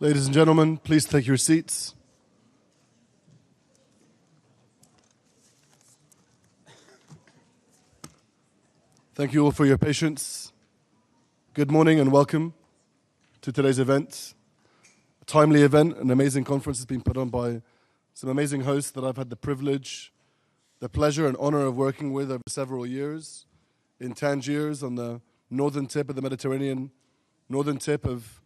Ladies and gentlemen, please take your seats. Thank you all for your patience. Good morning and welcome to today's event. A timely event, an amazing conference has been put on by some amazing hosts that I've had the privilege, the pleasure and honor of working with over several years in Tangiers on the northern tip of the Mediterranean, northern tip of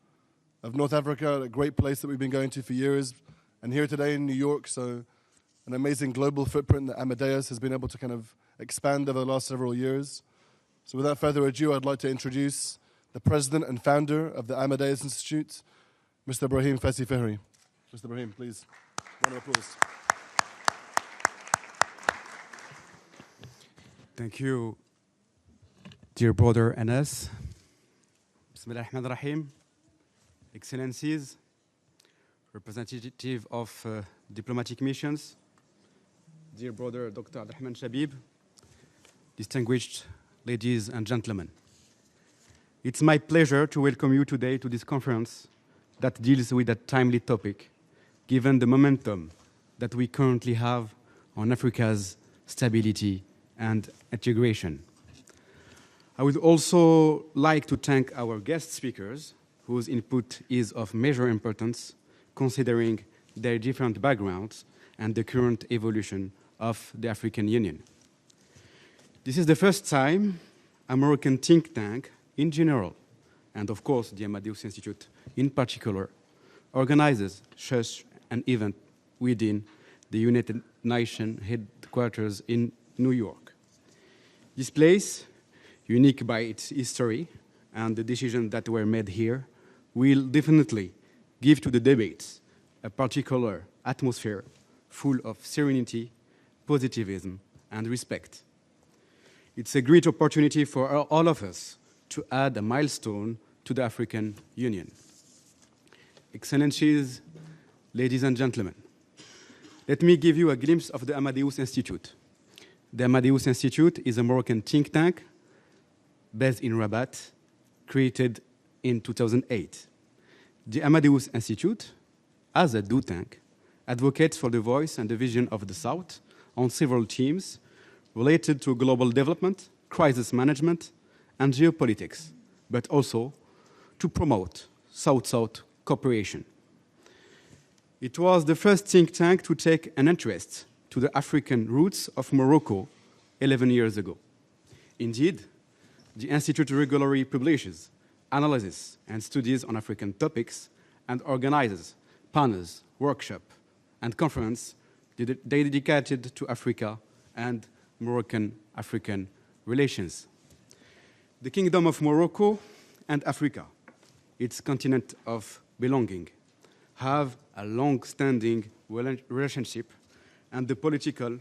North Africa, a great place that we've been going to for years, and here today in New York, so an amazing global footprint that Amadeus has been able to kind of expand over the last several years. So without further ado, I'd like to introduce the president and founder of the Amadeus Institute, Mr. Brahim Fassi Fihri. Mr. Brahim, please, round of applause. Thank you, dear brother Anas. Bismillahirrahmanirrahim. Excellencies, representative of diplomatic missions, dear brother Dr. Abderrahmane Chabib, distinguished ladies and gentlemen. It's my pleasure to welcome you today to this conference that deals with a timely topic, given the momentum that we currently have on Africa's stability and integration. I would also like to thank our guest speakers, whose input is of major importance, considering their different backgrounds and the current evolution of the African Union. This is the first time a Moroccan think tank in general, and of course the Amadeus Institute in particular, organizes such an event within the United Nations headquarters in New York. This place, unique by its history and the decisions that were made here, will definitely give to the debates a particular atmosphere full of serenity, positivism, and respect. It's a great opportunity for all of us to add a milestone to the African Union. Excellencies, ladies and gentlemen, let me give you a glimpse of the Amadeus Institute. The Amadeus Institute is a Moroccan think tank based in Rabat, created in 2008. The Amadeus Institute, as a do tank, advocates for the voice and the vision of the South on several themes related to global development, crisis management, and geopolitics, but also to promote South-South cooperation. It was the first think tank to take an interest to the African roots of Morocco 11 years ago. Indeed, the Institute regularly publishes analysis and studies on African topics and organizes panels, workshops, and conferences dedicated to Africa and Moroccan-African relations. The Kingdom of Morocco and Africa, its continent of belonging, have a long-standing relationship, and the political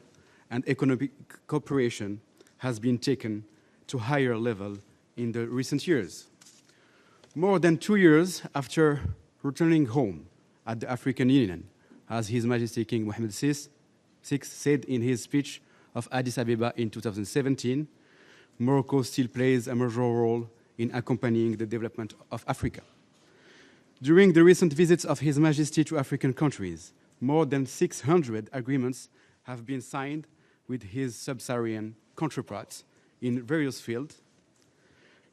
and economic cooperation has been taken to higher level in the recent years. More than 2 years after returning home at the African Union, as His Majesty King Mohammed VI said in his speech of Addis Ababa in 2017, Morocco still plays a major role in accompanying the development of Africa. During the recent visits of His Majesty to African countries, more than 600 agreements have been signed with his sub-Saharan counterparts in various fields,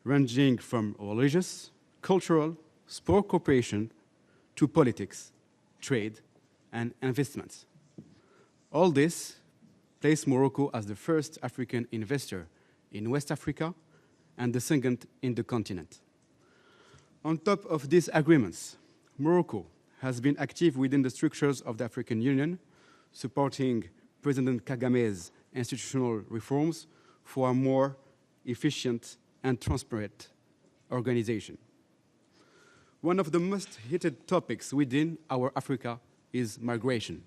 ranging from religious, cultural, sport cooperation to politics, trade, and investments. All this placed Morocco as the first African investor in West Africa and the second in the continent. On top of these agreements, Morocco has been active within the structures of the African Union, supporting President Kagame's institutional reforms for a more efficient and transparent organization. One of the most heated topics within our Africa is migration.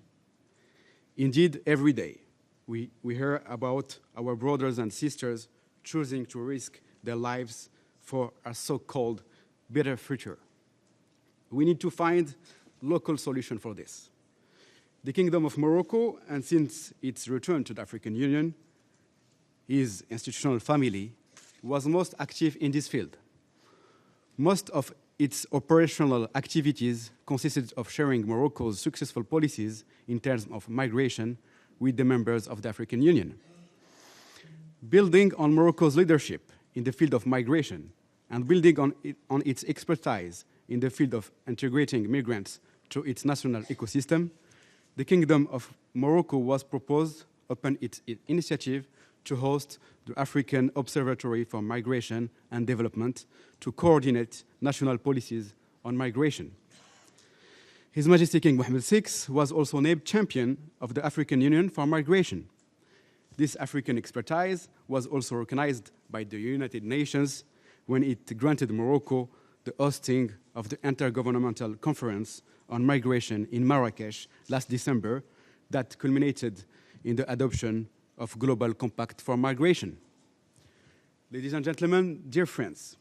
Indeed, every day, we hear about our brothers and sisters choosing to risk their lives for a so-called better future. We need to find local solution for this. The Kingdom of Morocco, and since its return to the African Union, his institutional family was most active in this field. Most of its operational activities consisted of sharing Morocco's successful policies in terms of migration with the members of the African Union. Building on Morocco's leadership in the field of migration and building on its expertise in the field of integrating migrants to its national ecosystem, the Kingdom of Morocco was proposed upon its initiative to host the African Observatory for Migration and Development to coordinate national policies on migration. His Majesty King Mohammed VI was also named champion of the African Union for Migration. This African expertise was also recognized by the United Nations when it granted Morocco the hosting of the Intergovernmental Conference on Migration in Marrakesh last December that culminated in the adoption of Global Compact for Migration. Ladies and gentlemen, dear friends,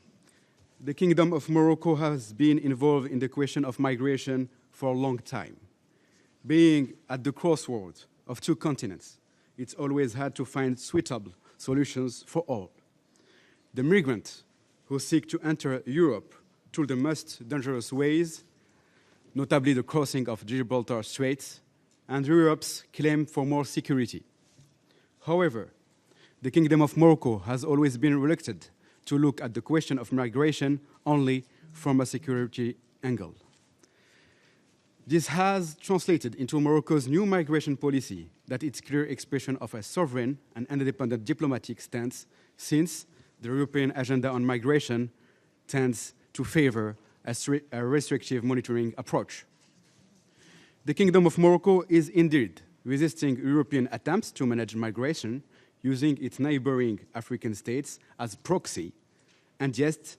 the Kingdom of Morocco has been involved in the question of migration for a long time. Being at the crossroads of two continents, it's always had to find suitable solutions for all. The migrants who seek to enter Europe through the most dangerous ways, notably the crossing of Gibraltar Strait, and Europe's claim for more security. However, the Kingdom of Morocco has always been reluctant to look at the question of migration only from a security angle. This has translated into Morocco's new migration policy that it's clear expression of a sovereign and independent diplomatic stance, since the European agenda on migration tends to favor a restrictive monitoring approach. The Kingdom of Morocco is indeed resisting European attempts to manage migration using its neighboring African states as proxy, and yet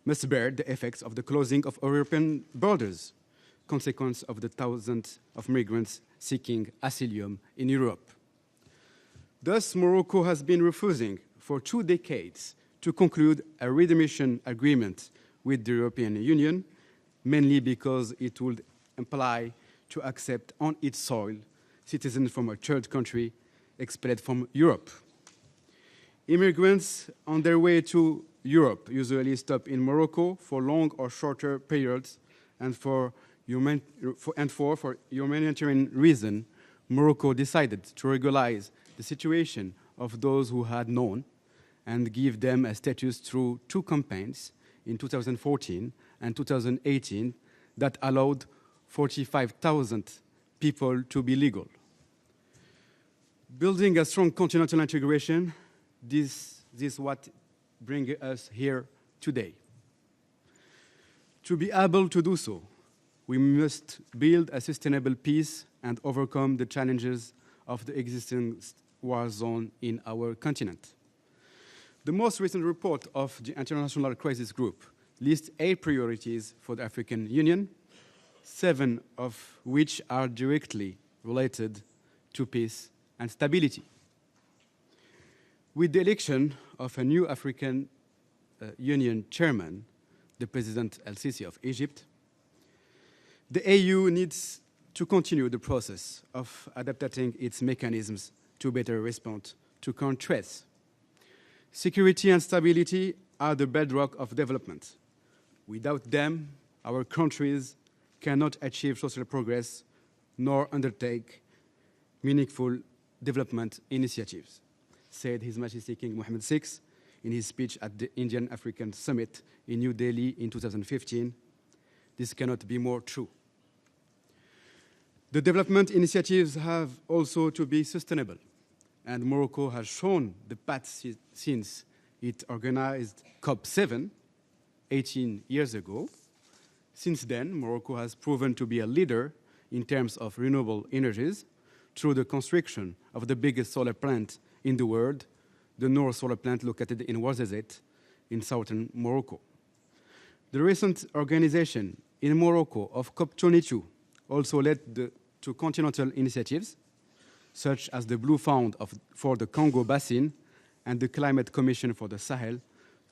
must bear the effects of the closing of European borders, consequence of the thousands of migrants seeking asylum in Europe. Thus, Morocco has been refusing for 2 decades to conclude a readmission agreement with the European Union, mainly because it would imply to accept on its soil citizens from a third country expelled from Europe. Immigrants on their way to Europe usually stop in Morocco for long or shorter periods, and for humanitarian reason, Morocco decided to regularize the situation of those who had known and give them a status through 2 campaigns in 2014 and 2018 that allowed 45,000 people to be legal. Building a strong continental integration, this is what brings us here today. To be able to do so, we must build a sustainable peace and overcome the challenges of the existing war zone in our continent. The most recent report of the International Crisis Group lists 8 priorities for the African Union, 7 of which are directly related to peace and stability. With the election of a new African Union chairman, the President El-Sisi of Egypt, the AU needs to continue the process of adapting its mechanisms to better respond to current threats. Security and stability are the bedrock of development. Without them, our countries cannot achieve social progress nor undertake meaningful development initiatives, said His Majesty King Mohammed VI in his speech at the Indian African Summit in New Delhi in 2015. This cannot be more true. The development initiatives have also to be sustainable, and Morocco has shown the path since it organized COP7 18 years ago. Since then, Morocco has proven to be a leader in terms of renewable energies through the construction of the biggest solar plant in the world, the Noor solar plant located in Ouarzazate in southern Morocco. The recent organization in Morocco of COP22 also led to continental initiatives, such as the Blue Fund for the Congo Basin and the Climate Commission for the Sahel,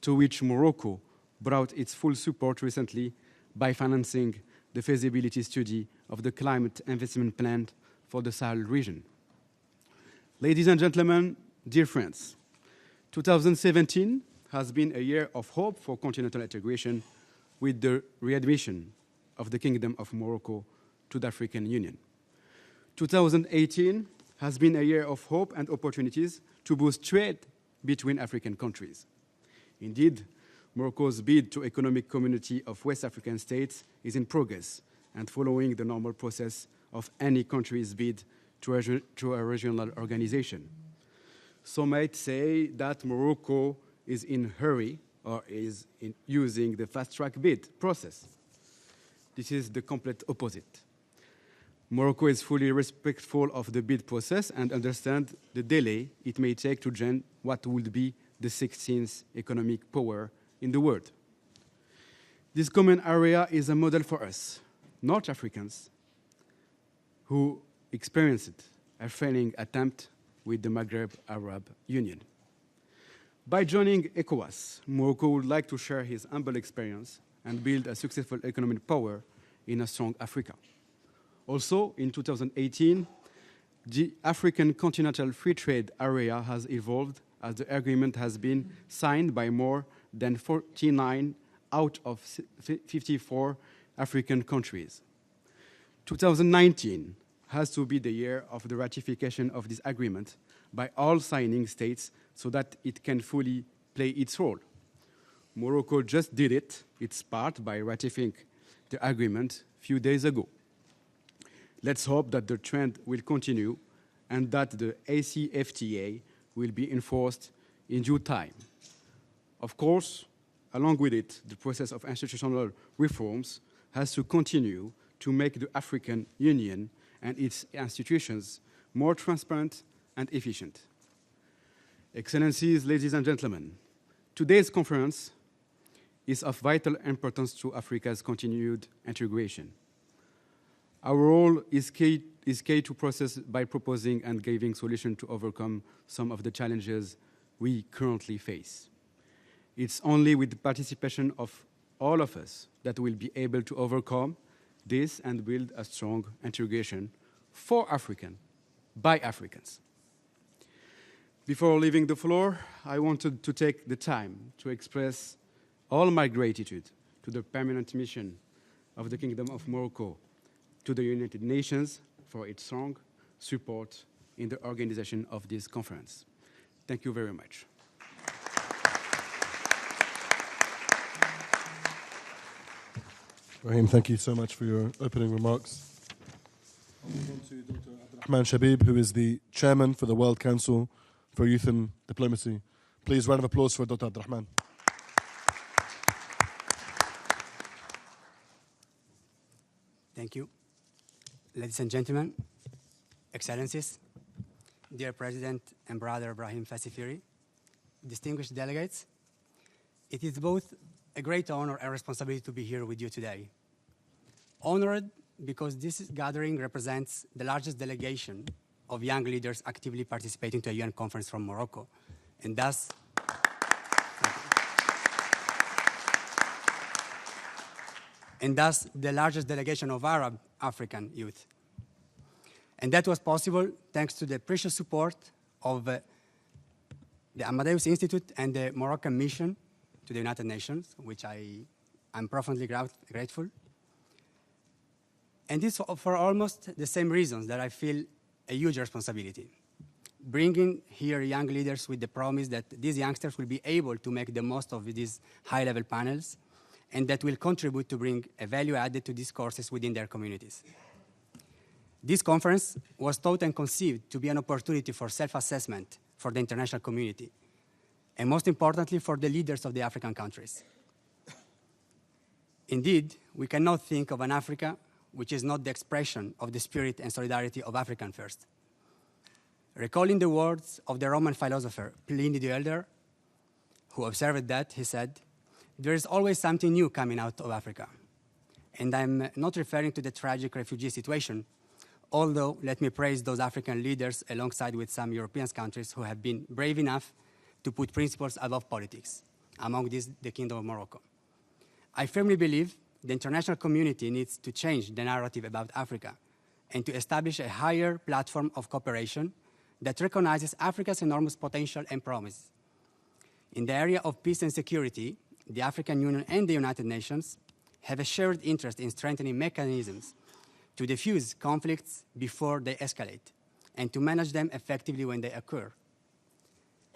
to which Morocco brought its full support recently by financing the feasibility study of the Climate Investment Plan for the Sahel region. Ladies and gentlemen, dear friends, 2017 has been a year of hope for continental integration with the readmission of the Kingdom of Morocco to the African Union. 2018 has been a year of hope and opportunities to boost trade between African countries. Indeed, Morocco's bid to economic community of West African states is in progress and following the normal process of any country's bid to a regional organization. Some might say that Morocco is in a hurry or is using the fast-track bid process. This is the complete opposite. Morocco is fully respectful of the bid process and understands the delay it may take to join what would be the 16th economic power in the world. This common area is a model for us, North Africans, who experienced a failing attempt with the Maghreb Arab Union. By joining ECOWAS, Morocco would like to share his humble experience and build a successful economic power in a strong Africa. Also, in 2018, the African Continental Free Trade Area has evolved as the agreement has been signed by more than 49 out of 54 African countries. 2019 has to be the year of the ratification of this agreement by all signing states so that it can fully play its role. Morocco just did its part by ratifying the agreement a few days ago. Let's hope that the trend will continue and that the ACFTA will be enforced in due time. Of course, along with it, the process of institutional reforms has to continue to make the African Union and its institutions more transparent and efficient. Excellencies, ladies and gentlemen, today's conference is of vital importance to Africa's continued integration. Our role is key to process by proposing and giving solutions to overcome some of the challenges we currently face. It's only with the participation of all of us that we'll be able to overcome this and build a strong integration for African, by Africans. Before leaving the floor, I wanted to take the time to express all my gratitude to the permanent mission of the Kingdom of Morocco, to the United Nations for its strong support in the organization of this conference. Thank you very much. Brahim, thank you so much for your opening remarks. I'll move on to Dr. Abderrahmane Chabib, who is the chairman for the World Council for Youth and Diplomacy. Please, round of applause for Dr. Abderrahmane. Thank you. Ladies and gentlemen, Excellencies, dear President and brother Brahim Fassi Fihri, distinguished delegates, it is both a great honor and responsibility to be here with you today. Honored because this gathering represents the largest delegation of young leaders actively participating to a UN conference from Morocco, and thus the largest delegation of Arab African youth. And that was possible thanks to the precious support of the Amadeus Institute and the Moroccan mission to the United Nations, which I'm profoundly grateful. And this for almost the same reasons that I feel a huge responsibility. Bringing here young leaders with the promise that these youngsters will be able to make the most of these high-level panels and that will contribute to bring a value added to these courses within their communities. This conference was thought and conceived to be an opportunity for self-assessment for the international community, and most importantly, for the leaders of the African countries. Indeed, we cannot think of an Africa which is not the expression of the spirit and solidarity of African first. Recalling the words of the Roman philosopher Pliny the Elder, who observed that, he said, "There is always something new coming out of Africa." And I'm not referring to the tragic refugee situation, although let me praise those African leaders alongside with some European countries who have been brave enough to put principles above politics, among these the Kingdom of Morocco. I firmly believe the international community needs to change the narrative about Africa and to establish a higher platform of cooperation that recognizes Africa's enormous potential and promise. In the area of peace and security, the African Union and the United Nations have a shared interest in strengthening mechanisms to diffuse conflicts before they escalate and to manage them effectively when they occur.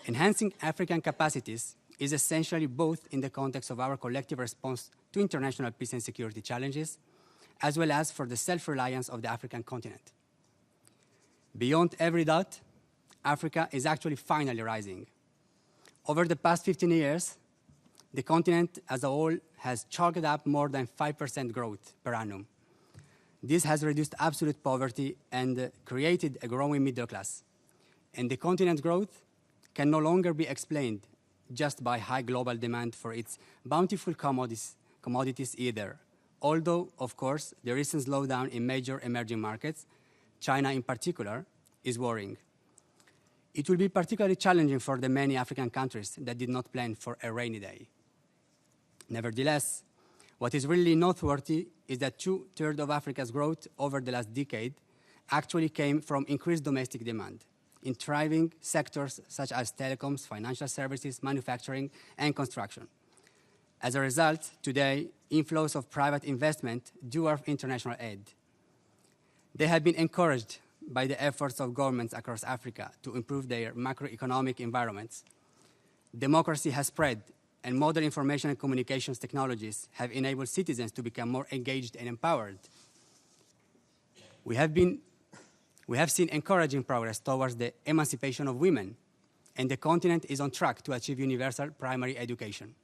Enhancing African capacities is essentially both in the context of our collective response to international peace and security challenges, as well as for the self-reliance of the African continent. Beyond every doubt, Africa is actually finally rising. Over the past 15 years, the continent as a whole has chalked up more than 5% growth per annum. This has reduced absolute poverty and created a growing middle class. And the continent's growth can no longer be explained just by high global demand for its bountiful commodities either. Although, of course, the recent slowdown in major emerging markets, China in particular, is worrying. It will be particularly challenging for the many African countries that did not plan for a rainy day. Nevertheless, what is really noteworthy is that 2/3 of Africa's growth over the last decade actually came from increased domestic demand in thriving sectors such as telecoms, financial services, manufacturing, and construction. As a result, today, inflows of private investment dwarf international aid. They have been encouraged by the efforts of governments across Africa to improve their macroeconomic environments. Democracy has spread, and modern information and communications technologies have enabled citizens to become more engaged and empowered. We have seen encouraging progress towards the emancipation of women, and the continent is on track to achieve universal primary education.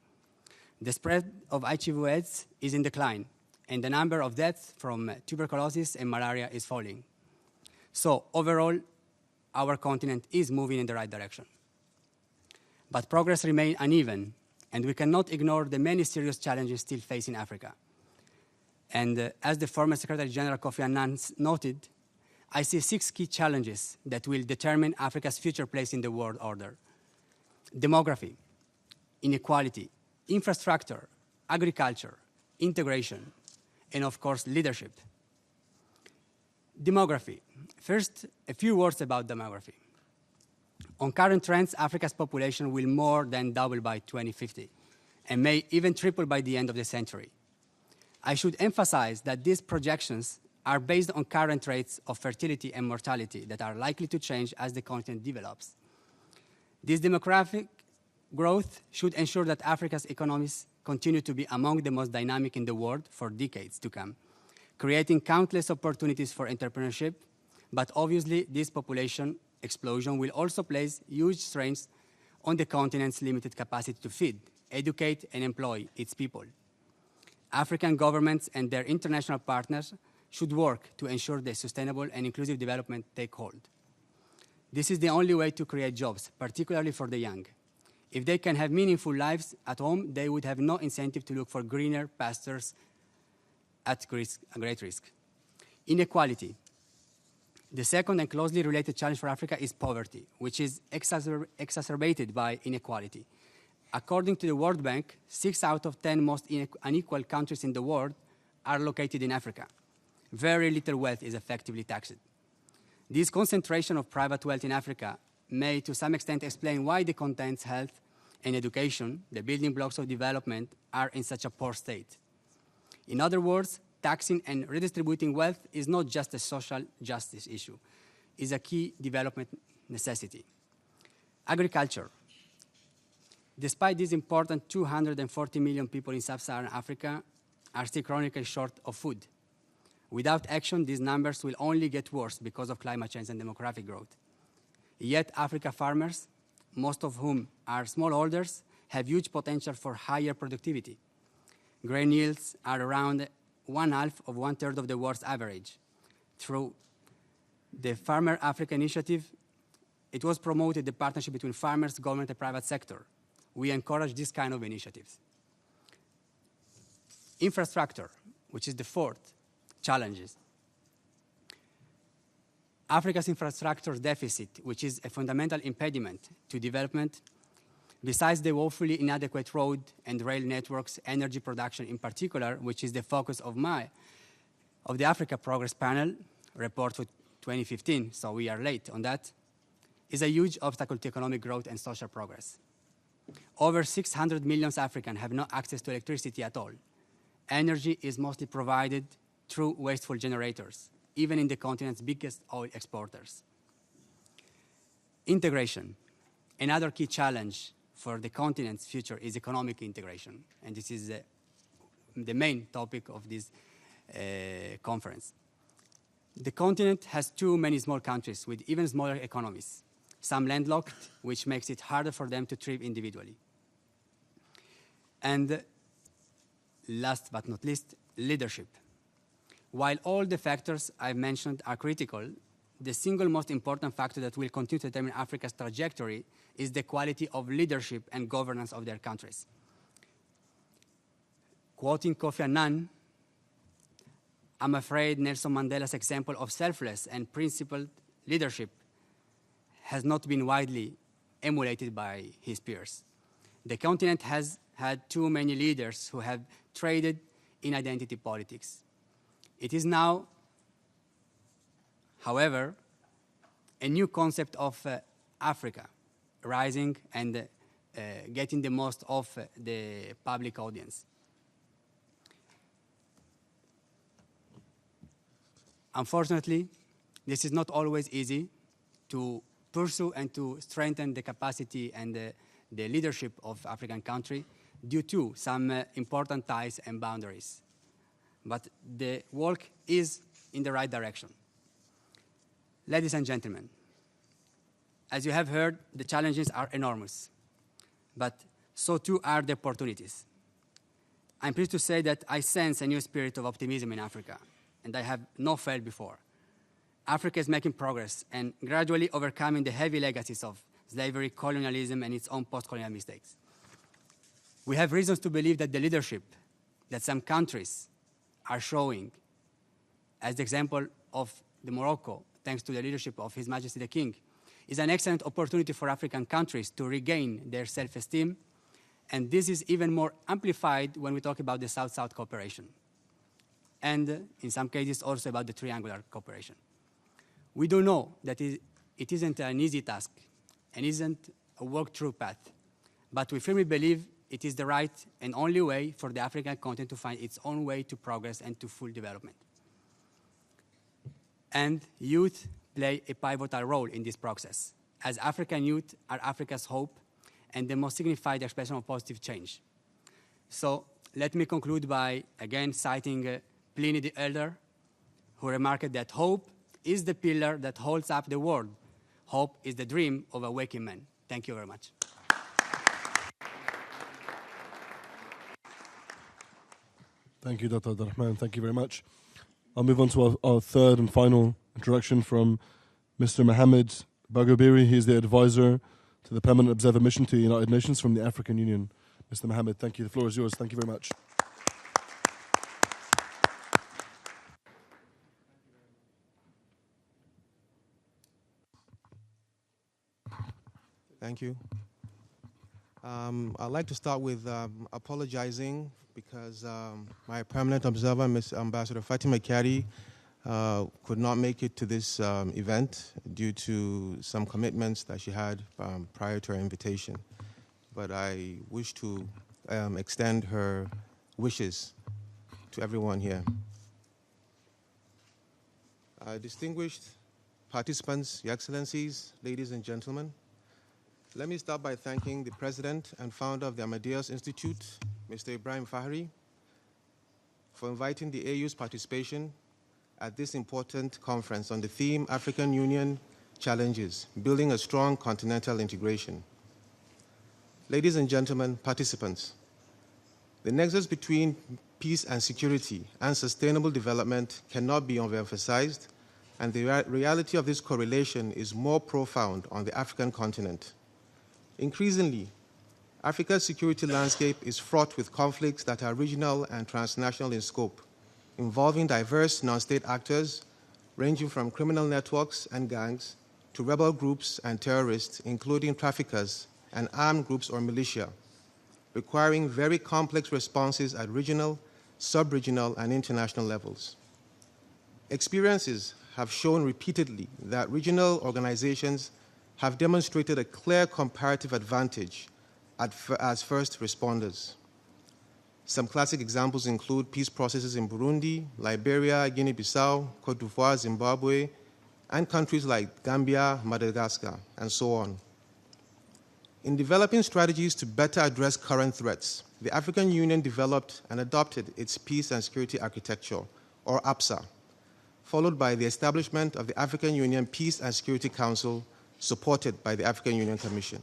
The spread of HIV/AIDS is in decline, and the number of deaths from tuberculosis and malaria is falling. So overall, our continent is moving in the right direction. But progress remains uneven, and we cannot ignore the many serious challenges still facing Africa. And as the former Secretary General Kofi Annan noted, I see 6 key challenges that will determine Africa's future place in the world order: demography, inequality, infrastructure, agriculture, integration, and of course, leadership. Demography. First, a few words about demography. On current trends, Africa's population will more than double by 2050 and may even triple by the end of the century. I should emphasize that these projections are based on current rates of fertility and mortality that are likely to change as the continent develops. This demographic growth should ensure that Africa's economies continue to be among the most dynamic in the world for decades to come, creating countless opportunities for entrepreneurship. But obviously, this population explosion will also place huge strains on the continent's limited capacity to feed, educate, and employ its people. African governments and their international partners should work to ensure that sustainable and inclusive development take hold. This is the only way to create jobs, particularly for the young. If they can have meaningful lives at home, they would have no incentive to look for greener pastures at great risk. Inequality. The second and closely related challenge for Africa is poverty, which is exacerbated by inequality. According to the World Bank, 6 out of 10 most unequal countries in the world are located in Africa. Very little wealth is effectively taxed. This concentration of private wealth in Africa may to some extent explain why the continent's health and education, the building blocks of development, are in such a poor state. In other words, taxing and redistributing wealth is not just a social justice issue. It's a key development necessity. Agriculture. Despite this important 240 million people in sub-Saharan Africa are still chronically short of food. Without action, these numbers will only get worse because of climate change and demographic growth. Yet Africa farmers, most of whom are smallholders, have huge potential for higher productivity. Grain yields are around 1/3 of the world's average. Through the Farmer Africa Initiative, it was promoted the partnership between farmers, government, and private sector. We encourage this kind of initiatives. Infrastructure, which is the fourth challenge. Africa's infrastructure deficit, which is a fundamental impediment to development, besides the woefully inadequate road and rail networks, energy production in particular, which is the focus of the Africa Progress Panel report for 2015, so we are late on that, is a huge obstacle to economic growth and social progress. Over 600 million Africans have no access to electricity at all, energy is mostly provided through wasteful generators, even in the continent's biggest oil exporters. Integration. Another key challenge for the continent's future is economic integration, and this is the main topic of this conference. The continent has too many small countries with even smaller economies, some landlocked, which makes it harder for them to thrive individually. And last but not least, leadership. While all the factors I've mentioned are critical, the single most important factor that will continue to determine Africa's trajectory is the quality of leadership and governance of their countries. Quoting Kofi Annan, I'm afraid Nelson Mandela's example of selfless and principled leadership has not been widely emulated by his peers. The continent has had too many leaders who have traded in identity politics. It is now, however, a new concept of Africa rising and getting the most of the public audience. Unfortunately, this is not always easy to pursue and to strengthen the capacity and the leadership of African countries due to some important ties and boundaries. But the work is in the right direction. Ladies and gentlemen, as you have heard, the challenges are enormous, but so too are the opportunities. I'm pleased to say that I sense a new spirit of optimism in Africa, and I have not felt before. Africa is making progress and gradually overcoming the heavy legacies of slavery, colonialism, and its own post-colonial mistakes. We have reasons to believe that the leadership that some countries are showing, as the example of the Morocco, thanks to the leadership of His Majesty the King, is an excellent opportunity for African countries to regain their self-esteem, and this is even more amplified when we talk about the South-South cooperation, and in some cases also about the triangular cooperation. We do know that it isn't an easy task and isn't a walk-through path, but we firmly believe it is the right and only way for the African continent to find its own way to progress and to full development. And youth play a pivotal role in this process, as African youth are Africa's hope and the most signified expression of positive change. So let me conclude by, again, citing Pliny the Elder, who remarked that hope is the pillar that holds up the world. Hope is the dream of a waking man. Thank you very much. Thank you, Dr. Abderrahmane. Thank you very much. I'll move on to our third and final introduction from Mr. Mohamed Bagobiri. He is the advisor to the Permanent Observer Mission to the United Nations from the African Union. Mr. Mohamed, thank you. The floor is yours. Thank you very much. Thank you. I'd like to start with apologizing because my permanent observer, Ms. Ambassador Fatima Kari, could not make it to this event due to some commitments that she had prior to her invitation. But I wish to extend her wishes to everyone here. Distinguished participants, Your Excellencies, ladies and gentlemen, let me start by thanking the President and founder of the Amadeus Institute, Mr. Ibrahim Fihri, for inviting the AU's participation at this important conference on the theme African Union Challenges, Building a Strong Continental Integration. Ladies and gentlemen, participants, the nexus between peace and security and sustainable development cannot be overemphasized, and the reality of this correlation is more profound on the African continent. Increasingly, Africa's security landscape is fraught with conflicts that are regional and transnational in scope, involving diverse non-state actors ranging from criminal networks and gangs to rebel groups and terrorists, including traffickers and armed groups or militia, requiring very complex responses at regional, sub-regional, and international levels. Experiences have shown repeatedly that regional organizations have demonstrated a clear comparative advantage as first responders. Some classic examples include peace processes in Burundi, Liberia, Guinea-Bissau, Cote d'Ivoire, Zimbabwe, and countries like Gambia, Madagascar, and so on. In developing strategies to better address current threats, the African Union developed and adopted its Peace and Security Architecture, or APSA, followed by the establishment of the African Union Peace and Security Council, supported by the African Union Commission.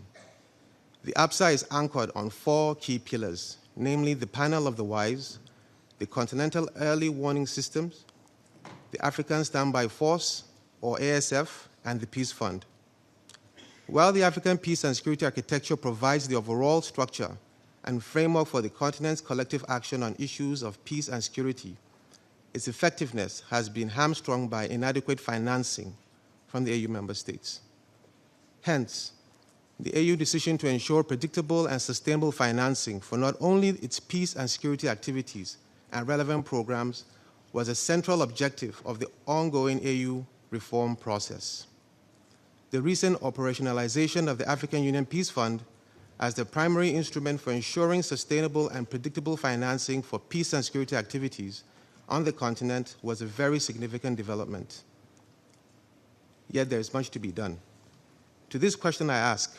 The APSA is anchored on 4 key pillars, namely the Panel of the Wise, the Continental Early Warning Systems, the African Standby Force, or ASF, and the Peace Fund. While the African Peace and Security Architecture provides the overall structure and framework for the continent's collective action on issues of peace and security, its effectiveness has been hamstrung by inadequate financing from the AU member states. Hence, the AU decision to ensure predictable and sustainable financing for not only its peace and security activities and relevant programs was a central objective of the ongoing AU reform process. The recent operationalization of the African Union Peace Fund as the primary instrument for ensuring sustainable and predictable financing for peace and security activities on the continent was a very significant development. Yet there is much to be done. To this question I ask,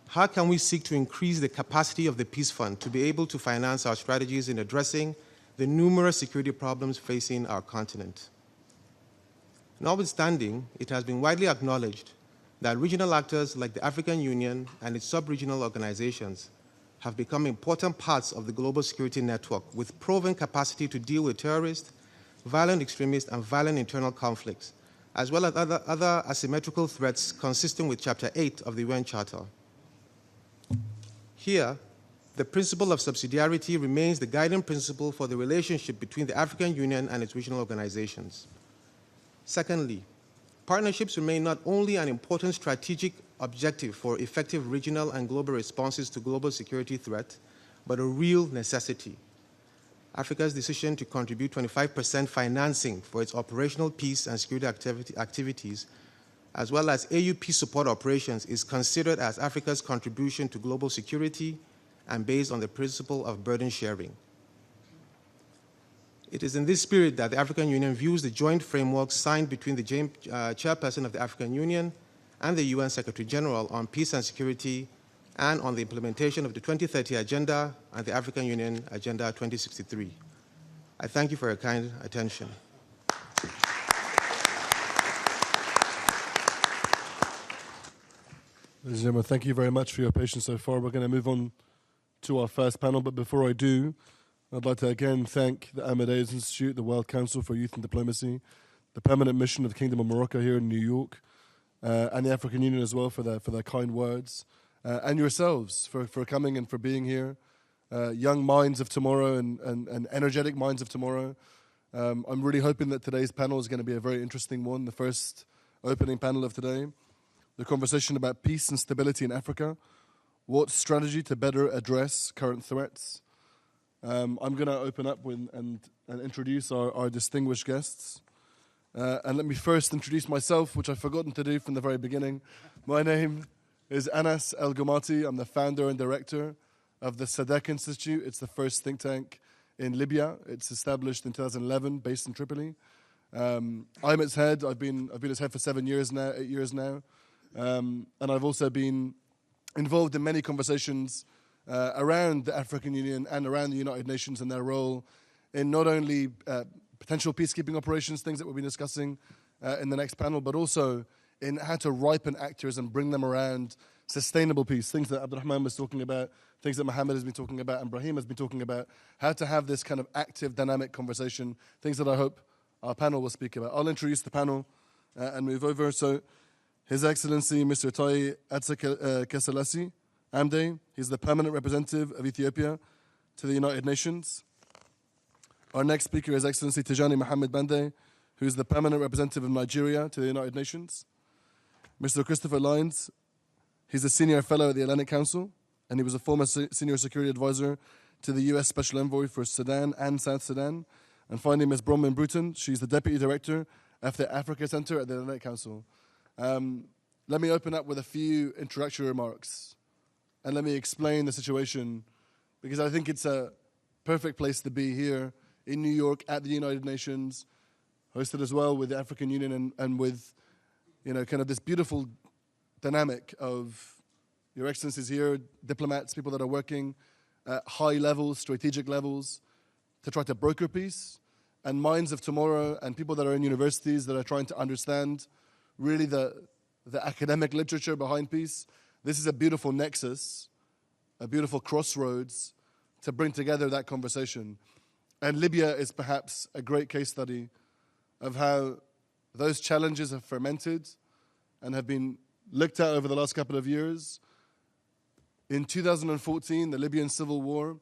how can we seek to increase the capacity of the Peace Fund to be able to finance our strategies in addressing the numerous security problems facing our continent? Notwithstanding, it has been widely acknowledged that regional actors like the African Union and its sub-regional organizations have become important parts of the global security network with proven capacity to deal with terrorists, violent extremists, and violent internal conflicts, as well as other asymmetrical threats consistent with Chapter 8 of the UN Charter. Here, the principle of subsidiarity remains the guiding principle for the relationship between the African Union and its regional organizations. Secondly, partnerships remain not only an important strategic objective for effective regional and global responses to global security threats, but a real necessity. Africa's decision to contribute 25% financing for its operational peace and security activities, as well as AU peace support operations, is considered as Africa's contribution to global security and based on the principle of burden sharing. It is in this spirit that the African Union views the joint framework signed between the chairperson of the African Union and the UN Secretary General on peace and security and on the implementation of the 2030 Agenda and the African Union Agenda 2063. I thank you for your kind attention. Ladies and gentlemen, thank you very much for your patience so far. We're going to move on to our first panel, but before I do, I'd like to again thank the Amadeus Institute, the World Council for Youth and Diplomacy, the Permanent Mission of the Kingdom of Morocco here in New York, and the African Union as well for their kind words, and yourselves for coming and for being here. Young minds of tomorrow and energetic minds of tomorrow. I'm really hoping that today's panel is going to be a very interesting one, the first opening panel of today. The conversation about peace and stability in Africa, what strategy to better address current threats. I'm going to open up and introduce our distinguished guests. And let me first introduce myself, which I've forgotten to do from the very beginning. My name is Anas El Gomati. I'm the founder and director of the SADC Institute. It's the first think tank in Libya. It's established in 2011, based in Tripoli. I'm its head. I've been its head for 8 years now. And I've also been involved in many conversations around the African Union and around the United Nations and their role in not only potential peacekeeping operations, things that we'll be discussing in the next panel, but also in how to ripen actors and bring them around sustainable peace, things that Abderrahmane was talking about, things that Mohammed has been talking about and Brahim has been talking about, how to have this kind of active, dynamic conversation, things that I hope our panel will speak about. I'll introduce the panel and move over. So, His Excellency Mr. Tai Atse Amde, he's the permanent representative of Ethiopia to the United Nations. Our next speaker is Excellency Tijani Mohammed Bande, who is the permanent representative of Nigeria to the United Nations. Mr. Christopher Lyons, he's a senior fellow at the Atlantic Council, and he was a former senior security advisor to the U.S. Special Envoy for Sudan and South Sudan. And finally, Ms. Bronwyn Bruton, she's the deputy director of the Africa Center at the Atlantic Council. Let me open up with a few introductory remarks. And let me explain the situation, because I think it's a perfect place to be here in New York at the United Nations, hosted as well with the African Union and with, kind of this beautiful dynamic of Your Excellencies here, diplomats, people that are working at high levels, strategic levels, to try to broker peace, and minds of tomorrow, and people that are in universities that are trying to understand really the academic literature behind peace. This is a beautiful nexus, a beautiful crossroads to bring together that conversation. And Libya is perhaps a great case study of how those challenges have fermented and have been looked at over the last couple of years. In 2014, the Libyan civil war,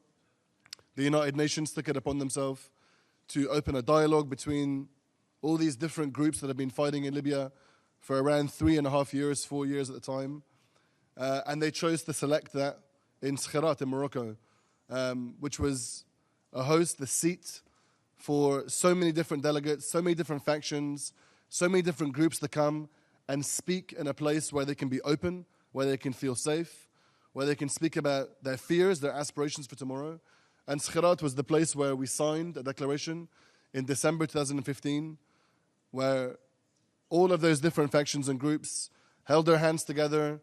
the United Nations took it upon themselves to open a dialogue between all these different groups that have been fighting in Libya for around 3.5 years, 4 years at the time. And they chose to select that in Skhirat in Morocco, which was a host, the seat for so many different delegates, so many different factions, so many different groups to come and speak in a place where they can be open, where they can feel safe, where they can speak about their fears, their aspirations for tomorrow. And Skhirat was the place where we signed a declaration in December 2015, where all of those different factions and groups held their hands together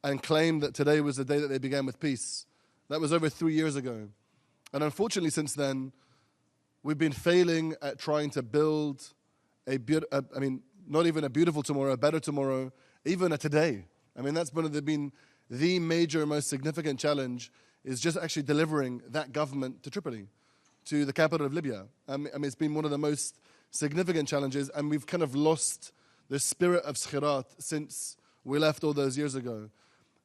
and claimed that today was the day that they began with peace. That was over 3 years ago. And unfortunately, since then, we've been failing at trying to build not even a beautiful tomorrow, a better tomorrow, even a today. That's been the major, most significant challenge, is just actually delivering that government to Tripoli, to the capital of Libya. It's been one of the most significant challenges, and we've kind of lost the spirit of Skhirat since we left all those years ago.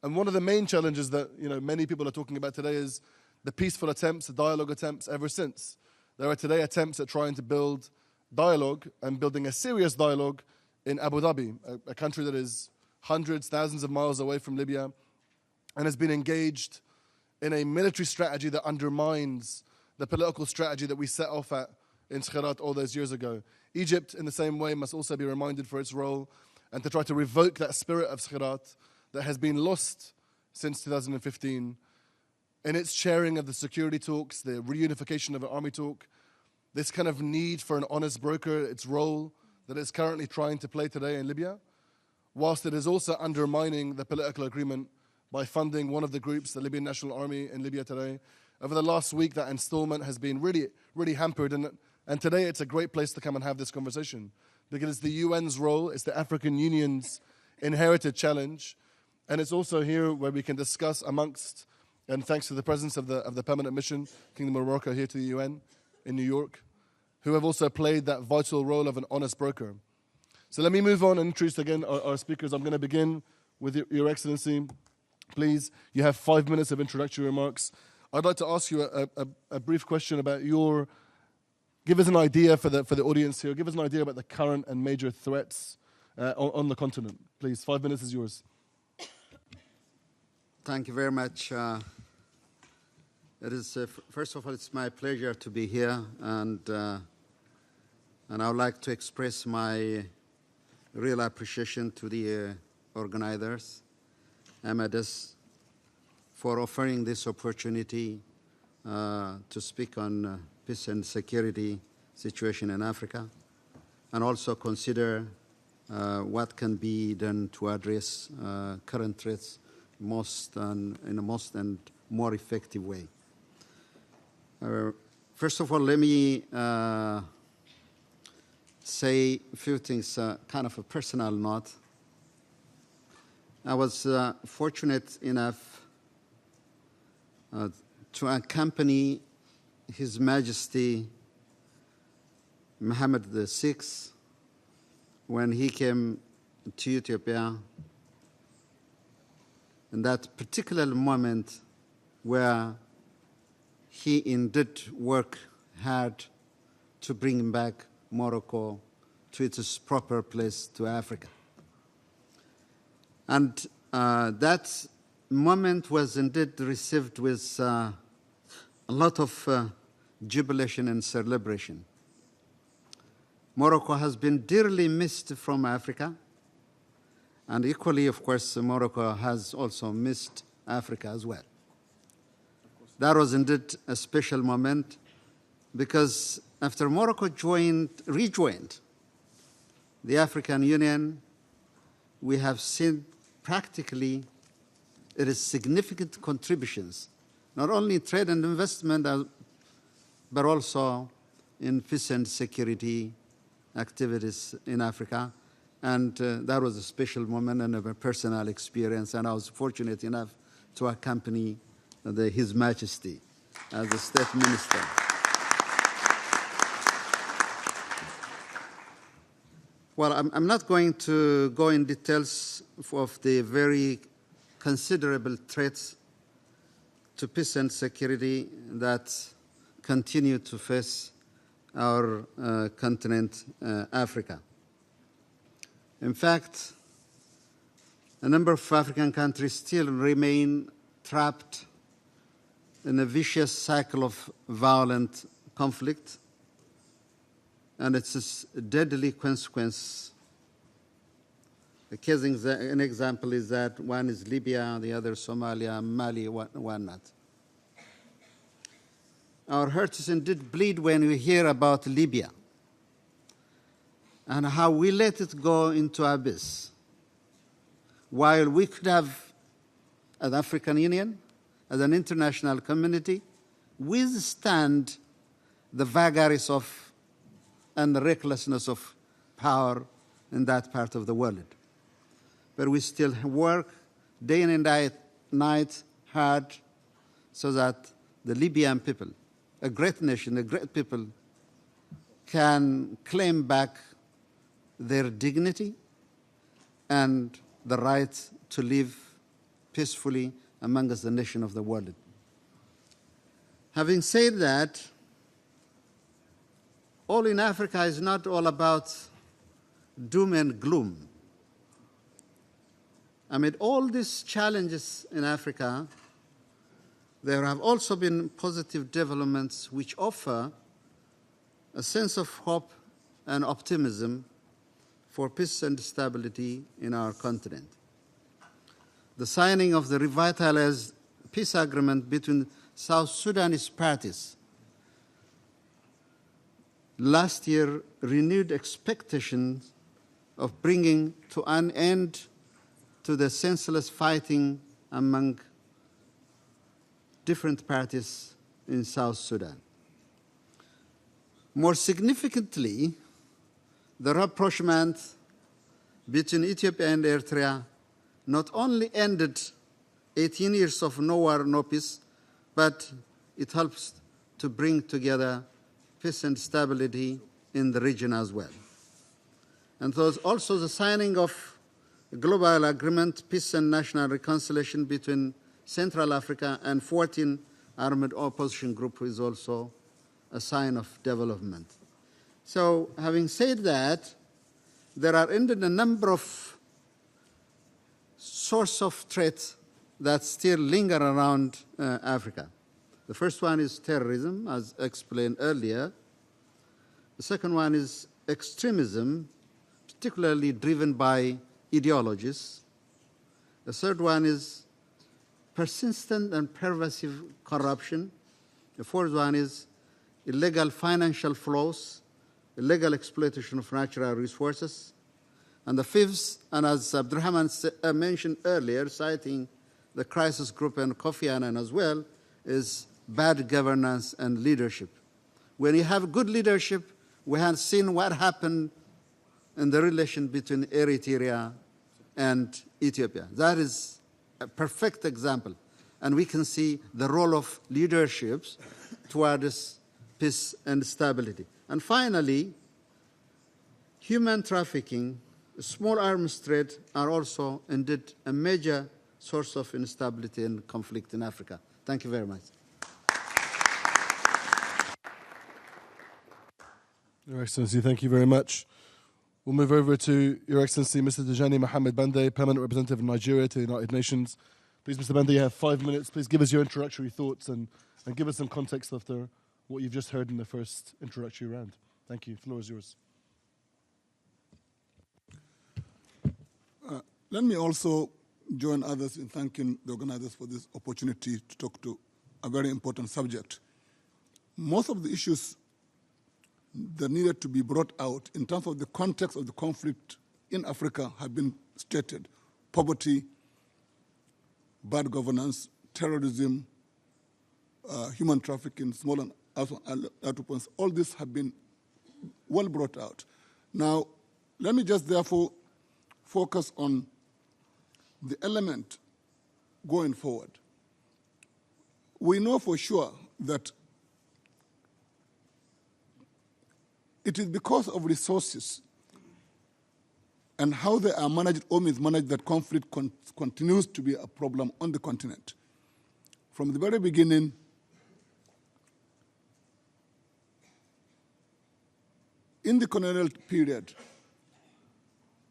And one of the main challenges that many people are talking about today is the peaceful attempts, the dialogue attempts ever since. There are today attempts at trying to build dialogue and building a serious dialogue in Abu Dhabi, a country that is hundreds, thousands of miles away from Libya, and has been engaged in a military strategy that undermines the political strategy that we set off at in Skhirat all those years ago. Egypt, in the same way, must also be reminded for its role and to try to revoke that spirit of Skhirat that has been lost since 2015 in its chairing of the security talks, the reunification of an army talk, this kind of need for an honest broker, its role that it's currently trying to play today in Libya, whilst it is also undermining the political agreement by funding one of the groups, the Libyan National Army in Libya today. Over the last week, that installment has been really, really hampered, and today it's a great place to come and have this conversation, because it's the UN's role, it's the African Union's inherited challenge, and it's also here where we can discuss amongst, and thanks to the presence of the permanent mission, Kingdom of Morocco here to the UN in New York, who have also played that vital role of an honest broker. So let me move on and introduce again our speakers. I'm going to begin with Your Excellency. Please, you have 5 minutes of introductory remarks. I'd like to ask you a brief question about give us an idea for the audience here, give us an idea about the current and major threats on the continent. Please, 5 minutes is yours. Thank you very much. It is first of all, it's my pleasure to be here, and I would like to express my real appreciation to the organizers, Amadeus, for offering this opportunity to speak on peace and security situation in Africa, and also consider what can be done to address current threats in a most and more effective way. First of all, let me say a few things, kind of a personal note. I was fortunate enough to accompany His Majesty Mohammed VI when he came to Ethiopia, in that particular moment where he indeed worked hard to bring back Morocco to its proper place to Africa. And that moment was indeed received with a lot of jubilation and celebration. Morocco has been dearly missed from Africa, and equally, of course, Morocco has also missed Africa as well. that was indeed a special moment, because after Morocco rejoined the African Union, we have seen practically it is significant contributions, not only in trade and investment, but also in peace and security activities in Africa. And that was a special moment and a personal experience, and I was fortunate enough to accompany His Majesty as the State Minister. Well, I'm not going to go in details of the very considerable threats to peace and security that continue to face our continent, Africa. In fact, a number of African countries still remain trapped in a vicious cycle of violent conflict, and it's a deadly consequence. An example is that one is Libya, the other Somalia, Mali, one not. Our hearts indeed bleed when we hear about Libya and how we let it go into abyss, while we could have, as African Union, as an international community, withstand the vagaries of and the recklessness of power in that part of the world. But we still work day and night hard so that the Libyan people, a great nation, a great people, can claim back their dignity and the right to live peacefully amongst the nations of the world. Having said that, all in Africa is not all about doom and gloom. Amid all these challenges in Africa, there have also been positive developments which offer a sense of hope and optimism for peace and stability in our continent. The signing of the revitalized peace agreement between South Sudanese parties last year renewed expectations of bringing to an end to the senseless fighting among different parties in South Sudan. More significantly, the rapprochement between Ethiopia and Eritrea not only ended 18 years of no war, no peace, but it helps to bring together peace and stability in the region as well. And so also the signing of a global agreement, peace and national reconciliation between Central Africa and 14 armed opposition groups is also a sign of development. So having said that, there are indeed a number of sources of threats that still linger around Africa. The first one is terrorism, as explained earlier. The second one is extremism, particularly driven by ideologies. The third one is persistent and pervasive corruption. The fourth one is illegal financial flows, illegal exploitation of natural resources. And the fifth, and as Abderrahmane mentioned earlier, citing the crisis group and Kofi Annan as well, is bad governance and leadership. When you have good leadership, we have seen what happened in the relation between Eritrea and Ethiopia. That is a perfect example. And we can see the role of leaderships towards peace and stability. And finally, human trafficking, small arms trade are also indeed a major source of instability and conflict in Africa. Thank you very much. Your Excellency, thank you very much. We'll move over to Your Excellency, Mr. Tijani Mohammed Bande, Permanent Representative of Nigeria to the United Nations. Please, Mr. Bande, you have 5 minutes. Please give us your introductory thoughts and give us some context after what you've just heard in the first introductory round. Thank you. The floor is yours. Let me also join others in thanking the organizers for this opportunity to talk to a very important subject. Most of the issues that needed to be brought out in terms of the context of the conflict in Africa have been stated. Poverty, bad governance, terrorism, human trafficking, small and large weapons, all these have been well brought out. Now, let me just therefore focus on the element going forward. We know for sure that it is because of resources and how they are managed or mismanaged that conflict continues to be a problem on the continent. From the very beginning, in the colonial period,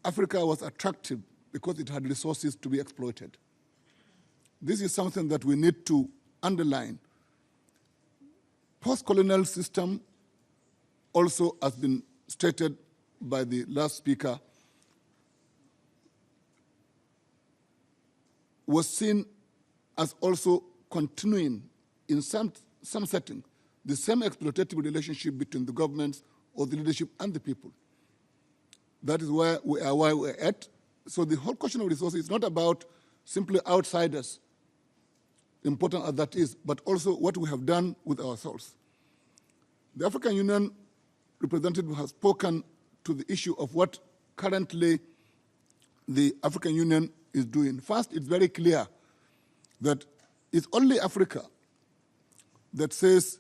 Africa was attractive because it had resources to be exploited. This is something that we need to underline. Post-colonial system also has been stated by the last speaker, was seen as also continuing in some setting the same exploitative relationship between the governments or the leadership and the people. That is where we are, where we're at. So the whole question of resources is not about simply outsiders, important as that is, but also what we have done with ourselves. The African Union representative has spoken to the issue of what currently the African Union is doing. First, it's very clear that it's only Africa that says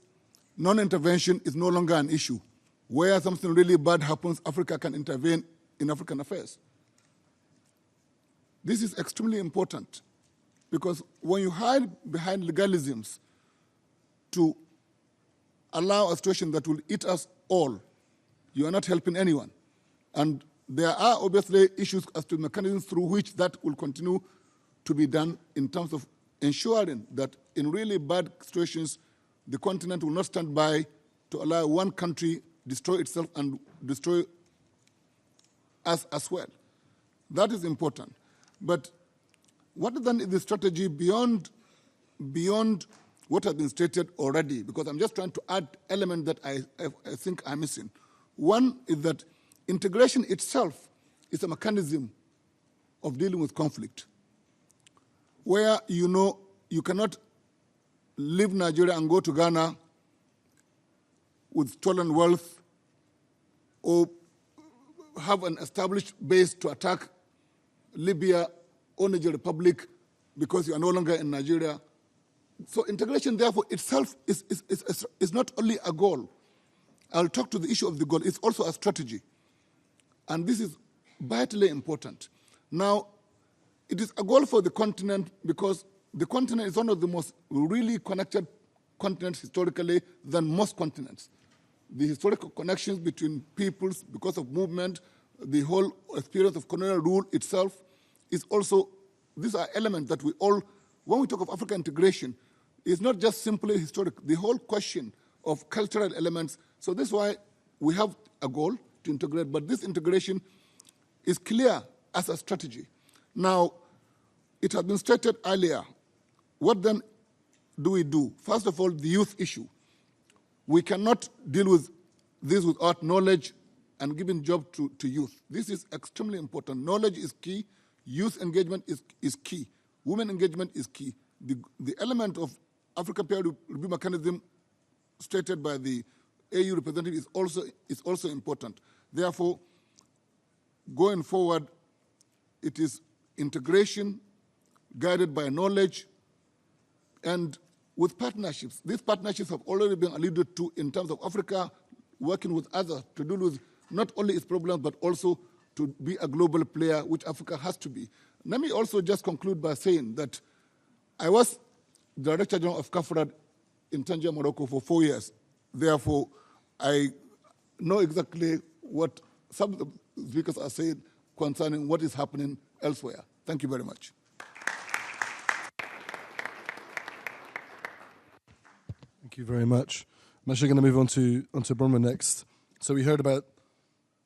non-intervention is no longer an issue. Where something really bad happens, Africa can intervene in African affairs. This is extremely important because when you hide behind legalisms to allow a situation that will eat us all, you are not helping anyone. And there are obviously issues as to mechanisms through which that will continue to be done in terms of ensuring that in really bad situations, the continent will not stand by to allow one country destroy itself and destroy us as well. That is important. But what then is the strategy beyond what has been stated already? Because I'm just trying to add elements that I think are missing. One is that integration itself is a mechanism of dealing with conflict, where you know you cannot leave Nigeria and go to Ghana with stolen wealth or have an established base to attack Libya or Niger Republic because you are no longer in Nigeria. So integration, therefore, itself is not only a goal. I'll talk to the issue of the goal. It's also a strategy. And this is vitally important. Now, it is a goal for the continent because the continent is one of the most really connected continents historically than most continents. The historical connections between peoples because of movement, the whole experience of colonial rule itself is also, these are elements that we all, when we talk of African integration, is not just simply historic, the whole question of cultural elements. So this is why we have a goal to integrate, but this integration is clear as a strategy. Now, it has been stated earlier, what then do we do? First of all, the youth issue. We cannot deal with this without knowledge and giving job to youth. This is extremely important. Knowledge is key. Youth engagement is key. Women engagement is key. The element of African Peer Review Mechanism stated by the AU representative is also important. Therefore, going forward, it is integration guided by knowledge and with partnerships. These partnerships have already been alluded to in terms of Africa working with others to deal with not only its problems, but also to be a global player, which Africa has to be. Let me also just conclude by saying that I was Director General of CAFRAD in Tangier, Morocco for 4 years. Therefore, I know exactly what some of the speakers are saying concerning what is happening elsewhere. Thank you very much. Thank you very much. I'm actually going to move on to Burma next. So we heard about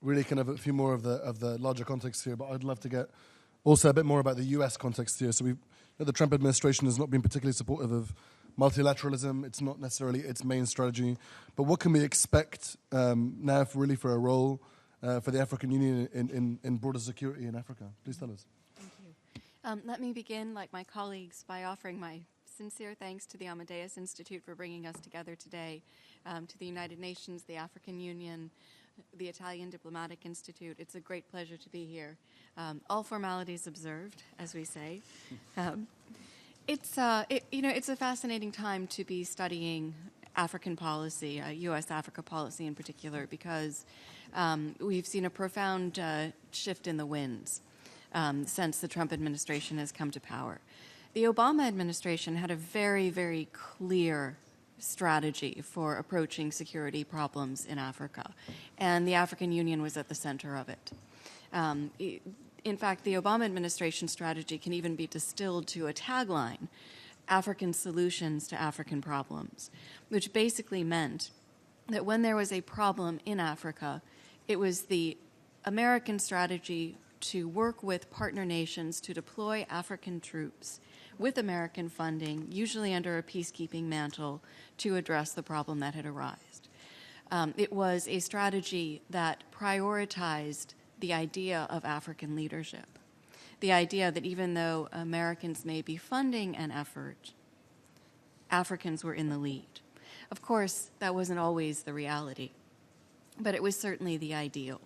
really kind of a few more of the larger context here, but I'd love to get also a bit more about the U.S. context here. So the Trump administration has not been particularly supportive of multilateralism, it's not necessarily its main strategy. But what can we expect now for a role for the African Union in broader security in Africa? Please tell us. Thank you. Let me begin, like my colleagues, by offering my sincere thanks to the Amadeus Institute for bringing us together today, to the United Nations, the African Union, the Italian Diplomatic Institute. It's a great pleasure to be here. All formalities observed, as we say. It's a fascinating time to be studying African policy, U.S.-Africa policy in particular, because we've seen a profound shift in the winds since the Trump administration has come to power. The Obama administration had a very, very clear strategy for approaching security problems in Africa, and the African Union was at the center of it. In fact, the Obama administration strategy can even be distilled to a tagline, African solutions to African problems, which basically meant that when there was a problem in Africa, it was the American strategy to work with partner nations to deploy African troops with American funding, usually under a peacekeeping mantle, to address the problem that had arisen. It was a strategy that prioritized the idea of African leadership, the idea that even though Americans may be funding an effort, Africans were in the lead. Of course, that wasn't always the reality, but it was certainly the ideal,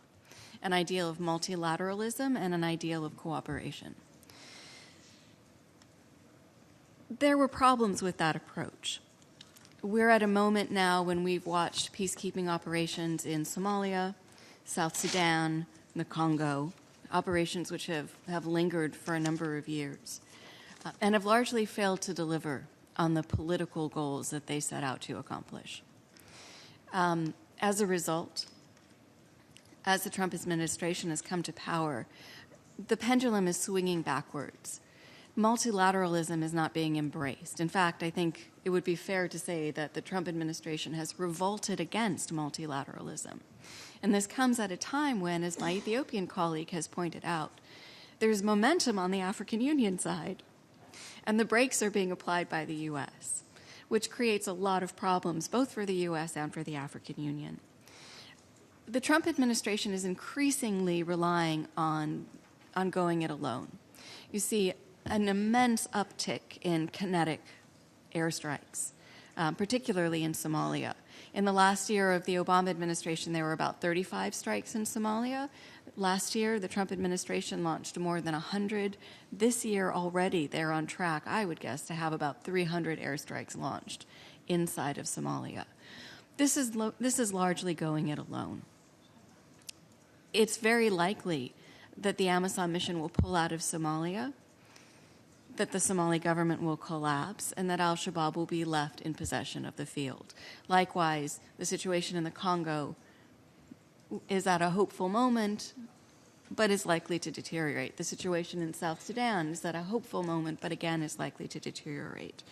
an ideal of multilateralism and an ideal of cooperation. There were problems with that approach. We're at a moment now when we've watched peacekeeping operations in Somalia, South Sudan, the Congo, operations which have lingered for a number of years and have largely failed to deliver on the political goals that they set out to accomplish. As a result, as the Trump administration has come to power, the pendulum is swinging backwards. Multilateralism is not being embraced. In fact, I think it would be fair to say that the Trump administration has revolted against multilateralism. And this comes at a time when, as my Ethiopian colleague has pointed out, there's momentum on the African Union side, and the brakes are being applied by the U.S., which creates a lot of problems both for the U.S. and for the African Union. The Trump administration is increasingly relying on going it alone. You see an immense uptick in kinetic airstrikes, particularly in Somalia. In the last year of the Obama administration, there were about 35 strikes in Somalia. Last year, the Trump administration launched more than 100. This year already, they're on track, I would guess, to have about 300 airstrikes launched inside of Somalia. This is largely going it alone. It's very likely that the AMISOM mission will pull out of Somalia, that the Somali government will collapse, and that al-Shabaab will be left in possession of the field. Likewise, the situation in the Congo is at a hopeful moment, but is likely to deteriorate. The situation in South Sudan is at a hopeful moment, but again is likely to deteriorate.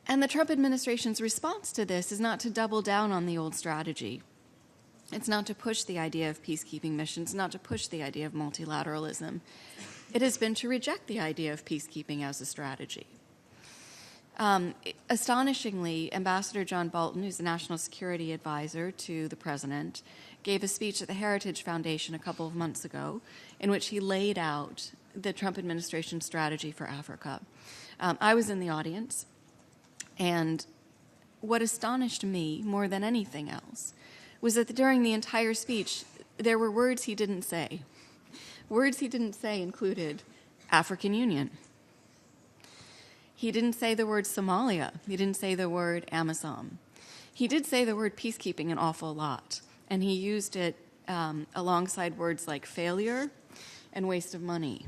And the Trump administration's response to this is not to double down on the old strategy. It's not to push the idea of peacekeeping missions, not to push the idea of multilateralism. It has been to reject the idea of peacekeeping as a strategy. Astonishingly, Ambassador John Bolton, who's the National Security Advisor to the President, gave a speech at the Heritage Foundation a couple of months ago in which he laid out the Trump administration strategy for Africa. I was in the audience, and what astonished me more than anything else was that during the entire speech, there were words he didn't say. Words he didn't say included African Union. He didn't say the word Somalia. He didn't say the word AMISOM. He did say the word peacekeeping an awful lot, and he used it alongside words like failure and waste of money.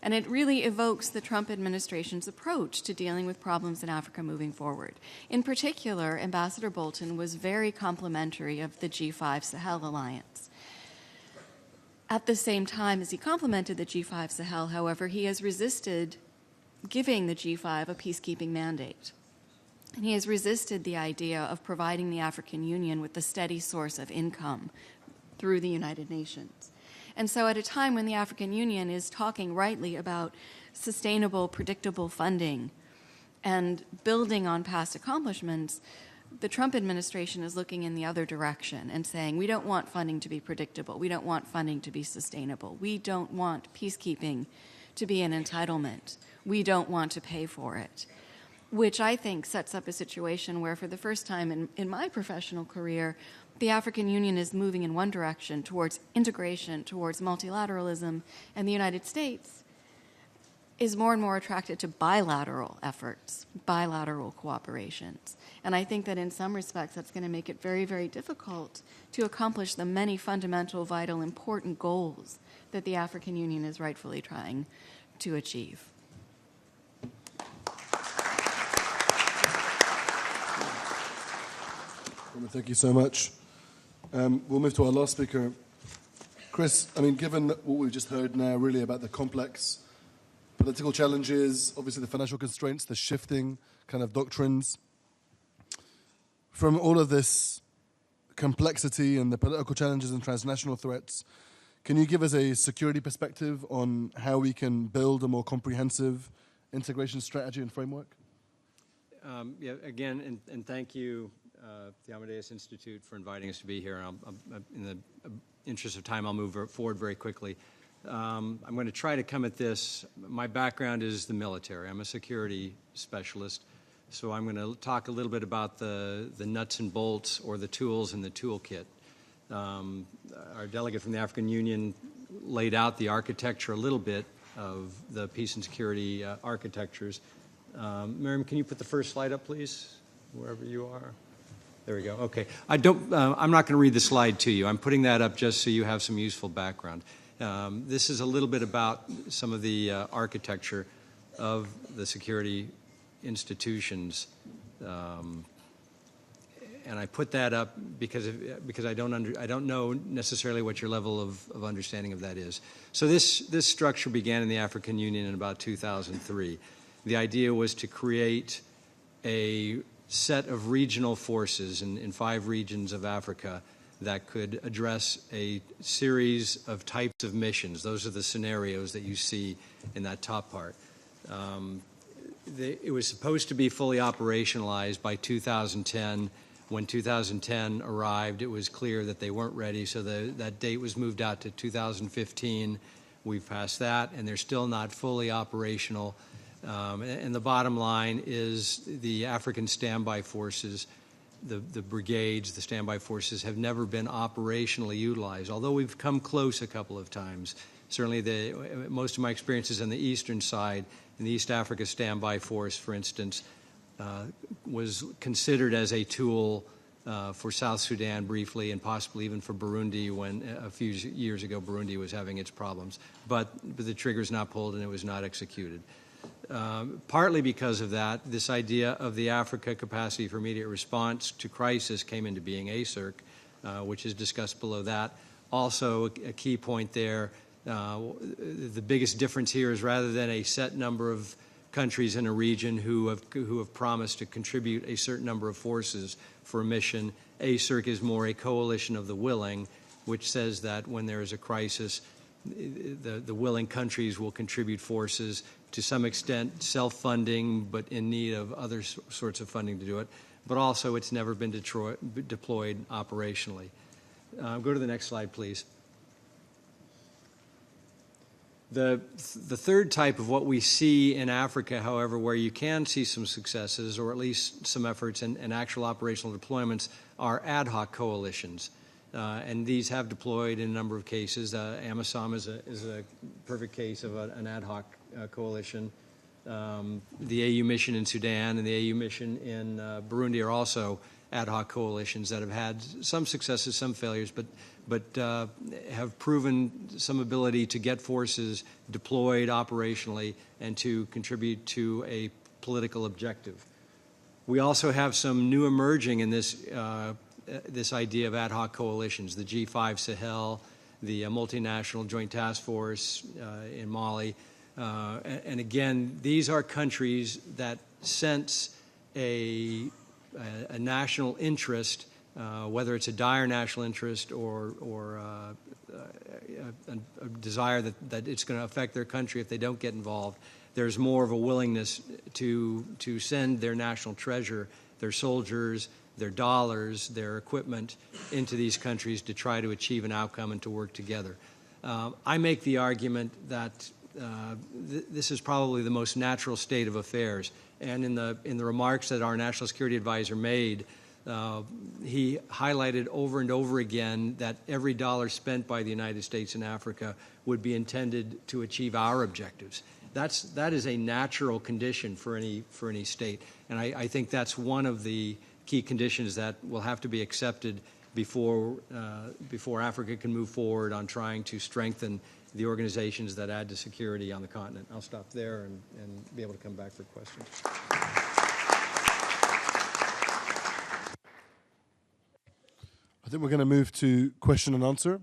And it really evokes the Trump administration's approach to dealing with problems in Africa moving forward. In particular, Ambassador Bolton was very complimentary of the G5 Sahel alliance. At the same time as he complimented the G5 Sahel, however, he has resisted giving the G5 a peacekeeping mandate. And he has resisted the idea of providing the African Union with a steady source of income through the United Nations. And so at a time when the African Union is talking rightly about sustainable, predictable funding And building on past accomplishments, the Trump administration is looking in the other direction and saying, we don't want funding to be predictable. We don't want funding to be sustainable. We don't want peacekeeping to be an entitlement. We don't want to pay for it, which I think sets up a situation where for the first time in my professional career, the African Union is moving in one direction towards integration, towards multilateralism, and the United States is more and more attracted to bilateral efforts, bilateral cooperations. And I think that in some respects that's going to make it very, very difficult to accomplish the many fundamental, vital, important goals that the African Union is rightfully trying to achieve. Thank you so much. We'll move to our last speaker. Chris, I mean, given what we've just heard now really about the complex political challenges, obviously the financial constraints, the shifting kind of doctrines, from all of this complexity and the political challenges and transnational threats, can you give us a security perspective on how we can build a more comprehensive integration strategy and framework? Yeah, again, and thank you, the Amadeus Institute, for inviting us to be here. In the interest of time, I'll move forward very quickly. I'm going to try to come at this. My background is the military. I'm a security specialist, so I'm going to talk a little bit about the nuts and bolts, or the tools in the toolkit. Our delegate from the African Union laid out the architecture a little bit of the peace and security architectures. Miriam, can you put the first slide up, please, wherever you are? There we go. Okay. I'm not going to read the slide to you. I'm putting that up just so you have some useful background. This is a little bit about some of the architecture of the security institutions, and I put that up because I don't know necessarily what your level of understanding of that is. So this structure began in the African Union in about 2003. The idea was to create a set of regional forces in 5 regions of Africa that could address a series of types of missions. Those are the scenarios that you see in that top part. It was supposed to be fully operationalized by 2010. When 2010 arrived, it was clear that they weren't ready, so that date was moved out to 2015. We've passed that, and they're still not fully operational. And the bottom line is the African standby forces, the brigades, the standby forces, have never been operationally utilized, although we've come close a couple of times. Certainly most of my experiences on the eastern side, in the East Africa Standby Force, for instance, was considered as a tool for South Sudan briefly, and possibly even for Burundi when a few years ago Burundi was having its problems. But the trigger's not pulled and it was not executed. Partly because of that, this idea of the Africa Capacity for Immediate Response to Crisis came into being, ACIRC, which is discussed below that. Also, a key point there, the biggest difference here is rather than a set number of countries in a region who have promised to contribute a certain number of forces for a mission, ACIRC is more a coalition of the willing, which says that when there is a crisis, the willing countries will contribute forces, to some extent self-funding, but in need of other sorts of funding to do it. But also, it's never been deployed operationally. Go to the next slide, please. The third type of what we see in Africa, however, where you can see some successes, or at least some efforts and actual operational deployments, are ad hoc coalitions. And these have deployed in a number of cases. AMISOM is a perfect case of an ad hoc coalition. The AU mission in Sudan and the AU mission in Burundi are also ad hoc coalitions that have had some successes, some failures, but have proven some ability to get forces deployed operationally and to contribute to a political objective. We also have some new emerging in this idea of ad hoc coalitions, the G5 Sahel, the Multinational Joint Task Force in Mali. And again, these are countries that sense a national interest, whether it's a dire national interest or a desire that it's going to affect their country if they don't get involved. there's more of a willingness to send their national treasure, their soldiers, their dollars, their equipment into these countries to try to achieve an outcome and to work together. I make the argument that this is probably the most natural state of affairs. And in the remarks that our National Security Advisor made, he highlighted over and over again that every dollar spent by the United States in Africa would be intended to achieve our objectives. That is a natural condition for any state, and I think that's one of the key conditions that will have to be accepted before Africa can move forward on trying to strengthen the organizations that add to security on the continent. I'll stop there and be able to come back for questions. I think we're going to move to question and answer,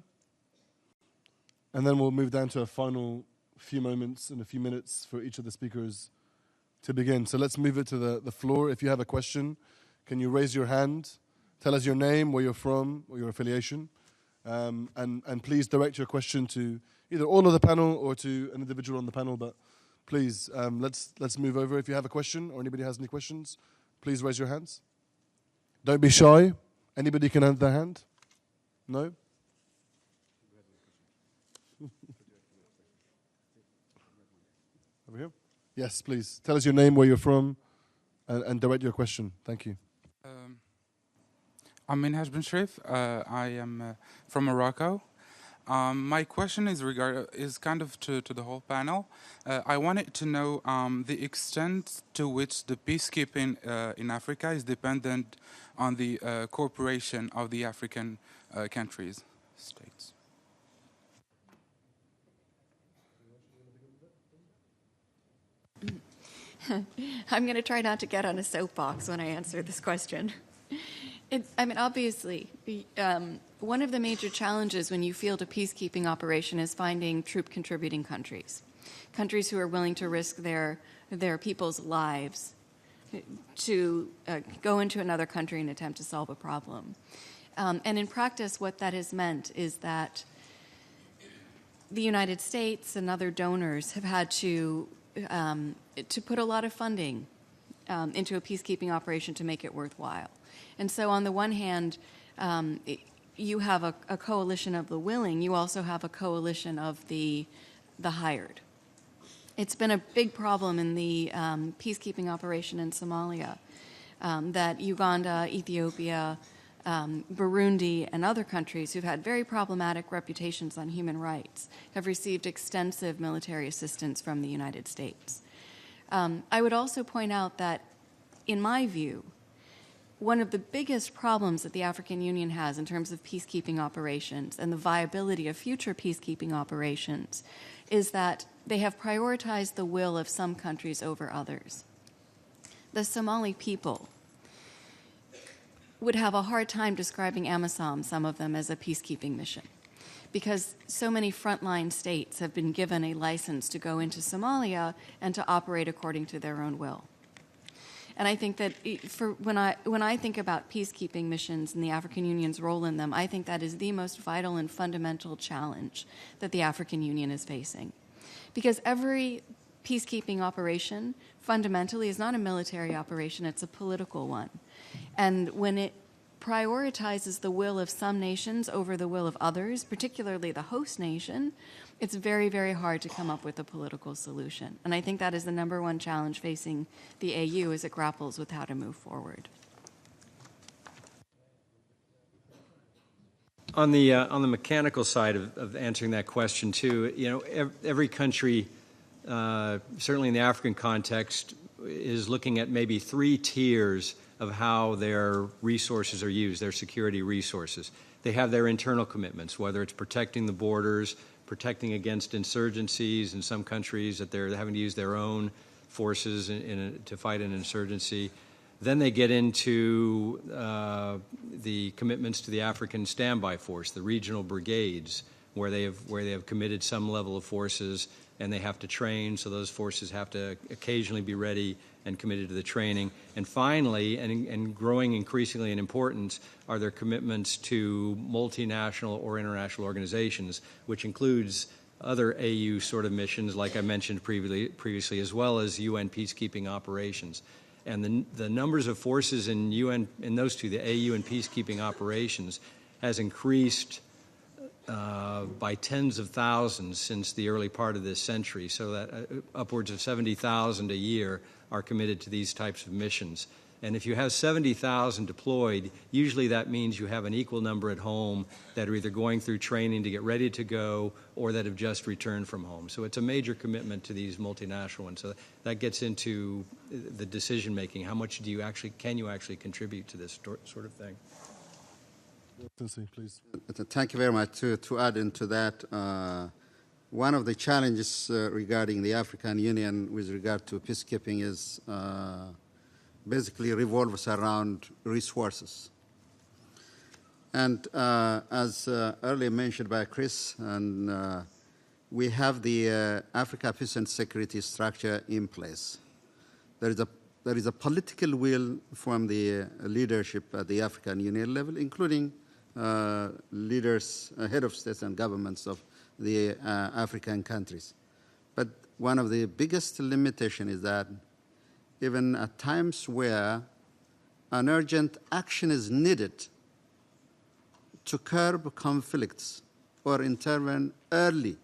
and then we'll move down to a final few moments and a few minutes for each of the speakers to begin. So let's move it to the floor. If you have a question, can you raise your hand? Tell us your name, where you're from, or your affiliation, and please direct your question to either all of the panel or to an individual on the panel. But please, let's move over. If you have a question or anybody has any questions, please raise your hands. Don't be shy. Anybody can have their hand? No? Over here? Yes, please. Tell us your name, where you're from, and direct your question. Thank you. I'm Minhaj Ben Sharif. I am from Morocco. My question is kind of to the whole panel. I wanted to know the extent to which the peacekeeping in Africa is dependent on the cooperation of the African countries, states. I'm going to try not to get on a soapbox when I answer this question. Obviously, one of the major challenges when you field a peacekeeping operation is finding troop-contributing countries who are willing to risk their people's lives to go into another country and attempt to solve a problem. And in practice, what that has meant is that the United States and other donors have had to put a lot of funding into a peacekeeping operation to make it worthwhile. And so on the one hand, you have a coalition of the willing. You also have a coalition of the hired. It's been a big problem in the peacekeeping operation in Somalia that Uganda, Ethiopia, Burundi, and other countries who've had very problematic reputations on human rights have received extensive military assistance from the United States. I would also point out that, in my view, one of the biggest problems that the African Union has in terms of peacekeeping operations and the viability of future peacekeeping operations is that they have prioritized the will of some countries over others. The Somali people would have a hard time describing AMISOM, some of them, as a peacekeeping mission, because so many frontline states have been given a license to go into Somalia and to operate according to their own will. And I think that when I think about peacekeeping missions and the African Union's role in them, I think that is the most vital and fundamental challenge that the African Union is facing. Because every peacekeeping operation fundamentally is not a military operation, it's a political one. And when it prioritizes the will of some nations over the will of others, particularly the host nation, it's very, very hard to come up with a political solution. And I think that is the number one challenge facing the AU as it grapples with how to move forward. On the mechanical side of answering that question too, every country, certainly in the African context, is looking at maybe 3 tiers of how their resources are used, their security resources. They have their internal commitments, whether it's protecting the borders, protecting against insurgencies in some countries that they're having to use their own forces to fight an insurgency. Then they get into the commitments to the African Standby Force, the regional brigades, where they have committed some level of forces and they have to train, so those forces have to occasionally be ready and committed to the training. And finally, and growing increasingly in importance, are their commitments to multinational or international organizations, which includes other AU sort of missions, like I mentioned previously, as well as UN peacekeeping operations. And the numbers of forces in those two, the AU and peacekeeping operations, has increased by tens of thousands since the early part of this century, so that upwards of 70,000 a year are committed to these types of missions. And if you have 70,000 deployed, usually that means you have an equal number at home that are either going through training to get ready to go or that have just returned from home. So it's a major commitment to these multinational ones. So that gets into the decision making. How much can you actually contribute to this sort of thing? Please. Thank you very much. To add into that, one of the challenges regarding the African Union with regard to peacekeeping is basically revolves around resources. And as earlier mentioned by Chris, and we have the Africa Peace and Security Structure in place. There is a political will from the leadership at the African Union level, including leaders, head of states and governments of the African countries. But one of the biggest limitations is that even at times where an urgent action is needed to curb conflicts or intervene early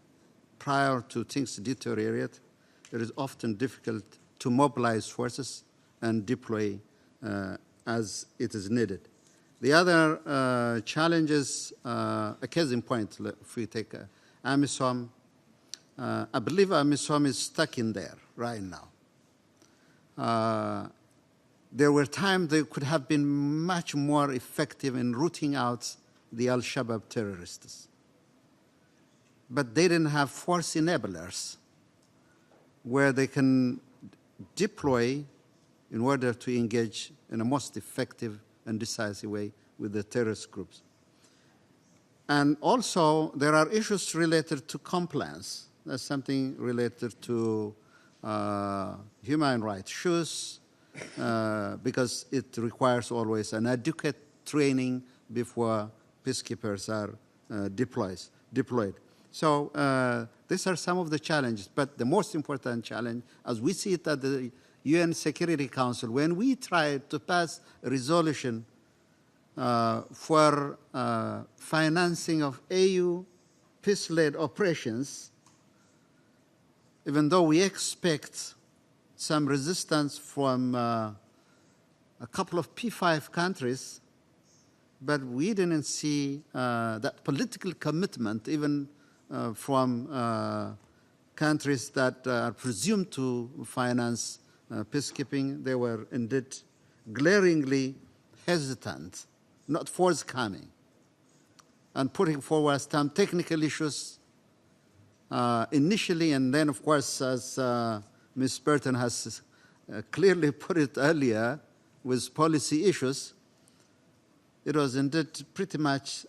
prior to things deteriorate, it is often difficult to mobilize forces and deploy as it is needed. The other challenge is, a case in point, if we take AMISOM, I believe AMISOM is stuck in there right now. There were times they could have been much more effective in rooting out the Al-Shabaab terrorists. But they didn't have force enablers where they can deploy in order to engage in a most effective and decisive way with the terrorist groups. And also, there are issues related to compliance. There's something related to human rights issues, because it requires always an adequate training before peacekeepers are deployed. So these are some of the challenges, but the most important challenge, as we see it at the UN Security Council, when we tried to pass a resolution for financing of AU peace-led operations, even though we expect some resistance from a couple of P5 countries, but we didn't see that political commitment even from countries that are presumed to finance peacekeeping. They were indeed glaringly hesitant, not forthcoming, and putting forward some technical issues initially, and then, of course, as Ms. Burton has clearly put it earlier, with policy issues, it was indeed pretty much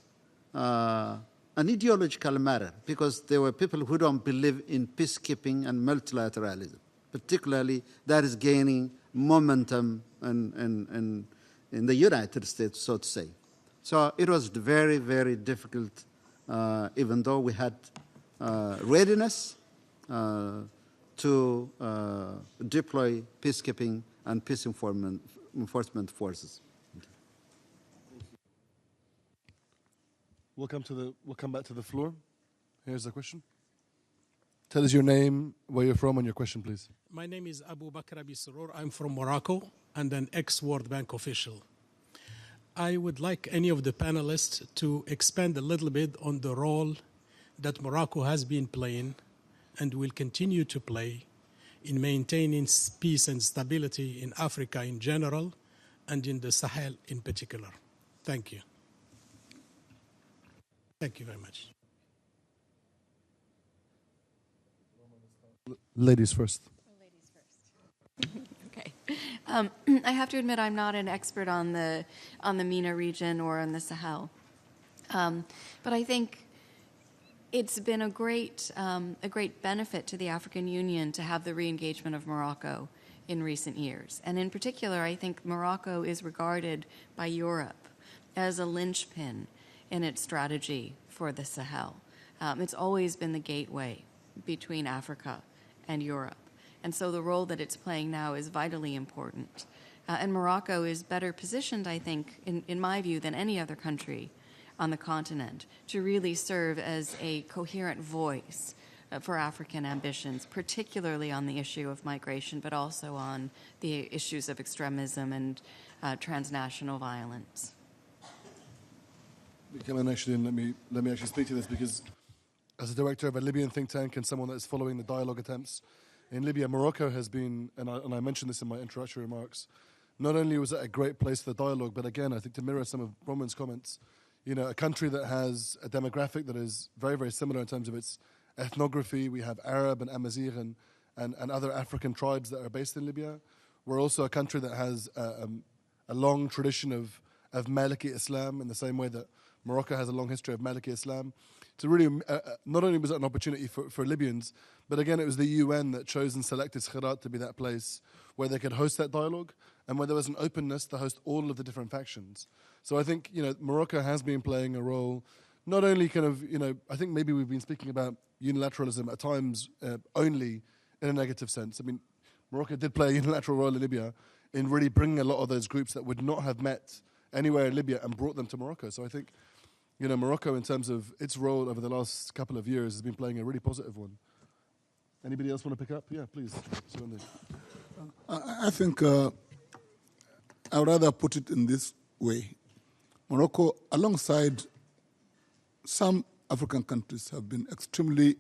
an ideological matter, because there were people who don't believe in peacekeeping and multilateralism, particularly that is gaining momentum in the United States, so to say. So it was very, very difficult, even though we had readiness to deploy peacekeeping and peace enforcement forces. We'll come back to the floor. Here's the question. Tell us your name, where you're from, and your question, please. My name is Abu Bakr Abi Surur. I'm from Morocco and an ex-World Bank official. I would like any of the panelists to expand a little bit on the role that Morocco has been playing and will continue to play in maintaining peace and stability in Africa in general and in the Sahel in particular. Thank you. Thank you very much. Ladies first. Okay. I have to admit I'm not an expert on the MENA region or on the Sahel, but I think it's been a great benefit to the African Union to have the re-engagement of Morocco in recent years. And in particular, I think Morocco is regarded by Europe as a linchpin in its strategy for the Sahel. It's always been the gateway between Africa and Europe. And so the role that it's playing now is vitally important. And Morocco is better positioned, I think, in my view, than any other country on the continent to really serve as a coherent voice for African ambitions, particularly on the issue of migration, but also on the issues of extremism and transnational violence. Come in actually, and let me actually speak to this, because as a director of a Libyan think tank and someone that is following the dialogue attempts in Libya, Morocco has been, and I mentioned this in my introductory remarks, not only was it a great place for the dialogue, but again, I think to mirror some of Roman's comments, you know, a country that has a demographic that is very, very similar in terms of its ethnography. We have Arab and Amazigh and other African tribes that are based in Libya. We're also a country that has a long tradition of Maliki Islam, in the same way that Morocco has a long history of Maliki Islam. So really, not only was it an opportunity for Libyans, but again, it was the UN that chose and selected Skhirat to be that place where they could host that dialogue and where there was an openness to host all of the different factions. So I think, you know, Morocco has been playing a role, not only kind of, you know, I think maybe we've been speaking about unilateralism at times only in a negative sense. I mean, Morocco did play a unilateral role in Libya in really bringing a lot of those groups that would not have met anywhere in Libya and brought them to Morocco. So I think, you know, Morocco, in terms of its role over the last couple of years, has been playing a really positive one. Anybody else want to pick up? Yeah, please. I think I would rather put it in this way. Morocco, alongside some African countries, have been extremely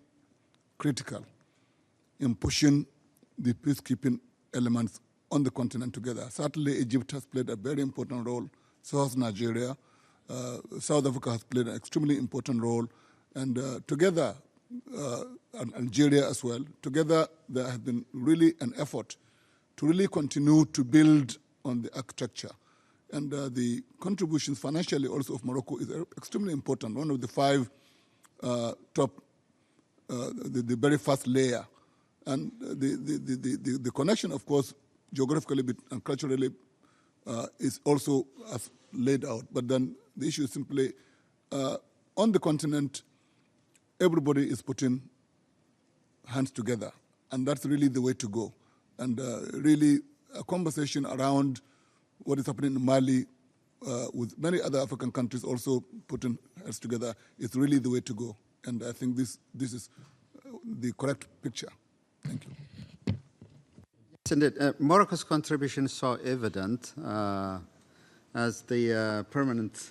critical in pushing the peacekeeping elements on the continent together. Certainly, Egypt has played a very important role, so has Nigeria. South Africa has played an extremely important role, and together, and Algeria as well, together there has been really an effort to really continue to build on the architecture. And the contributions financially also of Morocco is extremely important. One of the five top, the very first layer. And the connection, of course, geographically and culturally is also as laid out. But then the issue is simply, on the continent, everybody is putting hands together. And that's really the way to go. And really a conversation around what is happening in Mali with many other African countries also putting hands together is really the way to go. And I think this is the correct picture. Thank you. Indeed, Morocco's contribution is so evident as the permanent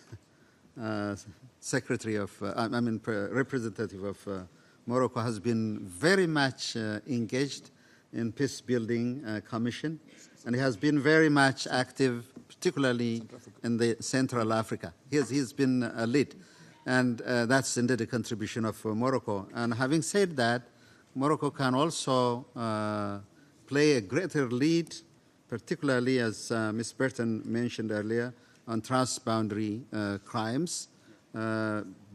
secretary of, representative of Morocco has been very much engaged in peace-building commission, and he has been very much active, particularly in the Central Africa. He's been a lead, and that's indeed a contribution of Morocco. And having said that, Morocco can also play a greater lead, particularly as Ms. Burton mentioned earlier, on transboundary crimes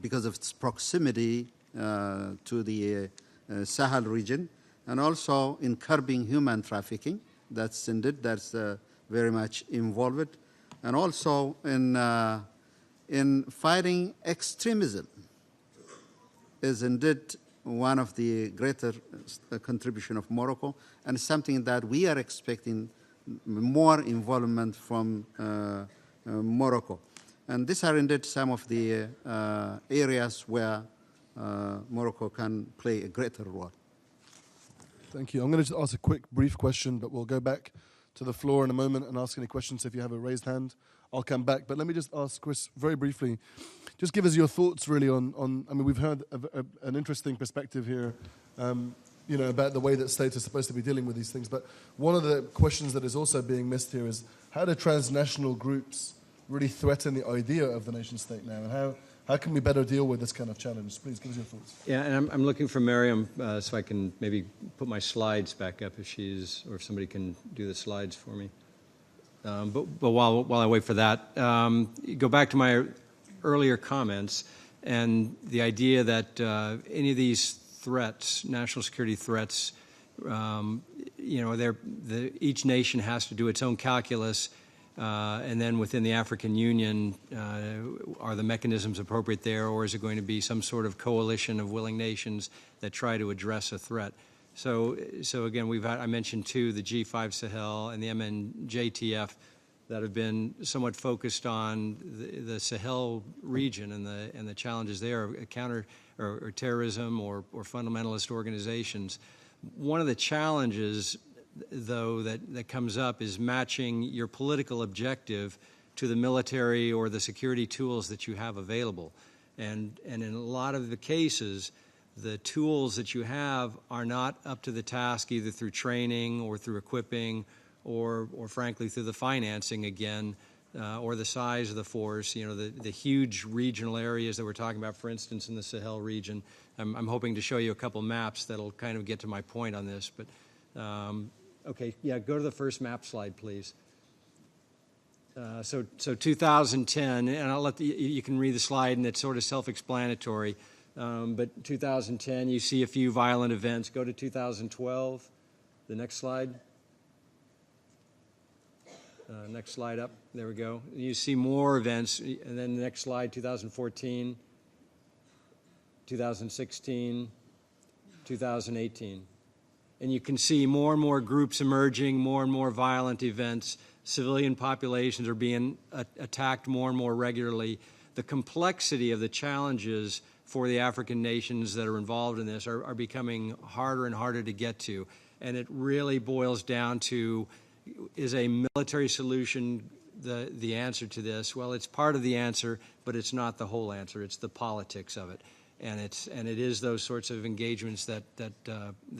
because of its proximity to the Sahel region, and also in curbing human trafficking. That's very much involved, and also in fighting extremism is indeed one of the greater contribution of Morocco, and something that we are expecting more involvement from Morocco. And these are indeed some of the areas where Morocco can play a greater role. Thank you. I'm going to just ask a quick, brief question, but we'll go back to the floor in a moment and ask any questions. If you have a raised hand, I'll come back. But let me just ask Chris very briefly, just give us your thoughts really on I mean, we've heard an interesting perspective here, you know, about the way that states are supposed to be dealing with these things. But one of the questions that is also being missed here is, how do transnational groups really threaten the idea of the nation state now? And how can we better deal with this kind of challenge? Please give us your thoughts. Yeah, and I'm looking for Miriam so I can maybe put my slides back up if or if somebody can do the slides for me. But while I wait for that, go back to my earlier comments and the idea that any of these threats, national security threats, you know, each nation has to do its own calculus And then within the African Union, are the mechanisms appropriate there, or is it going to be some sort of coalition of willing nations that try to address a threat? So again, I mentioned two, the G5 Sahel and the MNJTF, that have been somewhat focused on the Sahel region and the challenges there, or terrorism or fundamentalist organizations. One of the challenges, though, that comes up is matching your political objective to the military or the security tools that you have available. And in a lot of the cases, the tools that you have are not up to the task, either through training or through equipping or frankly through the financing again, or the size of the force. You know, the huge regional areas that we're talking about, for instance, in the Sahel region. I'm hoping to show you a couple maps that'll kind of get to my point on this. But okay, yeah, go to the first map slide, please. So 2010, and I'll let you can read the slide, and it's sort of self-explanatory. But 2010, you see a few violent events. Go to 2012. The next slide. Next slide up. There we go. You see more events. And then the next slide, 2014, 2016, 2018. And you can see more and more groups emerging, more and more violent events. Civilian populations are being attacked more and more regularly. The complexity of the challenges for the African nations that are involved in this are becoming harder and harder to get to. And it really boils down to, is a military solution the answer to this? Well, it's part of the answer, but it's not the whole answer. It's the politics of it. And it is those sorts of engagements that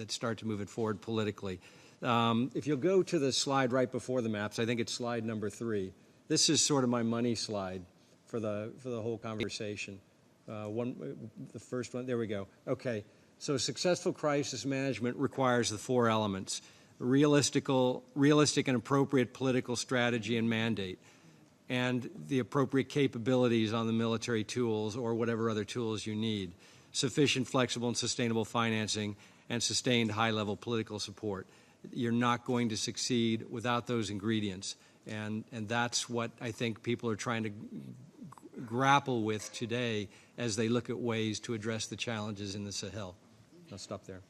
start to move it forward politically. If you'll go to the slide right before the maps, I think it's slide number 3. This is sort of my money slide for the whole conversation. The first one, there we go. Okay, so successful crisis management requires the 4 elements: realistic and appropriate political strategy and mandate, and the appropriate capabilities on the military tools or whatever other tools you need, sufficient, flexible, and sustainable financing, and sustained high-level political support. You're not going to succeed without those ingredients, and that's what I think people are trying to grapple with today as they look at ways to address the challenges in the Sahel. I'll stop there.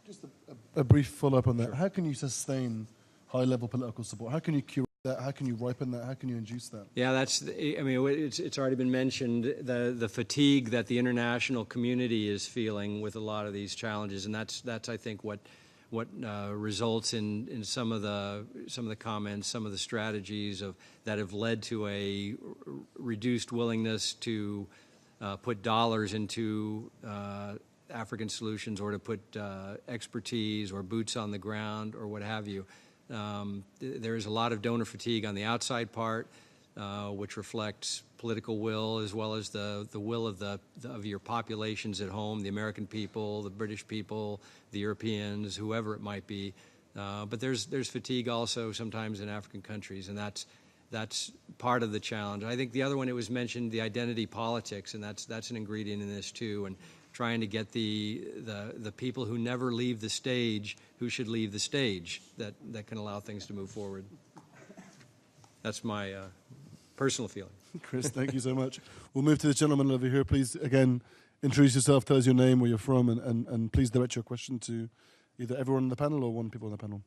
Just a brief follow-up on that. Sure. How can you sustain high-level political support? How can you curate that? How can you ripen that? How can you induce that? Yeah, it's already been mentioned, the fatigue that the international community is feeling with a lot of these challenges, and that's I think what results in some of the comments, some of the strategies that have led to a reduced willingness to put dollars into African solutions, or to put expertise or boots on the ground or what have you. There is a lot of donor fatigue on the outside part, which reflects political will as well as the will of your populations at home, the American people, the British people, the Europeans, whoever it might be. But there's fatigue also sometimes in African countries, and that's part of the challenge. I think the other one, it was mentioned, the identity politics, and that's an ingredient in this too. And trying to get the people who never leave the stage, who should leave the stage, that can allow things to move forward. That's my personal feeling. Chris, thank you so much. We'll move to the gentleman over here. Please, again, introduce yourself, tell us your name, where you're from, and please direct your question to either everyone on the panel or one people on the panel.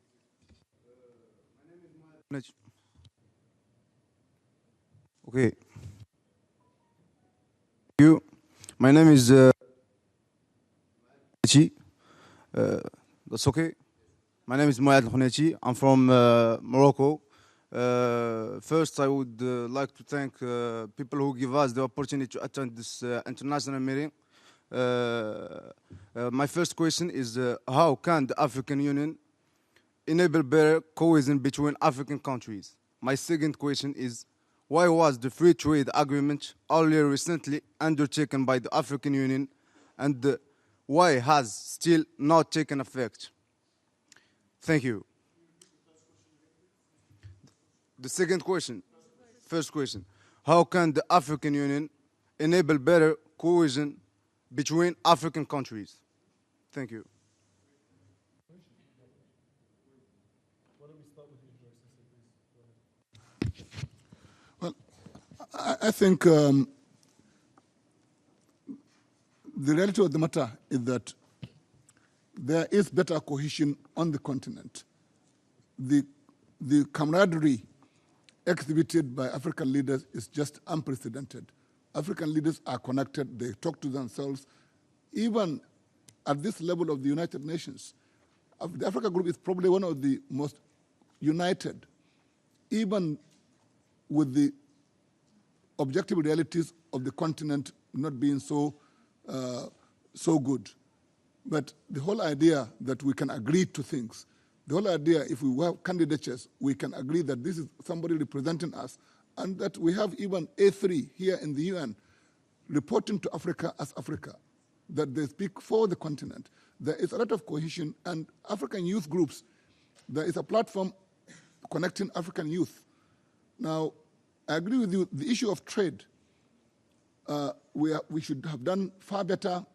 Okay. You. My name is that's okay. My name is Moed Al-Khounechi. I'm from Morocco. First, I would like to thank people who give us the opportunity to attend this international meeting. My first question is, how can the African Union enable better cohesion between African countries? My second question is, why was the free trade agreement only recently undertaken by the African Union, and why has still not taken effect? Thank you. The second question, first question, how can the African Union enable better cohesion between African countries? Thank you. I think the reality of the matter is that there is better cohesion on the continent. The camaraderie exhibited by African leaders is just unprecedented. African leaders are connected, they talk to themselves. Even at this level of the United Nations, the Africa Group is probably one of the most united, even with the objective realities of the continent not being so good. But the whole idea that we can agree to things, the whole idea if we have candidatures, we can agree that this is somebody representing us, and that we have even A3 here in the UN reporting to Africa as Africa, that they speak for the continent. There is a lot of cohesion, and African youth groups, there is a platform connecting African youth. Now, I agree with you, the issue of trade, we should have done far better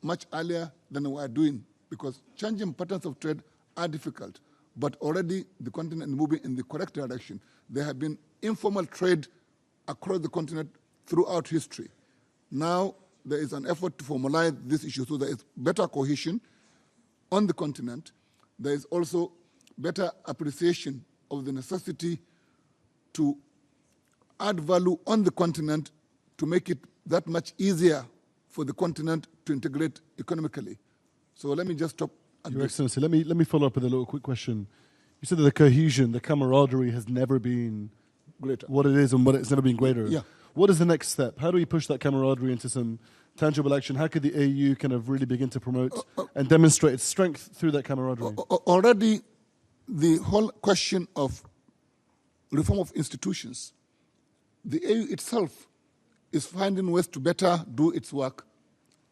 much earlier than we are doing, because changing patterns of trade are difficult. But already the continent is moving in the correct direction. There have been informal trade across the continent throughout history. Now there is an effort to formalize this issue so there is better cohesion on the continent. There is also better appreciation of the necessity to add value on the continent to make it that much easier for the continent to integrate economically. So let me just stop at Your this. Excellency, let me follow up with a little quick question. You said that the cohesion, the camaraderie has never been Greater. what it is and what it's never been greater. Yeah. What is the next step? How do we push that camaraderie into some tangible action? How could the AU kind of really begin to promote and demonstrate its strength through that camaraderie? Already the whole question of reform of institutions, the AU itself is finding ways to better do its work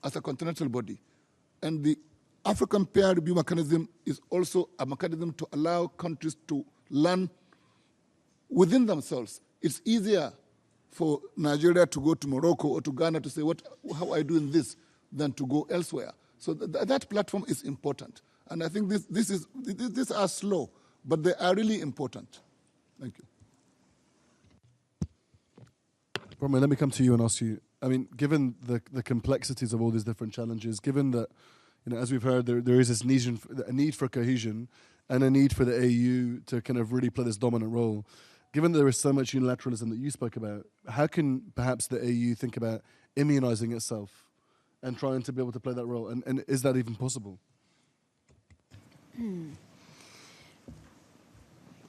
as a continental body. And the African peer review mechanism is also a mechanism to allow countries to learn within themselves. It's easier for Nigeria to go to Morocco or to Ghana to say, how are you doing this, than to go elsewhere. So that platform is important. And I think these are slow, but they are really important. Thank you. Brahim, let me come to you and ask you, I mean, given the complexities of all these different challenges, given that, as we've heard, there is this a need for cohesion and a need for the AU to kind of really play this dominant role, given that there is so much unilateralism that you spoke about, how can perhaps the AU think about immunizing itself and trying to be able to play that role? And is that even possible?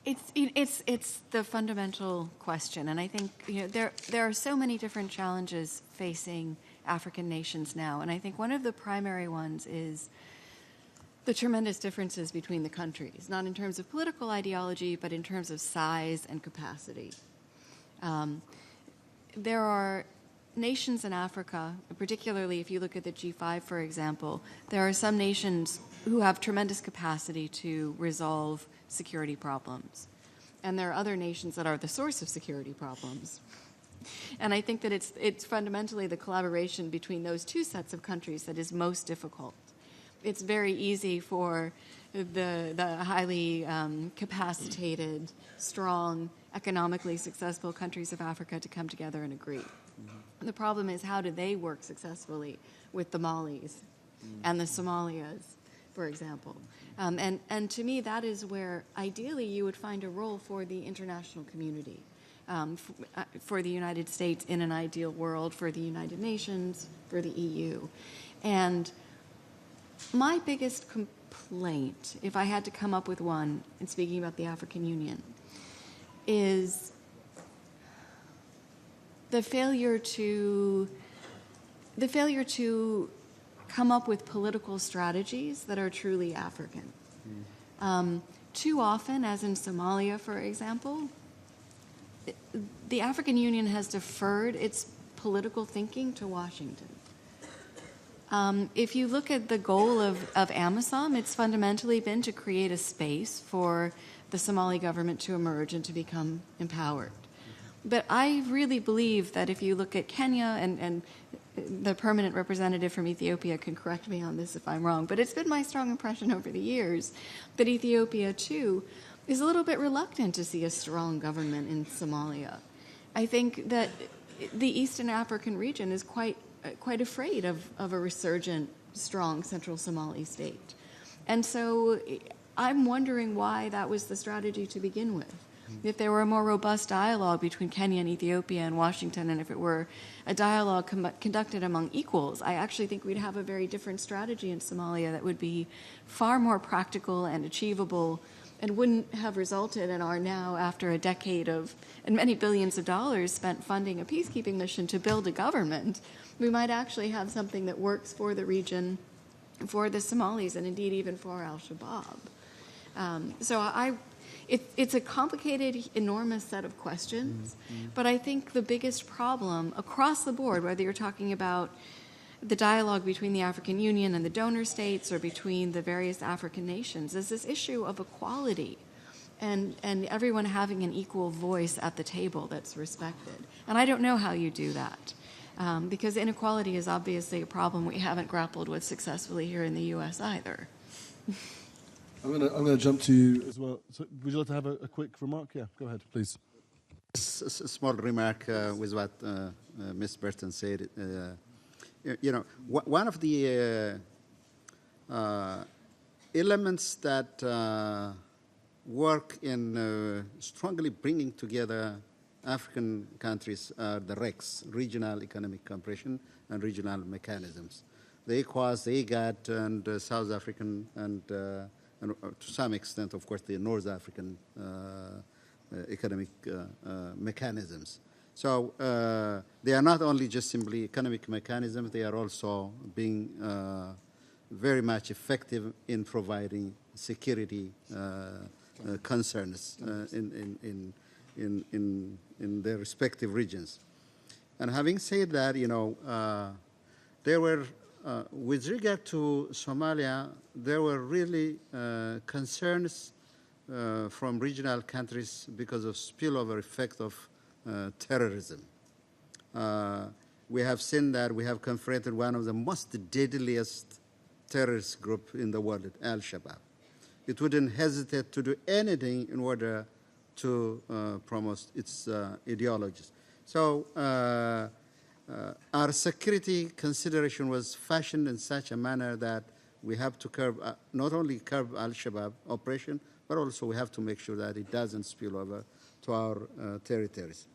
It's the fundamental question, and I think there are so many different challenges facing African nations now, and I think one of the primary ones is the tremendous differences between the countries, not in terms of political ideology, but in terms of size and capacity. There are nations in Africa, particularly if you look at the G5, for example, there are some nations who have tremendous capacity to resolve security problems. And there are other nations that are the source of security problems. And I think that it's fundamentally the collaboration between those two sets of countries that is most difficult. It's very easy for the highly capacitated, strong, economically successful countries of Africa to come together and agree. Mm-hmm. The problem is, how do they work successfully with the Malis and the Somalias, for example? And to me, that is where ideally you would find a role for the international community, for the United States in an ideal world, for the United Nations, for the EU. And my biggest complaint, if I had to come up with one, in speaking about the African Union, is the failure to come up with political strategies that are truly African. Too often, as in Somalia, for example, the African Union has deferred its political thinking to Washington. If you look at the goal of AMISOM, it's fundamentally been to create a space for the Somali government to emerge and to become empowered. But I really believe that if you look at Kenya, and the permanent representative from Ethiopia can correct me on this if I'm wrong, but it's been my strong impression over the years that Ethiopia, too, is a little bit reluctant to see a strong government in Somalia. I think that the Eastern African region is quite afraid of a resurgent, strong central Somali state. And so I'm wondering why that was the strategy to begin with. If there were a more robust dialogue between Kenya and Ethiopia and Washington, and if it were a dialogue conducted among equals, I actually think we'd have a very different strategy in Somalia that would be far more practical and achievable and wouldn't have resulted in our now, after a decade of, and many billions of dollars spent funding a peacekeeping mission to build a government, we might actually have something that works for the region, for the Somalis, and indeed even for al-Shabaab. It's a complicated, enormous set of questions, but I think the biggest problem across the board, whether you're talking about the dialogue between the African Union and the donor states or between the various African nations, is this issue of equality and everyone having an equal voice at the table that's respected. And I don't know how you do that, because inequality is obviously a problem we haven't grappled with successfully here in the U.S. either. I'm going to jump to you as well. So would you like to have a quick remark? Yeah, go ahead, please. A small remark with what Ms. Burton said. One of the elements that work in strongly bringing together African countries are the RECs, Regional Economic Cooperation and Regional Mechanisms. The ECOWAS, the IGAD, and South African, and to some extent, of course, the North African economic mechanisms. So they are not only just simply economic mechanisms, they are also being very much effective in providing security concerns in their respective regions. And having said that, there were, with regard to Somalia, there were really concerns from regional countries because of spillover effect of terrorism. We have seen that we have confronted one of the most deadliest terrorist group in the world, Al-Shabaab. It wouldn't hesitate to do anything in order to promote its ideologies. So our security consideration was fashioned in such a manner that we have to curb, not only curb Al-Shabaab operation, but also we have to make sure that it doesn't spill over to our territories.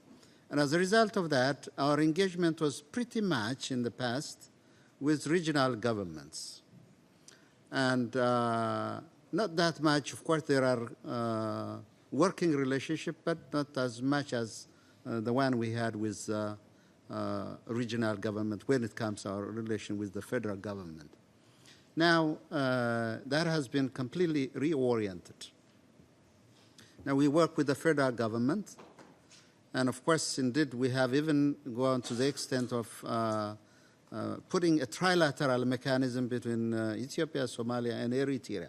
And as a result of that, our engagement was pretty much in the past with regional governments. And not that much, of course, there are working relationships, but not as much as the one we had with regional government when it comes to our relation with the federal government. Now, that has been completely reoriented. Now, we work with the federal government, and of course, indeed, we have even gone to the extent of putting a trilateral mechanism between Ethiopia, Somalia, and Eritrea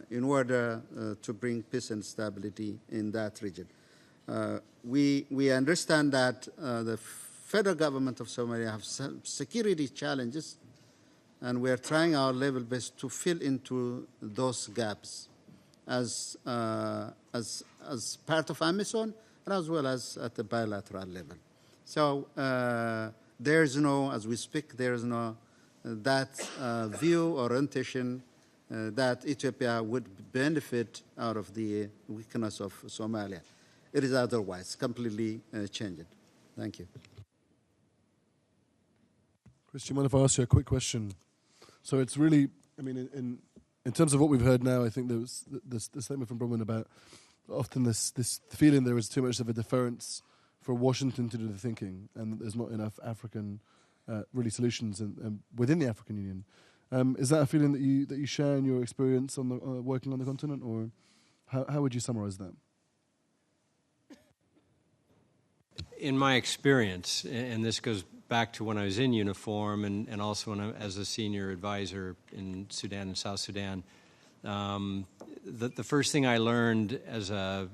in order to bring peace and stability in that region. We understand that the federal government of Somalia have some security challenges, and we are trying our level best to fill into those gaps as part of AMISOM and as well as at the bilateral level. So there is no, as we speak, there is no that view or orientation that Ethiopia would benefit out of the weakness of Somalia. It is otherwise completely changed. Thank you. Chris, do you mind if I ask you a quick question? So it's really, I mean, in terms of what we've heard now, I think there was the statement from Brahim about often this feeling there is too much of a deference for Washington to do the thinking, and there's not enough African really solutions within the African Union. Is that a feeling that you share in your experience on the working on the continent, or how would you summarize that? In my experience, and this goes back to when I was in uniform and also when as a senior advisor in Sudan and South Sudan, the first thing I learned as a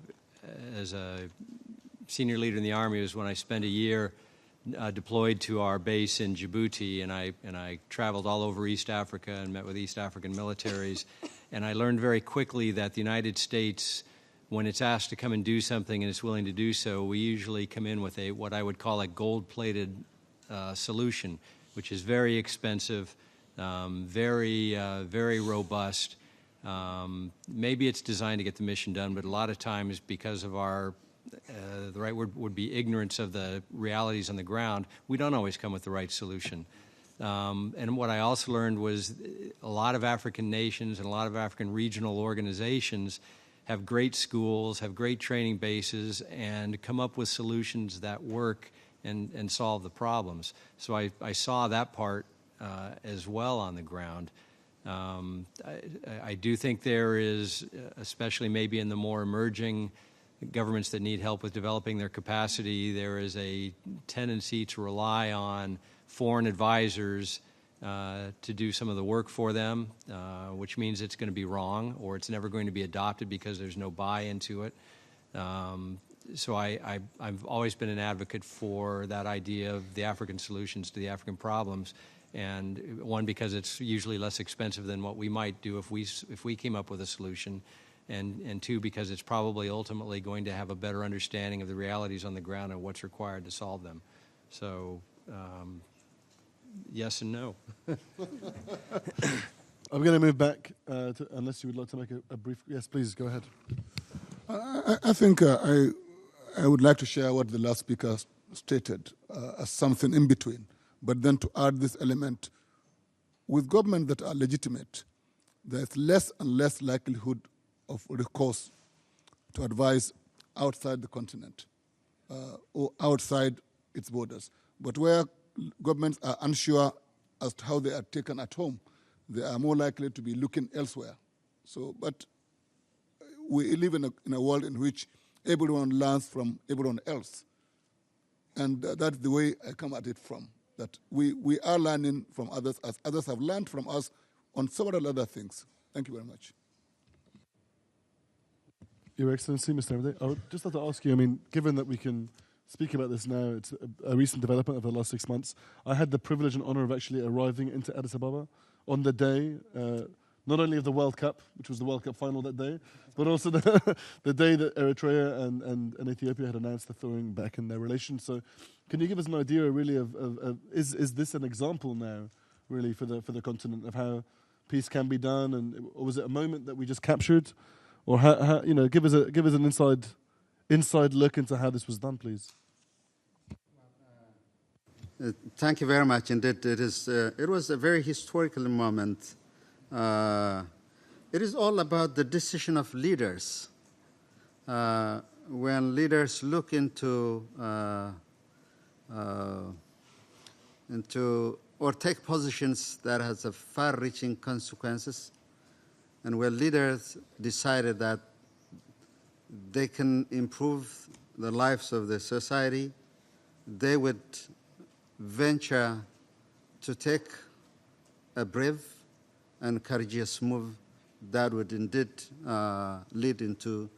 senior leader in the Army was when I spent a year deployed to our base in Djibouti, and I traveled all over East Africa and met with East African militaries, and I learned very quickly that the United States when it's asked to come and do something and it's willing to do so, we usually come in with what I would call a gold-plated solution, which is very expensive, very robust. Maybe it's designed to get the mission done, but a lot of times because of our, the right word would be ignorance of the realities on the ground, we don't always come with the right solution. And what I also learned was a lot of African nations and a lot of African regional organizations have great schools, have great training bases, and come up with solutions that work and solve the problems. So I saw that part as well on the ground. I do think there is, especially maybe in the more emerging governments that need help with developing their capacity, there is a tendency to rely on foreign advisors to do some of the work for them, which means it's going to be wrong or it's never going to be adopted because there's no buy-in to it. So I've always been an advocate for that idea of the African solutions to the African problems, and one, because it's usually less expensive than what we might do if we came up with a solution, and two, because it's probably ultimately going to have a better understanding of the realities on the ground and what's required to solve them. So yes and no. I'm going to move back, unless you would like to make a brief... Yes, please, go ahead. I think I would like to share what the last speaker stated as something in between, but then to add this element. With governments that are legitimate, there's less and less likelihood of recourse to advise outside the continent or outside its borders. But where governments are unsure as to how they are taken at home, they are more likely to be looking elsewhere. So, but we live in a world in which everyone learns from everyone else. And that's the way I come at it from, that we are learning from others as others have learned from us on several other things. Thank you very much. Your Excellency, Mr. Amadeus, I would just like to ask you, I mean, given that we can speak about this now, it's a recent development over the last 6 months. I had the privilege and honor of actually arriving into Addis Ababa on the day, not only of the World Cup, which was the World Cup final that day, but also the day that Eritrea and Ethiopia had announced the thawing back in their relations. So can you give us an idea really of is this an example now really for the continent of how peace can be done, or was it a moment that we just captured? Or how give us an inside look into how this was done, please. Thank you very much. Indeed, it was a very historical moment. It is all about the decision of leaders. When leaders look into or take positions that has a far-reaching consequences, and when leaders decided that they can improve the lives of the society, they would venture to take a brave and courageous move that would indeed lead into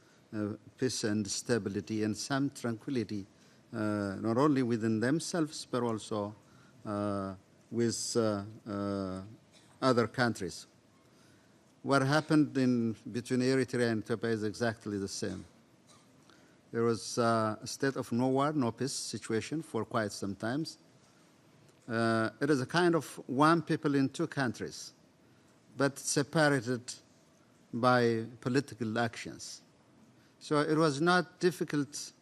peace and stability and some tranquility, not only within themselves, but also with other countries. What happened between Eritrea and Ethiopia is exactly the same. There was a state of no war, no peace situation for quite some time. It is a kind of one people in two countries, but separated by political actions. So it was not difficult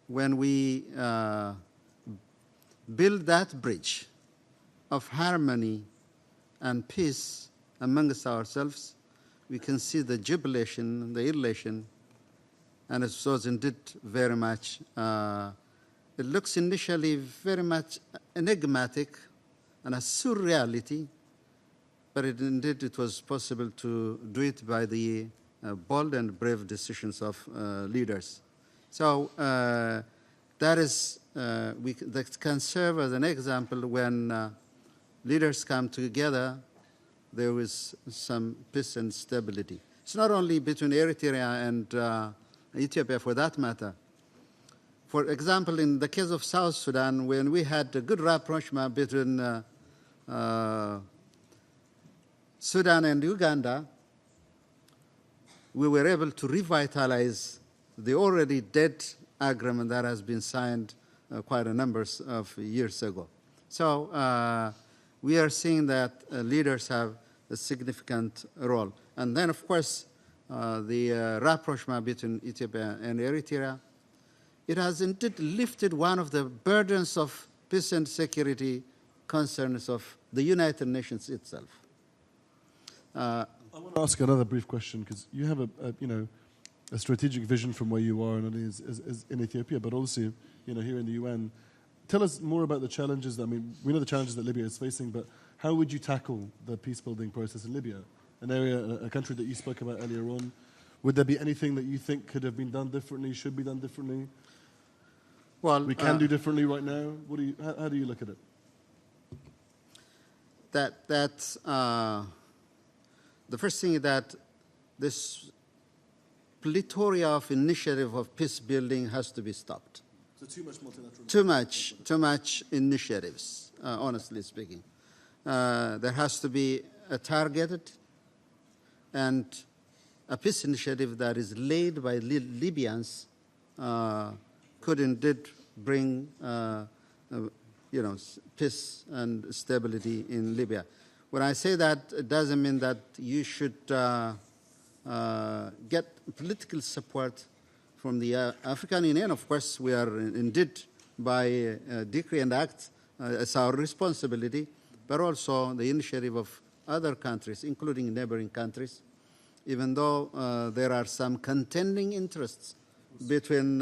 when we build that bridge of harmony and peace amongst ourselves. We can see the jubilation, the elation, and it was indeed very much, it looks initially very much enigmatic and a surreality, but it was possible to do it by the bold and brave decisions of leaders. So that can serve as an example when leaders come together. There is some peace and stability. It's not only between Eritrea and Ethiopia for that matter. For example, in the case of South Sudan, when we had a good rapprochement between Sudan and Uganda, we were able to revitalize the already dead agreement that has been signed quite a number of years ago. So we are seeing that leaders have a significant role. And then, of course, the rapprochement between Ethiopia and Eritrea, it has indeed lifted one of the burdens of peace and security concerns of the United Nations itself. I want to ask another brief question, because you have a strategic vision from where you are, and it is in Ethiopia, but also here in the UN. Tell us more about the challenges. We know the challenges that Libya is facing, but how would you tackle the peace-building process in Libya, a country that you spoke about earlier on? Would there be anything that you think could have been done differently, should be done differently? Well, we can do differently right now. How do you look at it? The first thing is that this plethora of initiative of peace building has to be stopped. So too much multilateral. Too much initiatives, honestly speaking. There has to be a targeted and a peace initiative that is led by Libyans could indeed bring peace and stability in Libya. When I say that, it doesn't mean that you should get political support from the African Union. Of course, we are indeed by decree and act, it's our responsibility, but also the initiative of other countries, including neighboring countries, even though there are some contending interests between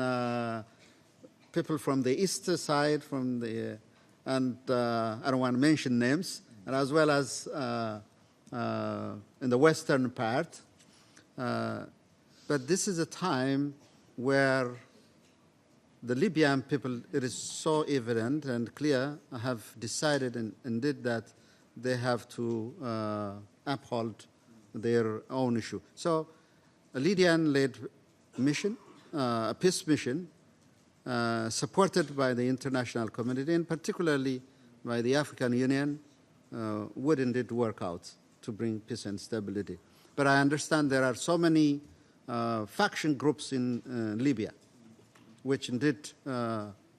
people from the east side, and I don't want to mention names, and as well as in the western part. But this is a time where the Libyan people, it is so evident and clear, have decided and did that they have to uphold their own issue. So a Libyan-led mission, a peace mission, supported by the international community, and particularly by the African Union, would indeed work out to bring peace and stability. But I understand there are so many faction groups in Libya, which indeed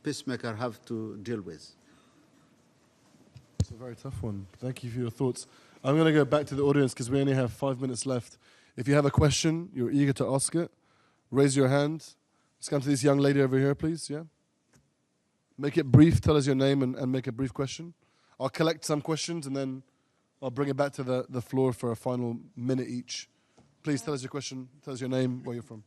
peacemakers have to deal with. It's a very tough one. Thank you for your thoughts. I'm going to go back to the audience because we only have 5 minutes left. If you have a question, you're eager to ask it, raise your hand. Let's come to this young lady over here, please. Yeah. Make it brief. Tell us your name and make a brief question. I'll collect some questions and then I'll bring it back to the floor for a final minute each. Please tell us your question. Tell us your name, where you're from.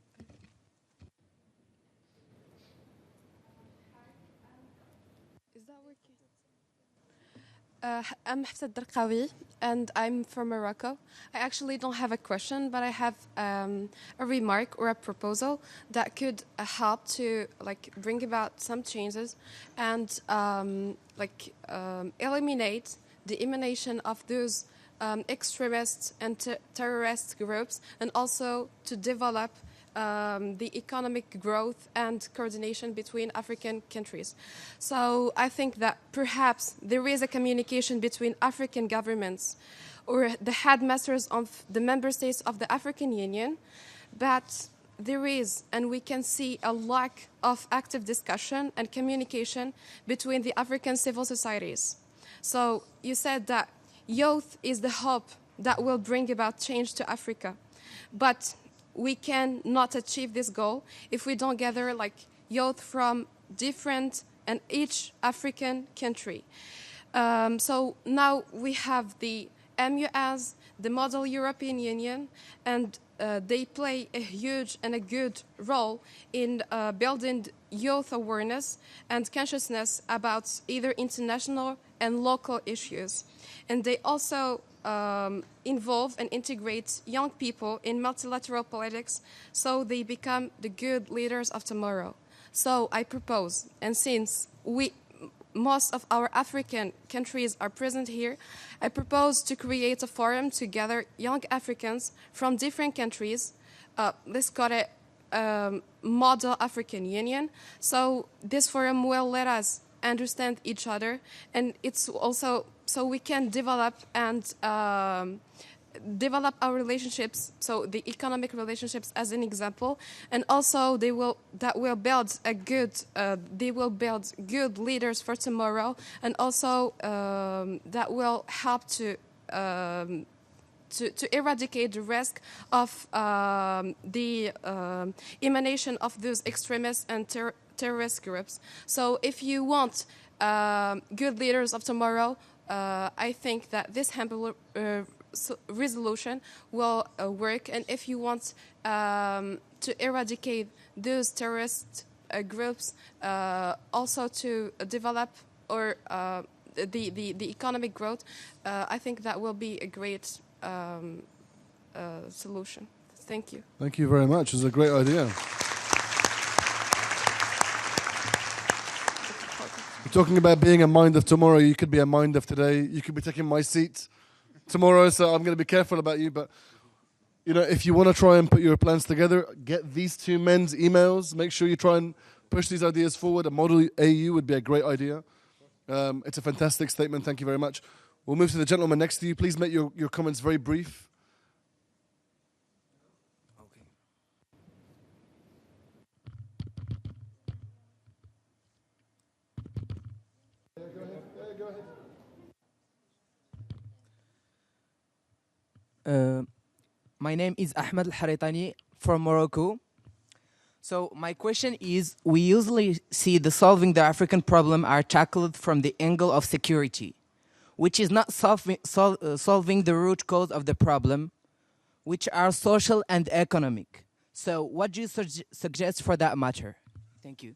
I'm Hafsa Darqawi, and I'm from Morocco. I actually don't have a question, but I have a remark or a proposal that could help to bring about some changes and eliminate the emanation of those extremist and terrorist groups, and also to develop the economic growth and coordination between African countries. So I think that perhaps there is a communication between African governments or the headmasters of the member states of the African Union, but there is, and we can see, a lack of active discussion and communication between the African civil societies. So you said that youth is the hope that will bring about change to Africa, but we cannot achieve this goal if we don't gather youth from different and each African country. So now we have the MUS, the Model European Union, and they play a huge and a good role in building youth awareness and consciousness about either international and local issues. And they also involve and integrate young people in multilateral politics so they become the good leaders of tomorrow. So I propose, and since most of our African countries are present here, I propose to create a forum to gather young Africans from different countries. Let's call it Model African Union. So this forum will let us understand each other, and it's also so we can develop and develop our relationships, so the economic relationships as an example, and also they will build good leaders for tomorrow, and also that will help to eradicate the risk of the emanation of those extremist and terrorist groups. So if you want good leaders of tomorrow, I think that this humble resolution will work. And if you want to eradicate those terrorist groups, also to develop or the economic growth, I think that will be a great solution. Thank you. Thank you very much. It's a great idea. We're talking about being a mind of tomorrow. You could be a mind of today. You could be taking my seat tomorrow, so I'm going to be careful about you. But, you know, if you want to try and put your plans together, get these two men's emails. Make sure you try and push these ideas forward. A model AU would be a great idea. It's a fantastic statement. Thank you very much. We'll move to the gentleman next to you. Please make your comments very brief. My name is Ahmed Al-Haritani from Morocco. So my question is, we usually see the solving the African problem are tackled from the angle of security, which is not solving the root cause of the problem, which are social and economic. So what do you suggest for that matter? Thank you.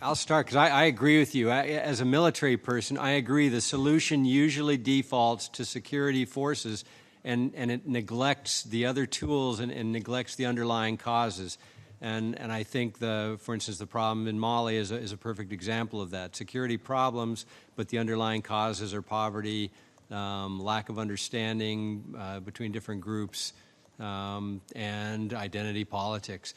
I'll start because I agree with you. As a military person, I agree the solution usually defaults to security forces and it neglects the other tools and neglects the underlying causes. And I think, for instance, the problem in Mali is a perfect example of that. Security problems, but the underlying causes are poverty, lack of understanding between different groups, and identity politics.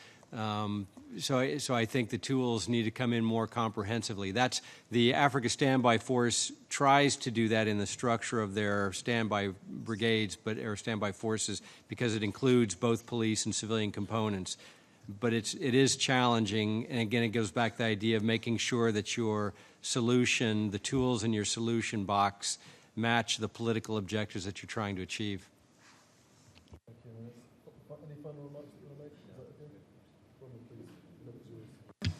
So I think the tools need to come in more comprehensively. That's the Africa Standby Force tries to do that in the structure of their standby brigades, or standby forces, because it includes both police and civilian components. But it is challenging, and again, it goes back to the idea of making sure that your solution, the tools in your solution box, match the political objectives that you're trying to achieve.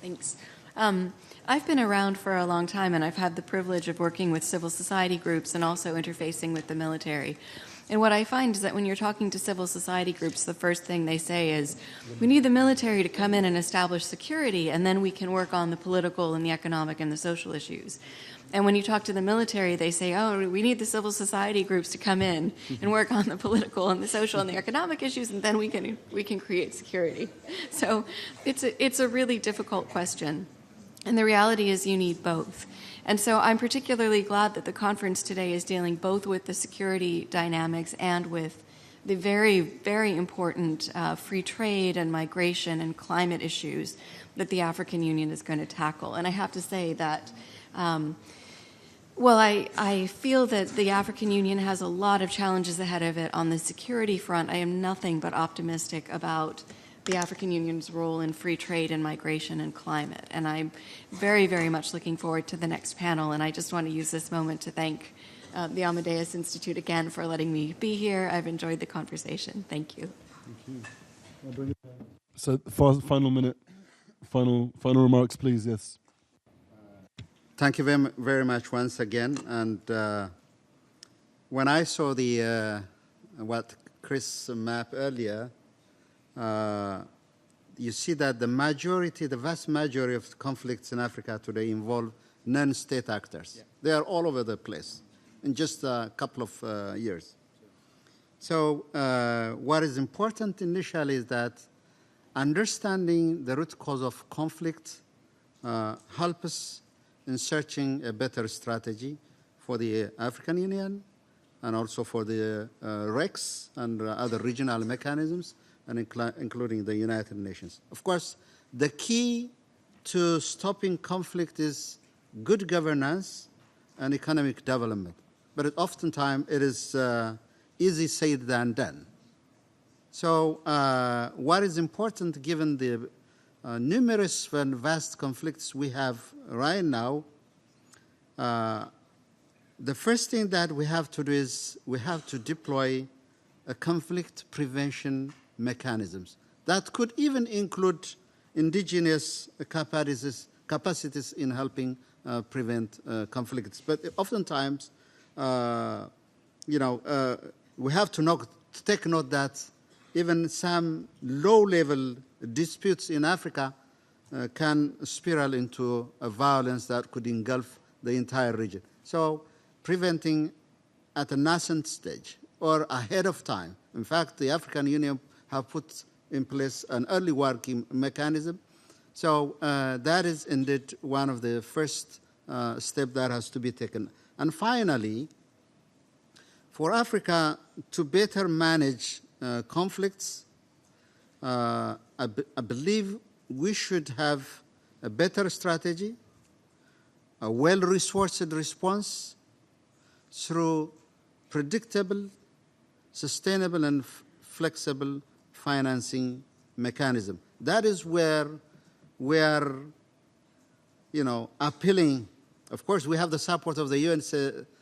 Thanks. I've been around for a long time, and I've had the privilege of working with civil society groups and also interfacing with the military. And what I find is that when you're talking to civil society groups, the first thing they say is, we need the military to come in and establish security, and then we can work on the political and the economic and the social issues. And when you talk to the military, they say, oh, we need the civil society groups to come in and work on the political and the social and the economic issues, and then we can create security. So it's a really difficult question. And the reality is you need both. And so I'm particularly glad that the conference today is dealing both with the security dynamics and with the very, very important free trade and migration and climate issues that the African Union is going to tackle. And I have to say that I feel that the African Union has a lot of challenges ahead of it on the security front. I am nothing but optimistic about the African Union's role in free trade and migration and climate. And I'm very, very much looking forward to the next panel. And I just want to use this moment to thank the Amadeus Institute again for letting me be here. I've enjoyed the conversation. Thank you. Thank you. So final minute, final remarks, please. Yes. Thank you very much once again. And when I saw the what Chris mapped earlier, you see that the vast majority of conflicts in Africa today involve non-state actors. Yeah. They are all over the place in just a couple of years. So what is important initially is that understanding the root cause of conflict helps us in searching a better strategy for the African Union and also for the REX and other regional mechanisms, and including the United Nations. Of course, the key to stopping conflict is good governance and economic development. but oftentimes it is easy said than done. So what is important, given the numerous and vast conflicts we have right now, the first thing that we have to do is we have to deploy a conflict prevention mechanisms that could even include indigenous capacities in helping prevent conflicts. But oftentimes, we have to take note that even some low-level disputes in Africa can spiral into a violence that could engulf the entire region. So preventing at a nascent stage or ahead of time. In fact, the African Union have put in place an early working mechanism. So that is indeed one of the first steps that has to be taken. And finally, for Africa to better manage conflicts, I believe we should have a better strategy, a well-resourced response through predictable, sustainable, and flexible financing mechanism. That is where we are, appealing. Of course, we have the support of the UN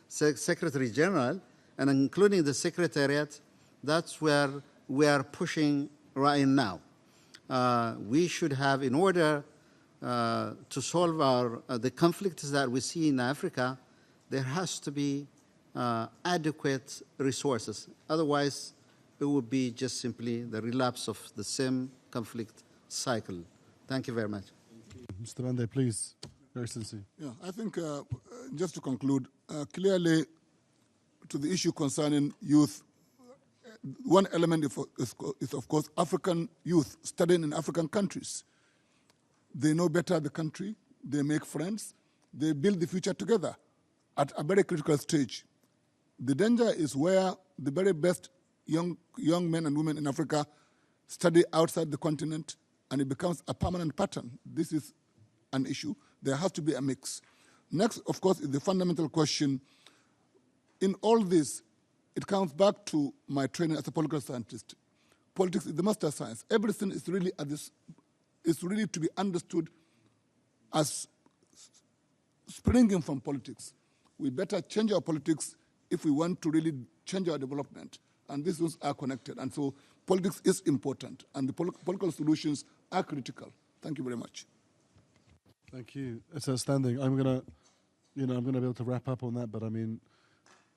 Secretary General, and including the Secretariat. That's where we are pushing right now. We should have, in order to solve the conflicts that we see in Africa, there has to be adequate resources. Otherwise, it would be just simply the relapse of the same conflict cycle. Thank you very much. Mr. Mande, please. Your Excellency. Yeah, I think just to conclude, clearly to the issue concerning youth, one element is of course African youth studying in African countries. They know better the country, they make friends, they build the future together at a very critical stage. The danger is where the very best young men and women in Africa study outside the continent, and it becomes a permanent pattern. This is an issue. There has to be a mix. Next, of course, is the fundamental question. In all this, it comes back to my training as a political scientist. Politics is the master science. Everything is really to be understood as springing from politics. We better change our politics if we want to really change our development. And these ones are connected. And so politics is important, and the political solutions are critical. Thank you very much. Thank you. It's outstanding. I'm gonna be able to wrap up on that, but I mean,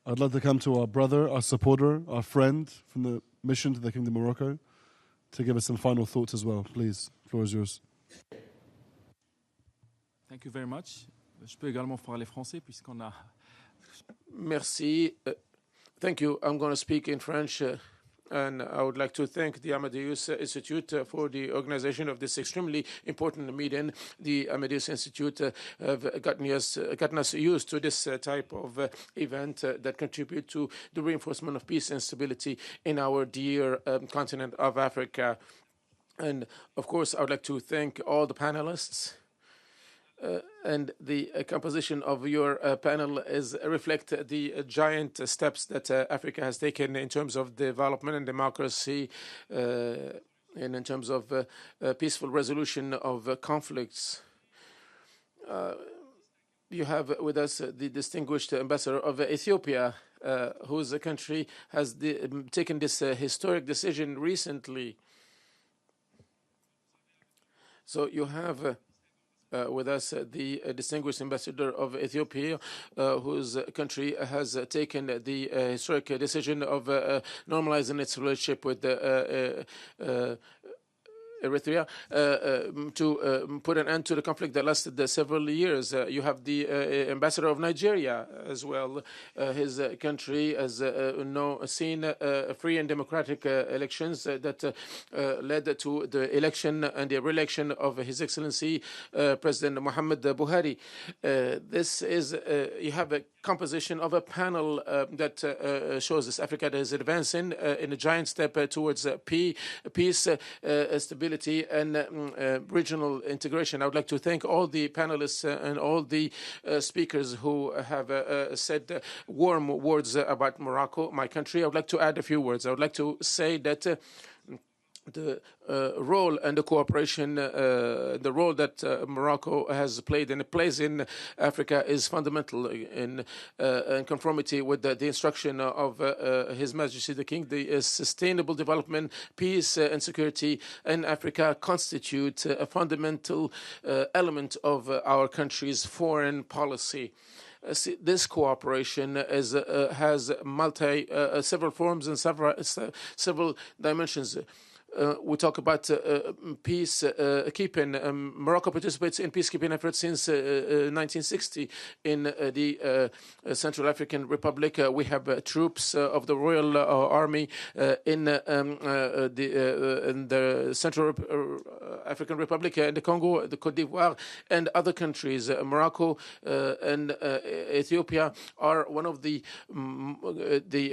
I'd love to come to our brother, our supporter, our friend from the mission to the Kingdom of Morocco to give us some final thoughts as well. Please, the floor is yours. Thank you very much. Je peux également parler français puisqu'on a... Merci. Thank you. I'm going to speak in French. And I would like to thank the Amadeus Institute for the organization of this extremely important meeting. The Amadeus Institute have gotten us used to this type of event that contribute to the reinforcement of peace and stability in our dear continent of Africa. And of course, I would like to thank all the panelists. And the composition of your panel reflect the giant steps that Africa has taken in terms of development and democracy, and in terms of peaceful resolution of conflicts. You have with us the distinguished ambassador of Ethiopia, whose country has taken this historic decision recently. So you have with us the distinguished ambassador of Ethiopia, whose country has taken the historic decision of normalizing its relationship with Eritrea to put an end to the conflict that lasted several years. You have the ambassador of Nigeria as well. His country has seen free and democratic elections that led to the election and the re-election of His Excellency President Muhammad Buhari. This is you have composition of a panel that shows us Africa is advancing in a giant step towards peace, stability, and regional integration. I would like to thank all the panelists and all the speakers who have said warm words about Morocco, my country. I would like to add a few words. I would like to say that the role and the cooperation, the role that Morocco has played and it plays in Africa is fundamental in conformity with the instruction of His Majesty the King. The sustainable development, peace and security in Africa constitute a fundamental element of our country's foreign policy. This cooperation has several forms and several dimensions. We talk about peacekeeping. Morocco participates in peacekeeping efforts since 1960 in the Central African Republic. We have troops of the Royal Army in the Central African Republic, in the Congo, the Côte d'Ivoire, and other countries. Morocco and Ethiopia are one of the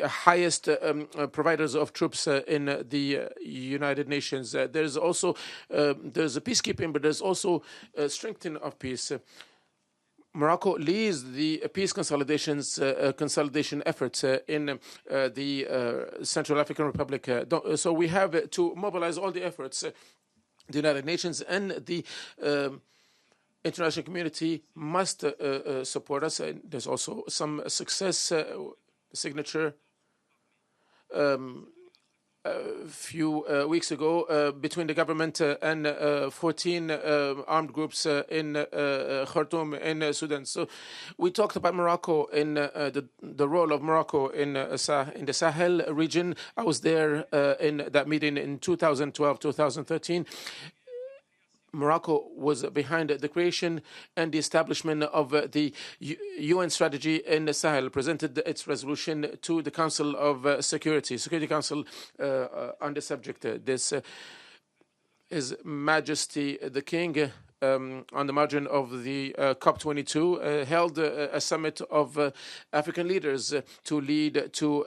highest providers of troops in the United Nations. There's also there's a peacekeeping, but there's also strengthening of peace. Morocco leads the peace consolidation efforts in the Central African Republic. So we have to mobilize all the efforts. The United Nations and the international community must support us. There's also some success signature a few weeks ago between the government and 14 armed groups in Khartoum in Sudan. So we talked about Morocco in the role of Morocco in the Sahel region. I was there in that meeting in 2012, 2013. Morocco was behind the creation and the establishment of the UN strategy in the Sahel, presented its resolution to the Council of Security Council on the subject. This His Majesty the King, on the margin of the COP22, held a summit of African leaders to lead to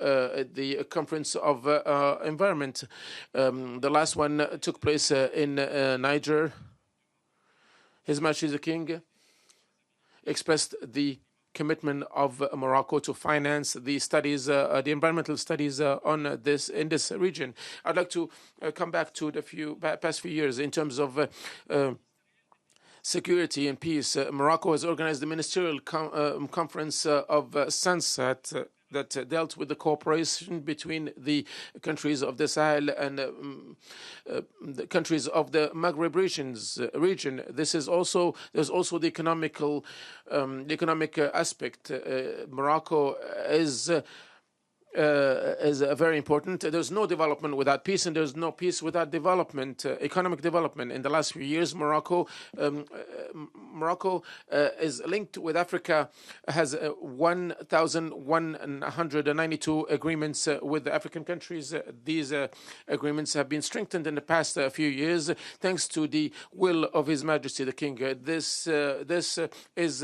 the Conference of Environment. The last one took place in Niger. His Majesty the King expressed the commitment of Morocco to finance the studies, the environmental studies on this in this region. I'd like to come back to the past few years in terms of security and peace. Morocco has organized the ministerial conference of Sunset that dealt with the cooperation between the countries of the Sahel and the countries of the Maghreb region. There's also the economic aspect. Morocco is very important. There's no development without peace, and there's no peace without development, economic development. In the last few years, Morocco is linked with Africa, has 1,192 agreements with the African countries. These agreements have been strengthened in the past few years thanks to the will of His Majesty the King. This is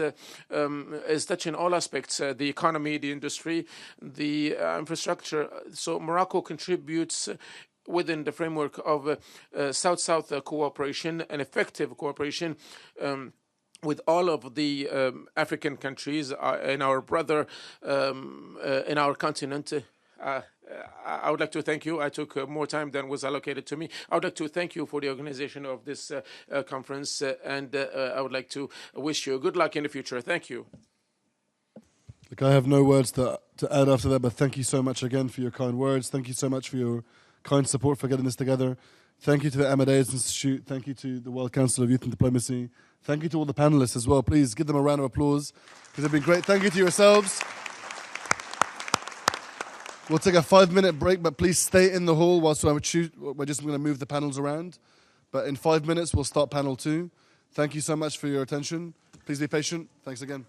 touching all aspects, the economy, the industry, the infrastructure. So Morocco contributes within the framework of South-South cooperation and effective cooperation with all of the African countries in our in our continent. I would like to thank you. I took more time than was allocated to me. I would like to thank you for the organization of this conference, and I would like to wish you good luck in the future. Thank you. Look, I have no words to add after that, but thank you so much again for your kind words. Thank you so much for your kind support for getting this together. Thank you to the Amadeus Institute. Thank you to the World Council of Youth and Diplomacy. Thank you to all the panelists as well. Please give them a round of applause because they've been great. Thank you to yourselves. We'll take a 5-minute break, but please stay in the hall whilst we're just going to move the panels around. But in 5 minutes, we'll start panel 2. Thank you so much for your attention. Please be patient. Thanks again.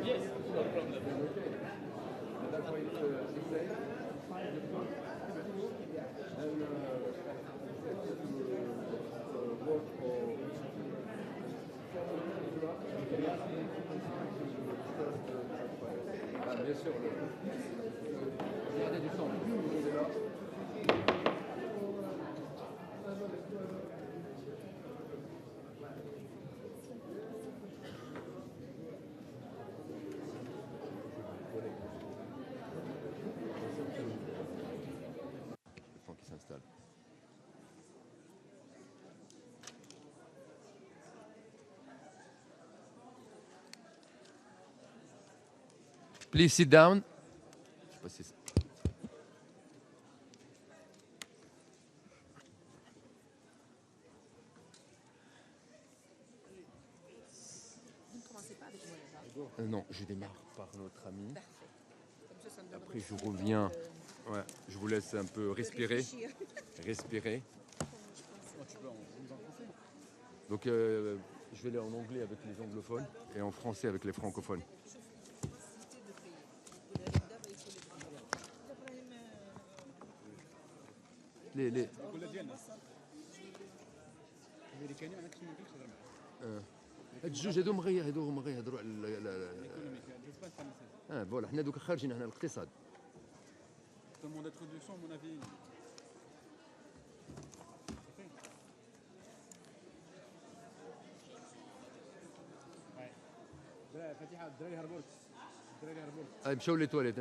Yes, no problem. Please sit down. Non, je démarre par notre ami. Après, je reviens. Ouais, je vous laisse un peu respirer. Respirer. Donc, je vais aller en anglais avec les anglophones et en français avec les francophones. Les الجوج هذو مغي يهضروا على فوالا حنا دوك خارجين هنا الاقتصاد. Mon introduction, mon avis. مشاو لي تواليت.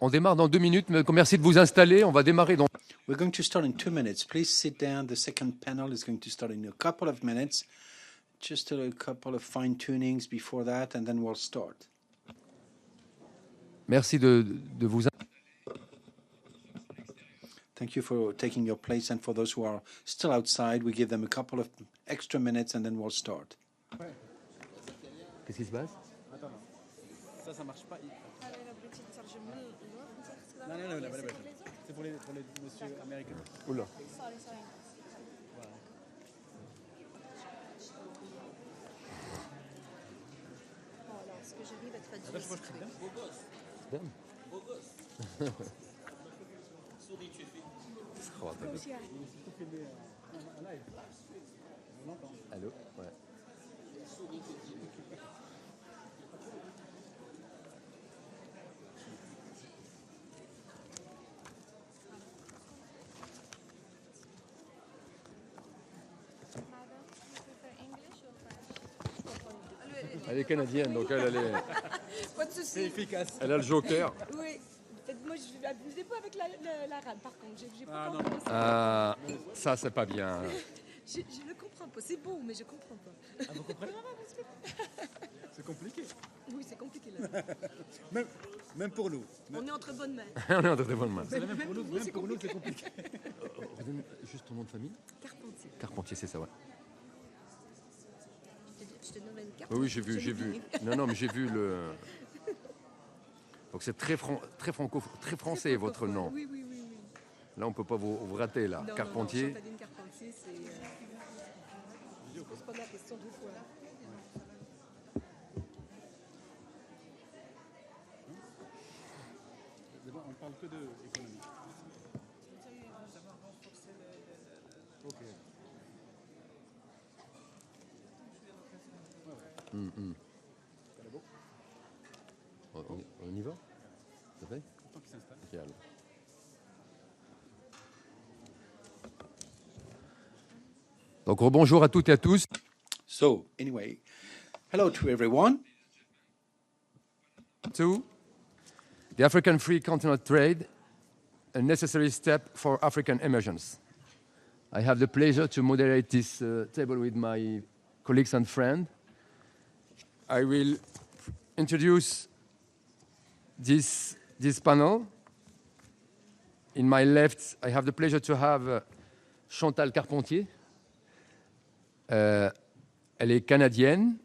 On démarre dans 2 minutes. Merci de vous installer. On va démarrer dans. We're going to start in 2 minutes. Please sit down. The second panel is going to start in a couple of minutes. Just a couple of fine tunings before that, and then we'll start. Merci de vous. Thank you for taking your place, and for those who are still outside, we give them a couple of extra minutes, and then we'll start. Qu'est-ce qui se passe? Attends, ça marche pas. Non, c'est pour les messieurs américains. Oula. Ce que j'arrive à traduire. Beau gosse. Beau gosse. Souris, tu fais. Allô? Ouais. Souris, tu fais. Elle est canadienne, donc elle est. Pas de souci. C'est efficace. Elle a le joker. Oui. Moi, je vais abuser pas avec l'arabe, par contre. J'ai pas compris. Ça, c'est pas bien. Je ne comprends pas. C'est beau, mais je comprends pas. Ah, vous comprenez? C'est compliqué. Oui, c'est compliqué là. Même pour nous. On est entre bonnes mains. On est entre très bonnes mains. Même pour nous, c'est compliqué. Redonne juste ton nom de famille. Carpentier. Carpentier, c'est ça, ouais. Je te donne une carte. Oui, j'ai vu. Non, mais j'ai vu le. Donc c'est très français votre nom. Oui. Là, on peut pas vous rater là. Non, Carpentier. Non, Carpentier, c'est. Je ne pose pas la question 2 fois. D'abord, on parle que d'économie. Ok. On y va? Ça fait? Tant qu'il s'installe. Ok, allez. Donc bonjour à toutes et à tous. So, anyway, hello to everyone. To the African Free Continental Trade, a necessary step for African emergence. I have the pleasure to moderate this table with my colleagues and friends. I will introduce this panel. In my left, I have the pleasure to have Chantal Carpentier. Elle est canadienne.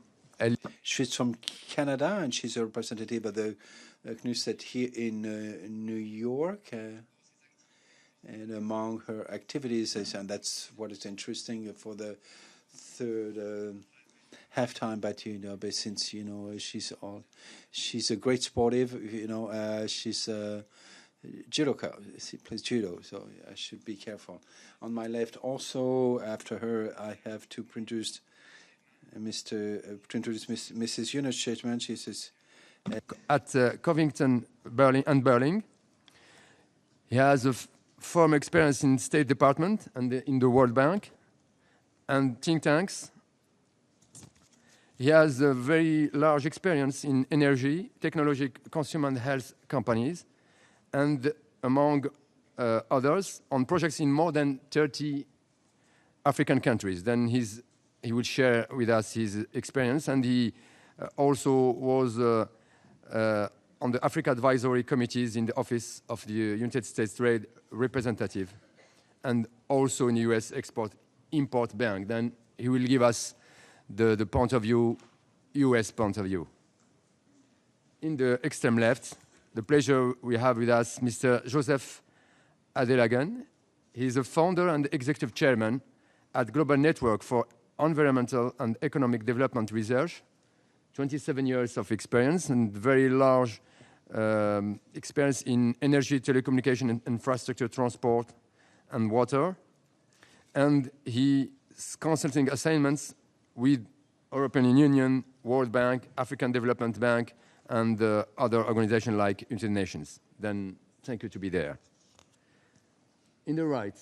She's from Canada, and she's a representative of the Knesset here in New York. And among her activities, and that's what is interesting for the third halftime, but since she's a great sportive, she's judoka. She plays judo, so I should be careful. On my left, also after her, I have to introduce Mrs. Eunice Chapman. She's at Covington Burling. He has a former experience in State Department and in the World Bank and think tanks. He has a very large experience in energy, technology, consumer and health companies, and among others, on projects in more than 30 African countries. Then he will share with us his experience, and he also was on the Africa Advisory Committees in the Office of the United States Trade Representative, and also in the U.S. Export-Import Bank. Then he will give us the point of view, U.S. point of view. In the extreme left, the pleasure we have with us Mr. Joseph Adelagan. He is a founder and executive chairman at Global Network for Environmental and Economic Development Research, 27 years of experience and very large experience in energy, telecommunication, infrastructure, transport, and water. And his consulting assignments with European Union, World Bank, African Development Bank, and other organizations like United Nations. Then thank you to be there. In the right,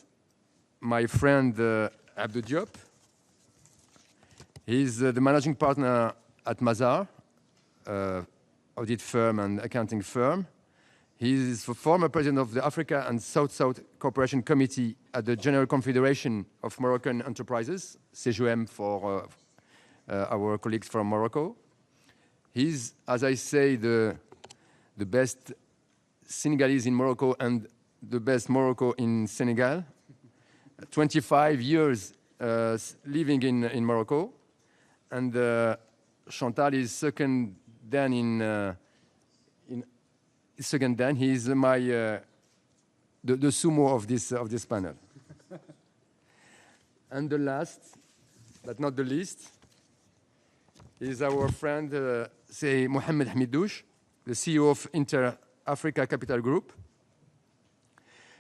my friend Abdou Diop. He's the managing partner at Mazars, audit firm and accounting firm. He's the former president of the Africa and South-South Cooperation Committee at the General Confederation of Moroccan Enterprises, CGM for our colleagues from Morocco. He's, as I say, the best Senegalese in Morocco and the best Morocco in Senegal. 25 years living in Morocco. And Chantal is second dan second dan. He is my the sumo of this panel. And the last, but not the least, is our friend Mohamed Hamidouche, the CEO of Inter-Africa Capital Group.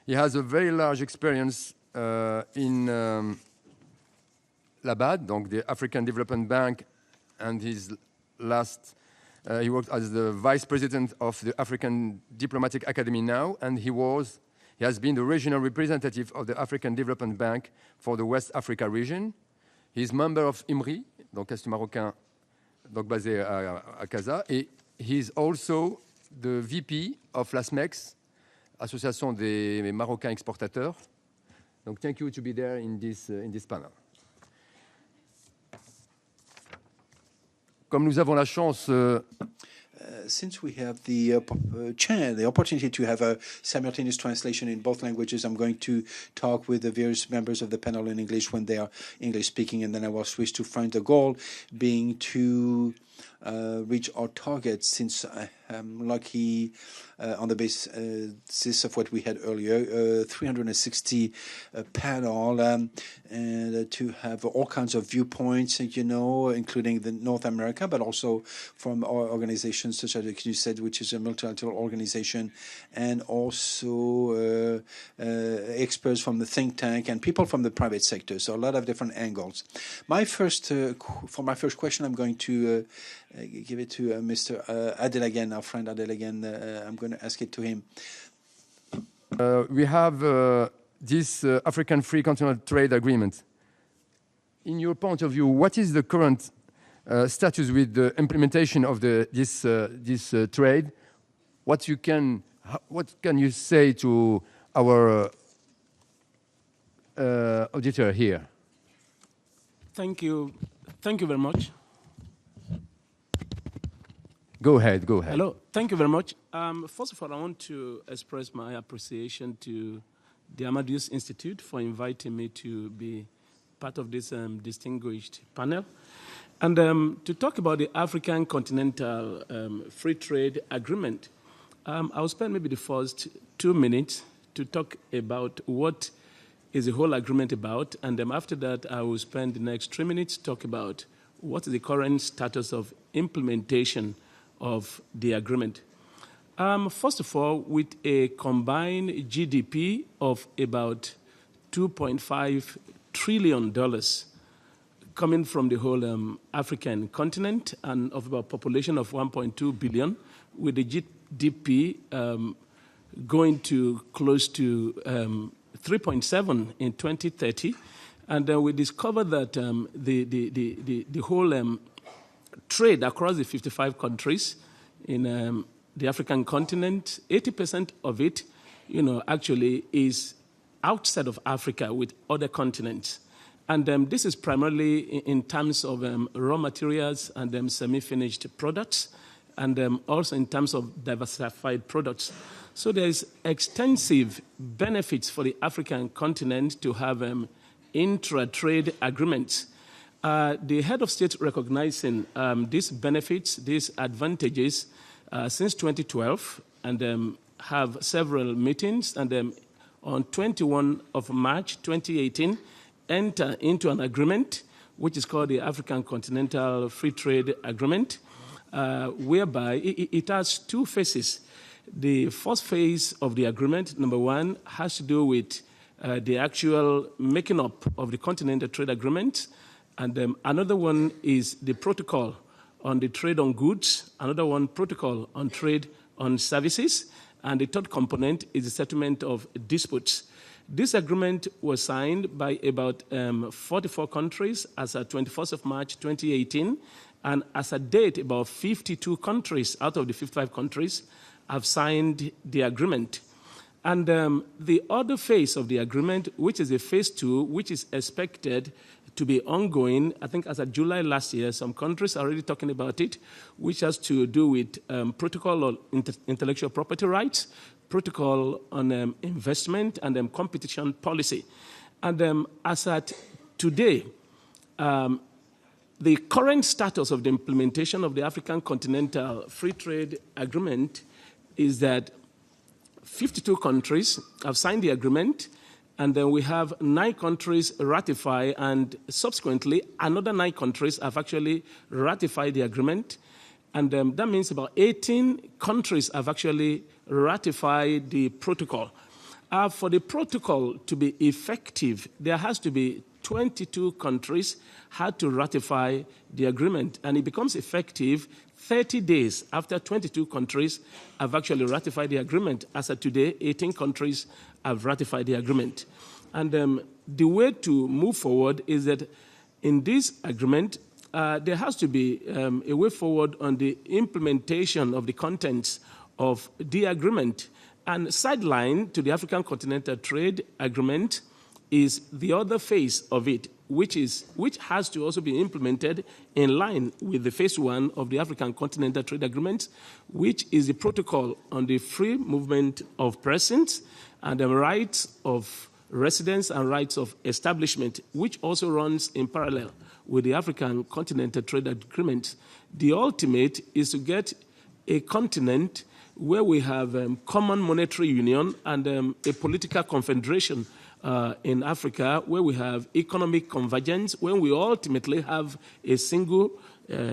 He has a very large experience in Labad, donc the African Development Bank, and his last, he worked as the vice president of the African Diplomatic Academy now, and he has been the regional representative of the African Development Bank for the West Africa region. He's member of IMRI, donc Institut Marocain, donc basé à Casa, et he's also the VP of l'ASMEX, Association des Marocains Exportateurs. Donc thank you to be there in this panel. Comme nous avons la chance since we have the opportunity to have a simultaneous translation in both languages, I'm going to talk with the various members of the panel in English when they are English speaking, and then I will switch to French. The goal being to reach our target, since I am lucky on the basis of what we had earlier, 360 panel, and to have all kinds of viewpoints, including the North America, but also from our organizations such as you said, which is a multilateral organization, and also experts from the think tank and people from the private sector. So a lot of different angles. For my first question, I'm going to give it to Mr. Adelagan, our friend Adelagan. I'm going to ask it to him. We have this African Free Continental Trade Agreement. In your point of view, what is the current status with the implementation of this trade? What can you say to our auditor here? Thank you very much. Go ahead. Hello, thank you very much. First of all, I want to express my appreciation to the Amadeus Institute for inviting me to be part of this distinguished panel. And to talk about the African Continental Free Trade Agreement, I'll spend maybe the first 2 minutes to talk about what is the whole agreement about, and then after that, I will spend the next 3 minutes to talk about what is the current status of implementation of the agreement. First of all, with a combined GDP of about $2.5 trillion coming from the whole African continent and of about a population of 1.2 billion, with the GDP going to close to 3.7 in 2030. And we discovered that the whole trade across the 55 countries in the African continent, 80% of it, actually is outside of Africa with other continents. And this is primarily in terms of raw materials and semi-finished products, and also in terms of diversified products. So there's extensive benefits for the African continent to have intra-trade agreements. The head of state recognizing these benefits, these advantages, since 2012, and have several meetings, and on 21 of March 2018, enter into an agreement, which is called the African Continental Free Trade Agreement, whereby it has two phases. The first phase of the agreement, number one, has to do with the actual making up of the Continental Trade Agreement, and another one is the protocol on the trade on goods, another one protocol on trade on services, and the third component is the settlement of disputes. This agreement was signed by about 44 countries as at 21st of March 2018, and as a date, about 52 countries out of the 55 countries have signed the agreement. And the other phase of the agreement, which is a phase 2, which is expected to be ongoing, I think as of July last year, some countries are already talking about it, which has to do with protocol on intellectual property rights, protocol on investment, and competition policy. And as at today, the current status of the implementation of the African Continental Free Trade Agreement is that 52 countries have signed the agreement, and then we have 9 countries ratify, and subsequently another 9 countries have actually ratified the agreement. And that means about 18 countries have actually ratified the protocol. For the protocol to be effective, there has to be 22 countries had to ratify the agreement, and it becomes effective 30 days after 22 countries have actually ratified the agreement. As of today, 18 countries have ratified the agreement. And the way to move forward is that in this agreement, there has to be a way forward on the implementation of the contents of the agreement. And sideline to the African Continental Trade Agreement is the other phase of it, which has to also be implemented in line with the phase 1 of the African Continental Trade Agreement, which is the protocol on the free movement of persons and the rights of residence and rights of establishment, which also runs in parallel with the African Continental Trade Agreement. The ultimate is to get a continent where we have common monetary union and a political confederation in Africa, where we have economic convergence, where we ultimately have a single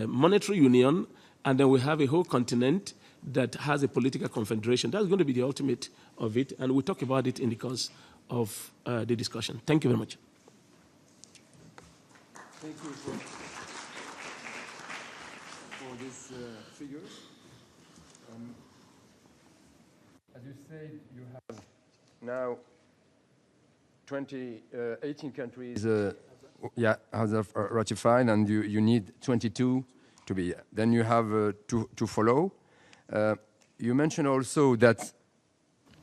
monetary union, and then we have a whole continent that has a political confederation. That's going to be the ultimate of it, and we'll talk about it in the course of the discussion. Thank you very much. Thank you for these figures. As you said, you have now 18 countries have ratified, and you need 22 to be. Then you have to follow. You mentioned also that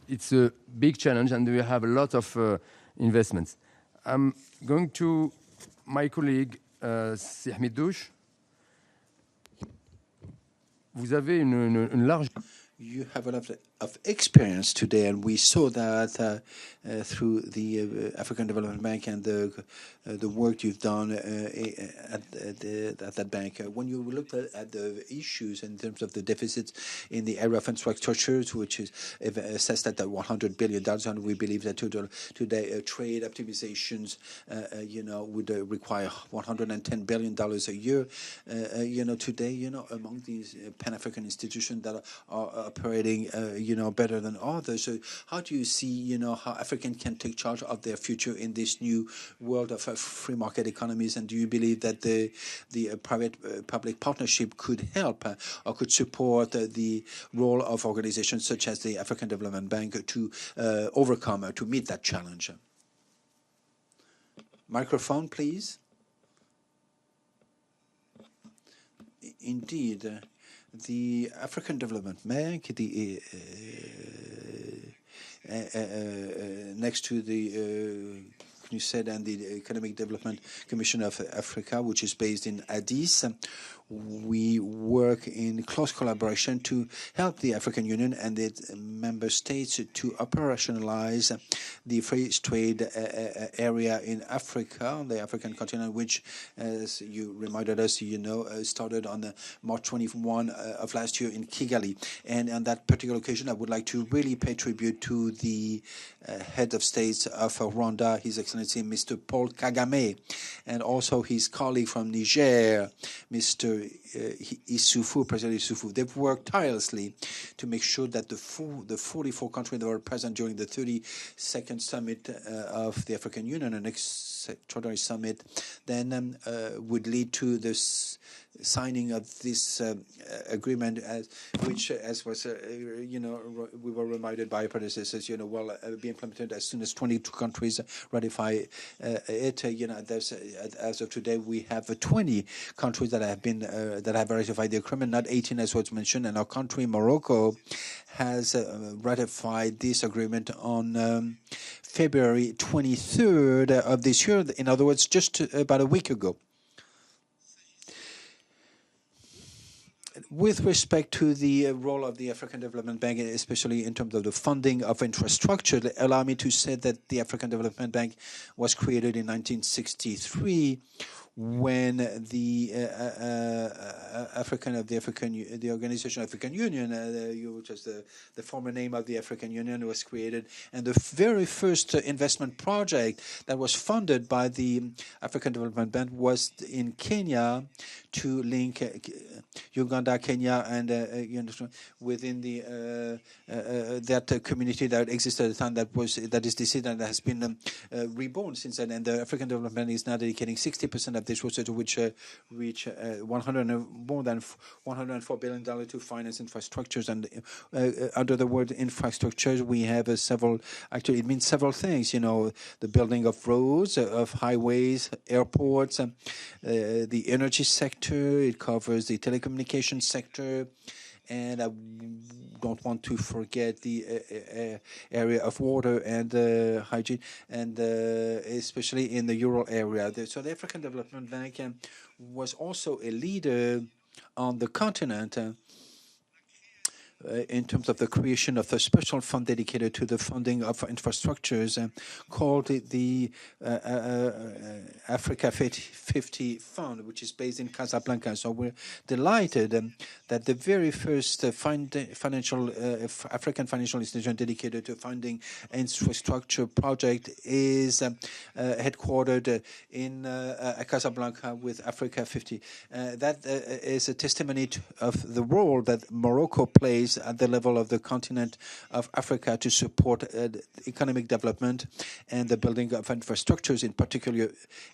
it's a big challenge, and we have a lot of investments. I'm going to my colleague, Sihmi Douche. Vous avez une large... You have a lot of experience today, and we saw that through the African Development Bank and the work you've done at that bank. When you looked at the issues in terms of the deficits in the area of infrastructures, which is assessed at $100 billion, and we believe that today trade optimizations, would require $110 billion a year. Today, among these Pan-African institutions that are operating, better than others. So how do you see, how Africans can take charge of their future in this new world of free market economies? And do you believe that the private-public partnership could help or could support the role of organizations such as the African Development Bank to overcome, to meet that challenge? Microphone, please. Indeed, the African Development Bank, next to the CNUSED and the Economic Development Commission of Africa, which is based in Addis, we work in close collaboration to help the African Union and its member states to operationalize the free trade area in Africa, the African continent, which, as you reminded us, started on March 21 of last year in Kigali. And on that particular occasion, I would like to really pay tribute to the head of states of Rwanda, His Excellency Mr. Paul Kagame, and also his colleague from Niger, Mr. Issoufou, President Issoufou. They've worked tirelessly to make sure that the 44 countries that were present during the 32nd summit of the African Union, an extraordinary summit, then would lead to this signing of this agreement, which, as was, we were reminded by predecessors, will be implemented as soon as 22 countries ratify it. As of today, we have 20 countries that have ratified the agreement, not 18 as was mentioned, and our country, Morocco, has ratified this agreement on February 23rd of this year. In other words, just about a week ago. With respect to the role of the African Development Bank, especially in terms of the funding of infrastructure, allow me to say that the African Development Bank was created in 1963 when the the Organization of African Union, which is the former name of the African Union, was created, and the very first investment project that was funded by the African Development Bank was in Kenya to link Uganda, Kenya, and within the that community that existed at the time that is deceased and has been reborn since then. And the African Development Bank is now dedicating 60% of this research, which reach more than $104 billion to finance infrastructures. And under the word infrastructures, we have several. Actually, it means several things. The building of roads, of highways, airports, the energy sector. It covers the telecommunications sector, and I don't want to forget the area of water and hygiene, and especially in the rural area. So the African Development Bank was also a leader on the continent in terms of the creation of a special fund dedicated to the funding of infrastructures called the Africa 50 Fund, which is based in Casablanca. So we're delighted that the very first African financial institution dedicated to funding infrastructure project is headquartered in Casablanca with Africa 50. That is a testimony of the role that Morocco plays at the level of the continent of Africa to support economic development and the building of infrastructures, in particular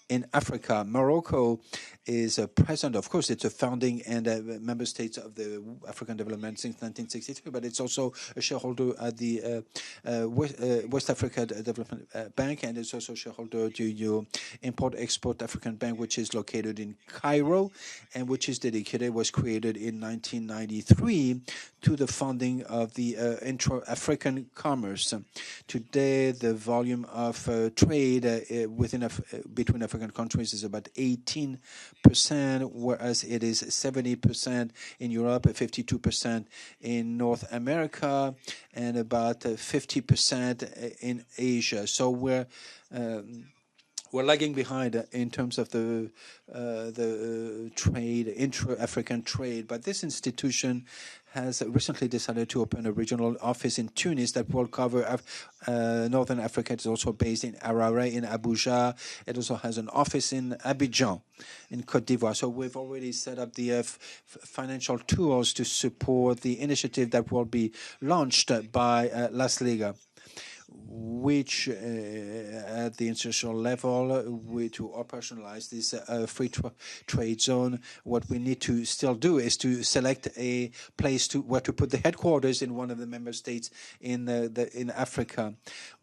in Africa. Morocco is present, of course, it's a founding and member state of the African Development since 1963, but it's also a shareholder at the West Africa Development Bank, and it's also a shareholder to Import-Export African Bank, which is located in Cairo, and which is was created in 1993 to the funding of the intra-African commerce. Today, the volume of trade between African countries is about 18%, whereas it is 70% in Europe, 52% in North America, and about 50% in Asia. So we're we're lagging behind in terms of the trade, intra-African trade. But this institution has recently decided to open a regional office in Tunis that will cover Northern Africa. It's also based in Harare, in Abuja. It also has an office in Abidjan, in Côte d'Ivoire. So we've already set up the financial tools to support the initiative that will be launched by Las Liga, which at the international level, to operationalize this free trade zone, what we need to still do is to select a place where to put the headquarters in one of the member states in Africa.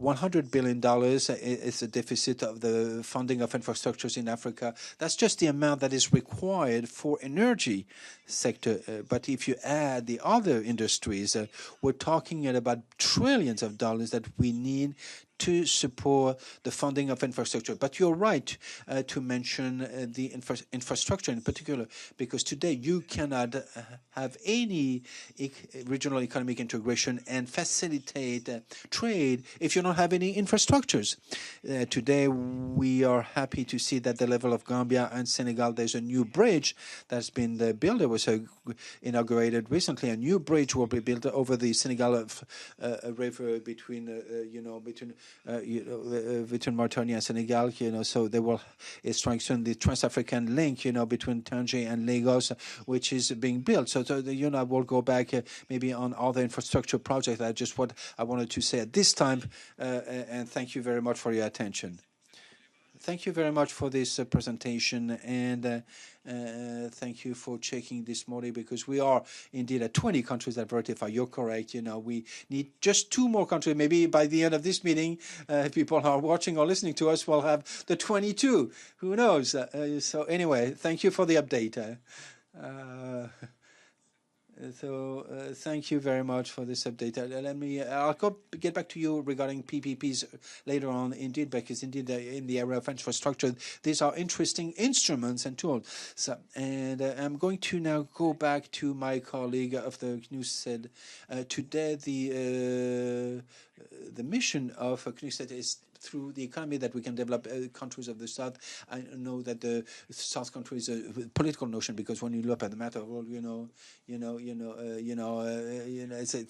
$100 billion is the deficit of the funding of infrastructures in Africa. That's just the amount that is required for energy sector. But if you add the other industries, we're talking about trillions of dollars that we need to support the funding of infrastructure. But you're right to mention the infrastructure in particular, because today you cannot have any regional economic integration and facilitate trade if you don't have any infrastructures. Today, we are happy to see that the level of Gambia and Senegal, there's a new bridge that's been built. It was inaugurated recently. A new bridge will be built over the Senegal river between Mauritania and Senegal, so they will strengthen the trans-African link, between Tangier and Lagos, which is being built. So we'll go back maybe on other infrastructure projects. That's just what I wanted to say at this time, and thank you very much for your attention. Thank you very much for this presentation, and thank you for checking this morning, because we are indeed at 20 countries that verify. You're correct. We need just 2 more countries. Maybe by the end of this meeting, people who are watching or listening to us will have the 22. Who knows? So anyway, thank you for the update. Thank you very much for this update. I'll get back to you regarding PPPs later on, indeed, because indeed in the area of infrastructure, these are interesting instruments and tools. And I'm going to now go back to my colleague of the CNUSED. Today, the mission of CNUSED is through the economy that we can develop countries of the South. I know that the South country is a political notion, because when you look at the matter of world, it's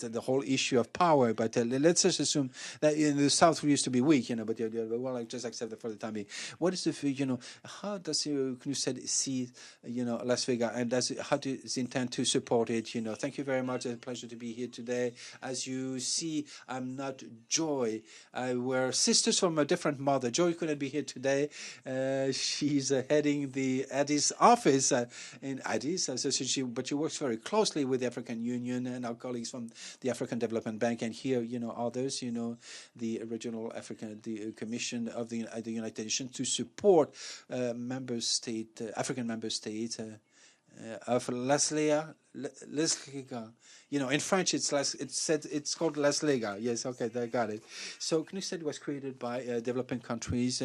the whole issue of power. But let's just assume that in the South we used to be weak, but well, I just accept it for the time being. What is the, how does CNUSED see, Las Vegas, and how does it intend to support it? Thank you very much. It's a pleasure to be here today. As you see, I'm not Joy. We're sisters from a different mother. Joy couldn't be here today. She's heading the Addis office in Addis, but she works very closely with the African Union and our colleagues from the African Development Bank, and here, others, the regional the Commission of the United Nations, to support African member states of Las Liga. In French, it's called Las Liga. Yes, okay, I got it. So CNUSED was created by developing countries.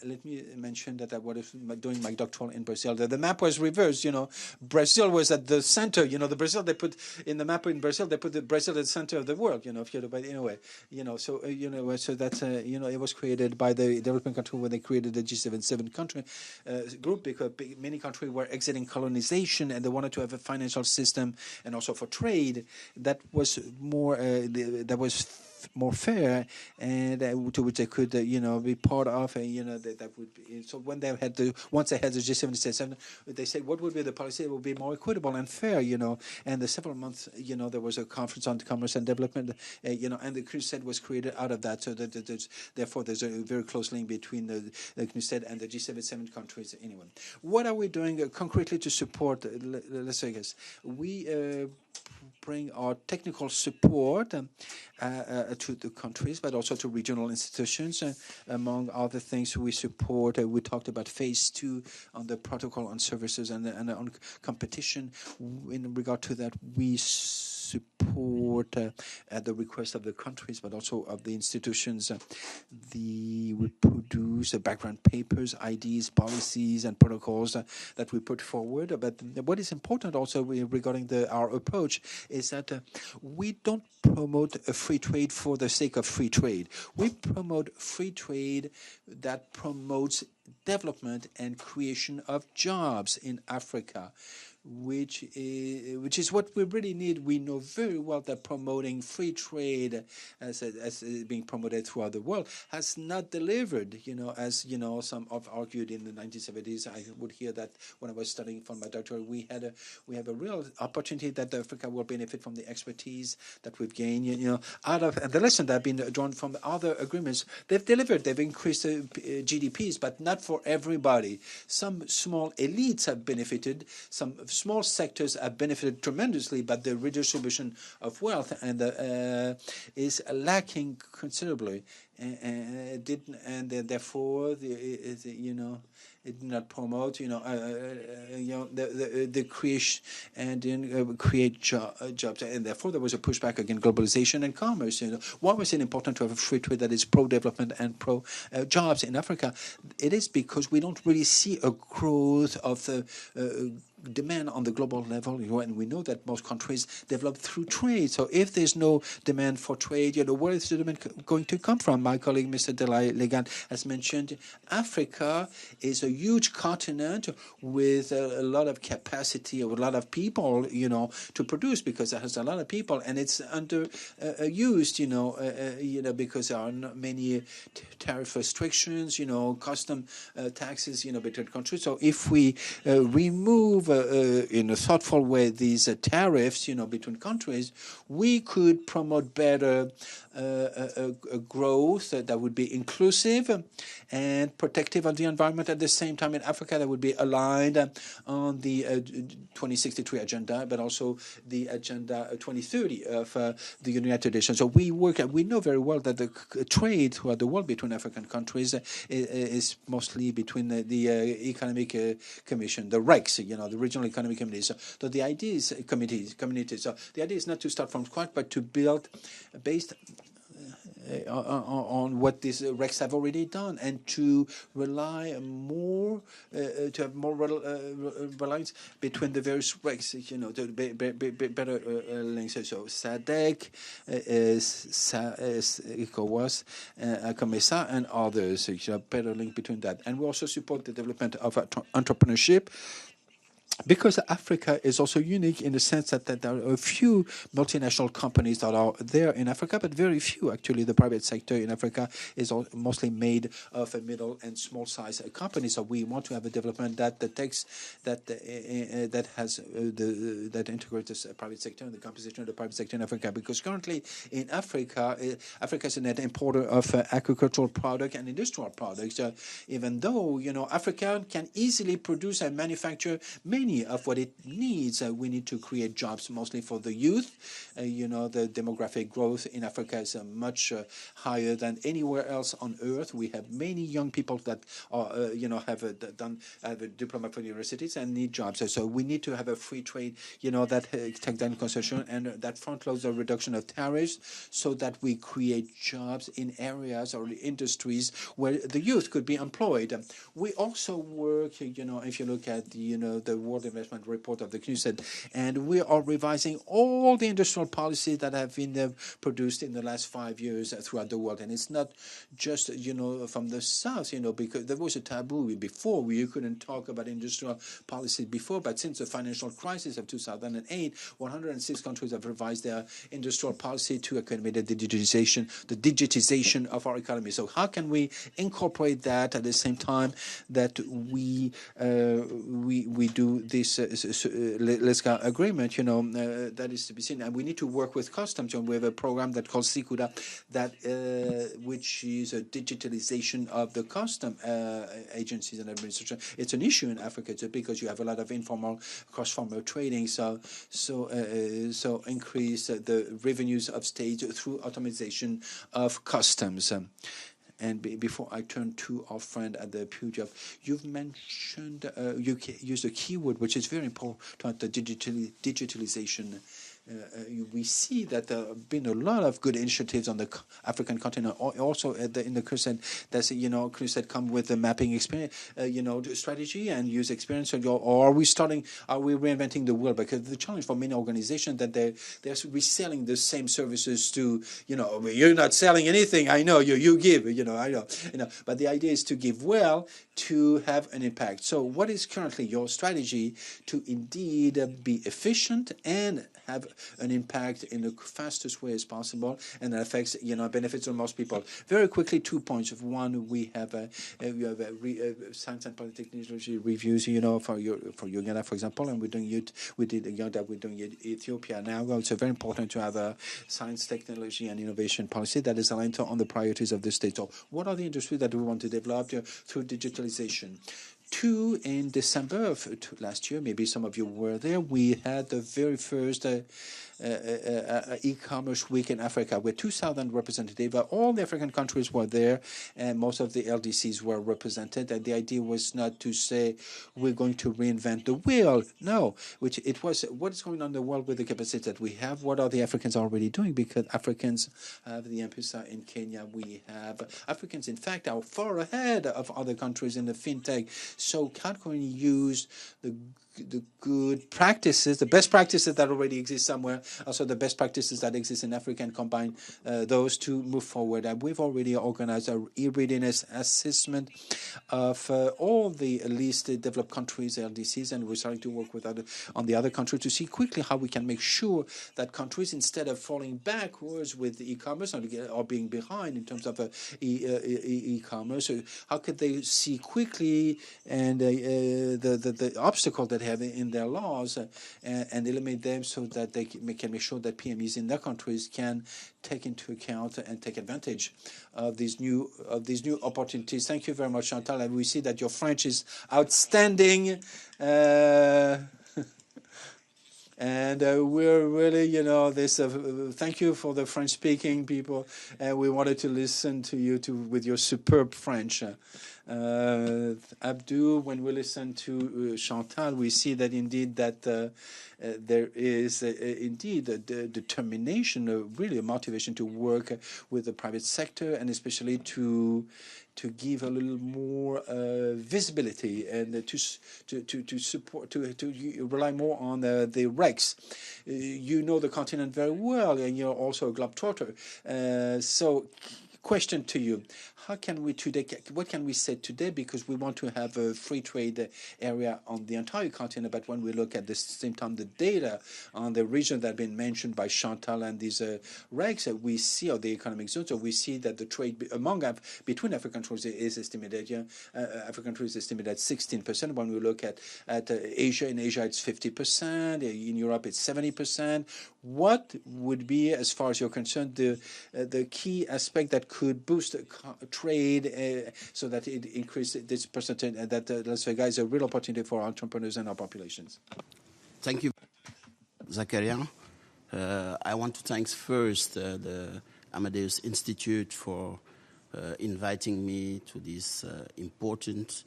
Let me mention that I was doing my doctoral in Brazil. The map was reversed. Brazil was at the center. The Brazil they put in the map in Brazil. They put the Brazil at the center of the world. But anyway, so so that's it was created by the developing country when they created the G77 country group, because many countries were exiting colonization and they wanted to have a financial system and also for trade that was more more fair, and to which they could be part of, that would be. So when they had once they had the G77, they said what would be the policy? It would be more equitable and fair, And the several months, there was a conference on commerce and development, and the CNUSED was created out of that. So that therefore there's a very close link between the CNUSED and the G77 countries. Anyway, what are we doing concretely to support Las Vegas? We bring our technical support to the countries, but also to regional institutions. Among other things, we support, we talked about phase 2 on the protocol on services and on competition. In regard to that, we support at the request of the countries, but also of the institutions. We produce background papers, ideas, policies, and protocols that we put forward. But what is important also regarding our approach is that we don't promote a free trade for the sake of free trade. We promote free trade that promotes development and creation of jobs in Africa, which is what we really need. We know very well that promoting free trade as being promoted throughout the world has not delivered. As some have argued in the 1970s. I would hear that when I was studying for my doctorate. We have a real opportunity that Africa will benefit from the expertise that we've gained. Out of and the lesson that have been drawn from the other agreements. They've delivered. They've increased GDPs, but not for everybody. Some small elites have benefited. Some small sectors have benefited tremendously, but the redistribution of wealth is lacking considerably, and therefore it did not promote the creation and create jobs, and therefore there was a pushback against globalization and commerce. Why was it important to have a free trade that is pro-development and pro-jobs in Africa? It is because we don't really see a growth of the demand on the global level, and we know that most countries develop through trade. So if there's no demand for trade, where is the demand going to come from? My colleague, Mr. Delay-Legan, has mentioned Africa is a huge continent with a lot of capacity, a lot of people, to produce, because it has a lot of people, and it's underused, because there are many tariff restrictions, custom taxes, between countries. So if we remove in a thoughtful way these tariffs, between countries, we could promote better growth that would be inclusive and protective of the environment. At the same time, in Africa, that would be aligned on the 2063 agenda, but also the agenda 2030 of the United Nations. So we know very well that the trade throughout the world between African countries is mostly between the Economic Commission, the RECs, the Regional Economic Committees. So the idea is communities. So the idea is not to start from scratch, but to build based on what these RECs have already done, and to rely more, to have more reliance between the various RECs, to be better links. So SADC, ECOWAS, COMESA, and others, better link between that. And we also support the development of entrepreneurship, because Africa is also unique in the sense that there are a few multinational companies that are there in Africa, but very few, actually. The private sector in Africa is mostly made of a middle and small size companies. So we want to have a development that integrates the private sector and the composition of the private sector in Africa. Because currently in Africa is a net importer of agricultural product and industrial products. Even though Africa can easily produce and manufacture many of what it needs. We need to create jobs mostly for the youth. The demographic growth in Africa is much higher than anywhere else on earth. We have many young people that are, have a diploma from universities and need jobs. So we need to have a free trade, that take that into consideration, and that front loads the reduction of tariffs, so that we create jobs in areas or industries where the youth could be employed. We also work, if you look at the World Investment Report of the CNUSED, and we are revising all the industrial policies that have been produced in the last 5 years throughout the world. And it's not just, from the South, because there was a taboo before. You couldn't talk about industrial policy before, but since the financial crisis of 2008, 106 countries have revised their industrial policy to accommodate the digitization of our economy. So how can we incorporate that at the same time that we do this Lesca agreement, that is to be seen. And we need to work with customs. And we have a program that called Sikuda, which is a digitalization of the custom agencies and administration. It's an issue in Africa because you have a lot of informal cross-border trading. So increase the revenues of state through automation of customs. And before I turn to our friend at the podium, you've mentioned, you used a keyword which is very important, the digitalization. we see that there have been a lot of good initiatives on the African continent, also in the Crusade. That's Crusade come with the mapping experience, strategy and use experience. Or are we reinventing the wheel? Because the challenge for many organizations that they're reselling the same services to, you're not selling anything. I know you give, I know, but the idea is to give well to have an impact. So, what is currently your strategy to indeed be efficient and have an impact in the fastest way as possible, and that affects, benefits on most people? Very quickly, 2 points. One, we have science and technology reviews, for Uganda, for example, and we're doing it. We did Uganda, we're doing it Ethiopia now. It's very important to have a science, technology, and innovation policy that is aligned on the priorities of the state. So, what are the industries that we want to develop through digitalization? 2, in December of last year, maybe some of you were there, we had the very first e-commerce week in Africa with 2,000 representatives. All the African countries were there, and most of the LDCs were represented. And the idea was not to say we're going to reinvent the wheel. No, which it was what is going on in the world with the capacity that we have. What are the Africans already doing? Because Africans have the M-Pesa in Kenya. We have Africans, in fact, are far ahead of other countries in the fintech. So how can we use the good practices, the best practices that already exist somewhere, also the best practices that exist in Africa, and combine those to move forward? And we've already organized a e-readiness assessment of all the least developed countries, LDCs, and we're starting to work with on the other countries to see quickly how we can make sure that countries, instead of falling backwards with e-commerce or being behind in terms of e-commerce, how could they see quickly and the obstacle that have in their laws and eliminate them so that they can make sure that PMEs in their countries can take into account and take advantage of these new opportunities. Thank you very much, Chantal. And we see that your French is outstanding. And we're really, thank you for the French-speaking people. And we wanted to listen to you with your superb French. Abdou, when we listen to Chantal, we see that indeed that there is indeed a determination, really a motivation to work with the private sector, and especially to give a little more visibility and to support, to rely more on the regs. You know the continent very well, and you're also a globetrotter. So, question to you: what can we say today? Because we want to have a free trade area on the entire continent, but when we look at the same time the data on the region that have been mentioned by Chantal and these regs, we see, or the economic zones, so we see that the trade between African countries is estimated. African countries is estimated at 16%. When we look at Asia, in Asia it's 50%. In Europe it's 70%. What would be, as far as you're concerned, the key aspect that could boost trade so that it increases this percentage, and that Las Vegas is a real opportunity for entrepreneurs and our populations? Thank you, Zakaria. I want to thank first the Amadeus Institute for inviting me to this important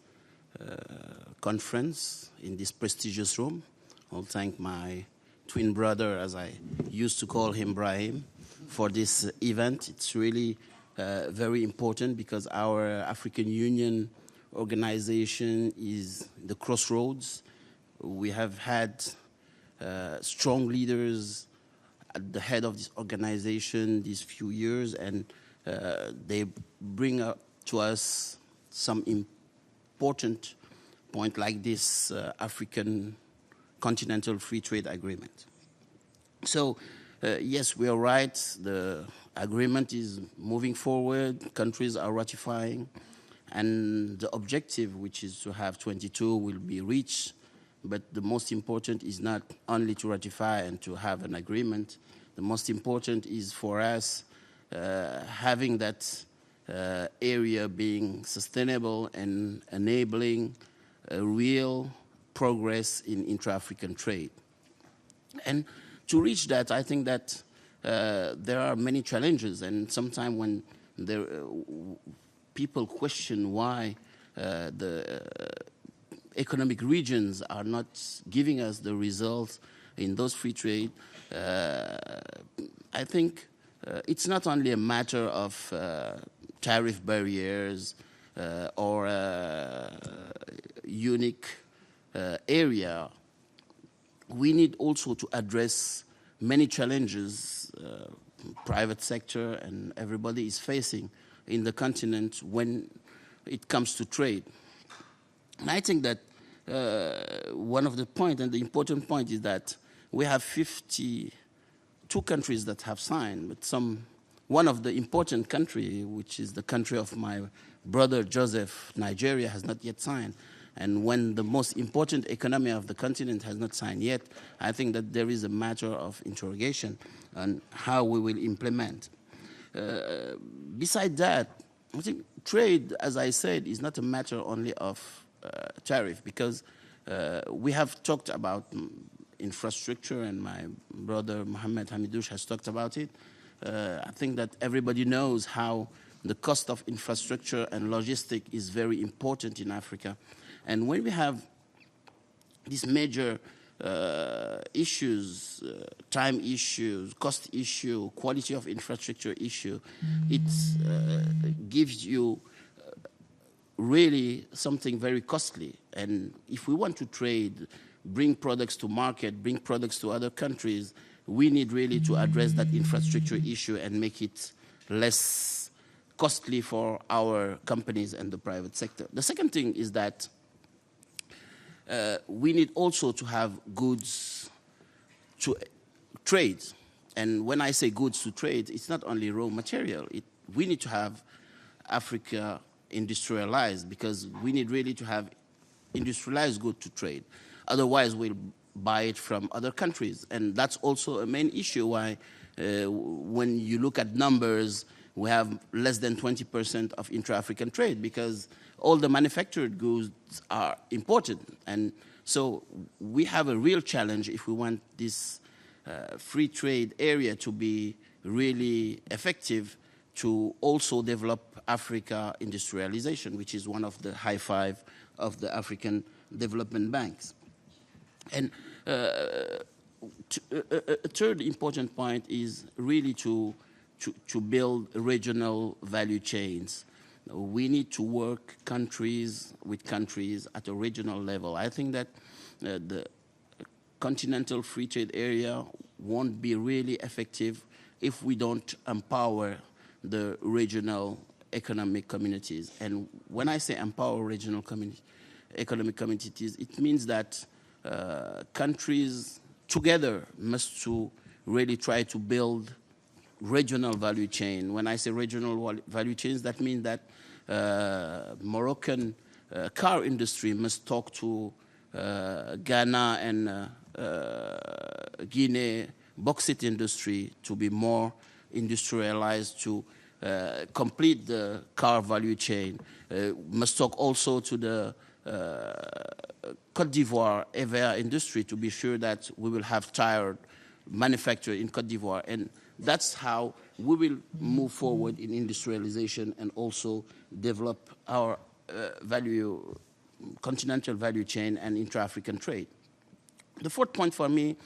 conference in this prestigious room. I'll thank my twin brother, as I used to call him, Brahim, for this event. It's really very important because our African Union organization is the crossroads. We have had strong leaders at the head of this organization these few years, and they bring up to us some important point like this African Continental Free Trade Agreement. So, yes, we are right. The agreement is moving forward. Countries are ratifying. And the objective, which is to have 22, will be reached. But the most important is not only to ratify and to have an agreement. The most important is for us having that area being sustainable and enabling a real progress in intra-African trade. And to reach that, I think that there are many challenges, and sometimes when people question why the economic regions are not giving us the results in those free trade, I think it's not only a matter of tariff barriers or unique area. We need also to address many challenges private sector and everybody is facing in the continent when it comes to trade. And I think that one of the points, and the important point, is that we have 52 countries that have signed, but one of the important countries, which is the country of my brother Joseph, Nigeria, has not yet signed. And when the most important economy of the continent has not signed yet, I think that there is a matter of interrogation on how we will implement. Besides that, I think trade, as I said, is not a matter only of tariff, because we have talked about infrastructure, and my brother Mohammed Hamidouche has talked about it. I think that everybody knows how the cost of infrastructure and logistics is very important in Africa. And when we have these major issues, time issues, cost issue, quality of infrastructure issue, it gives you really something very costly. And if we want to trade, bring products to market, bring products to other countries, we need really to address that infrastructure issue and make it less costly for our companies and the private sector. The second thing is that we need also to have goods to trade. And when I say goods to trade, it's not only raw material. We need to have Africa industrialized, because we need really to have industrialized goods to trade. Otherwise, we'll buy it from other countries. And that's also a main issue why when you look at numbers, we have less than 20% of intra-African trade, because all the manufactured goods are imported. And so we have a real challenge if we want this free trade area to be really effective, to also develop Africa industrialization, which is one of the high five of the African development banks. And a third important point is really to build regional value chains. We need to work countries with countries at a regional level. I think that the continental free trade area won't be really effective if we don't empower the regional economic communities. And when I say empower regional economic communities, it means that countries together must to really try to build regional value chain. When I say regional value chains, that means that Moroccan car industry must talk to Ghana and Guinea bauxite industry to be more industrialized, to complete the car value chain. Must talk also to the Côte d'Ivoire EVA industry to be sure that we will have tire manufactured in Côte d'Ivoire. And that's how we will move forward in industrialization and also develop our continental value chain and intra-African trade. The fourth point for me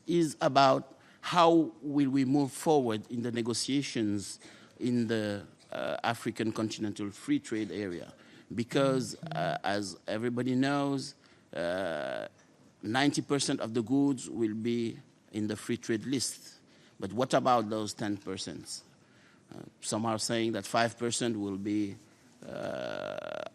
is about how will we move forward in the negotiations in the African continental free trade area. Because as everybody knows, 90% of the goods will be in the free trade list. But what about those 10%? Some are saying that 5% will be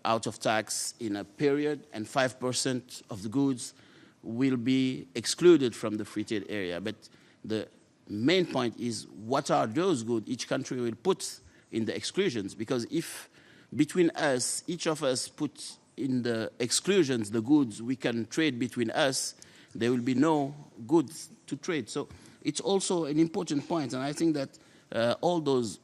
out of tax in a period, and 5% of the goods will be excluded from the free trade area. But the main point is, what are those goods each country will put in the exclusions? Because if between us, each of us puts in the exclusions the goods we can trade between us, there will be no goods to trade. So it's also an important point, and I think that all those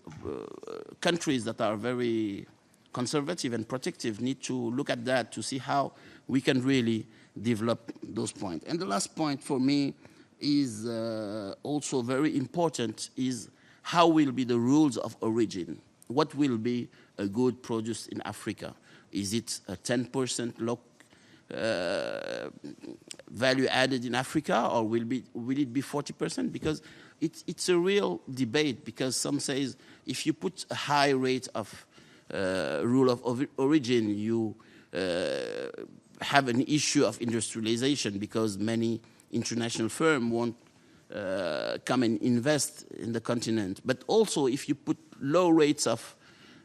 countries that are very conservative and protective need to look at that to see how we can really develop those points. And the last point for me is also very important, is how will be the rules of origin? What will be a good produced in Africa? Is it a 10% value added in Africa, or will it be 40%? Because it's a real debate, because some says if you put a high rate of rule of origin, you have an issue of industrialization, because many international firms won't come and invest in the continent. But also, if you put low rates of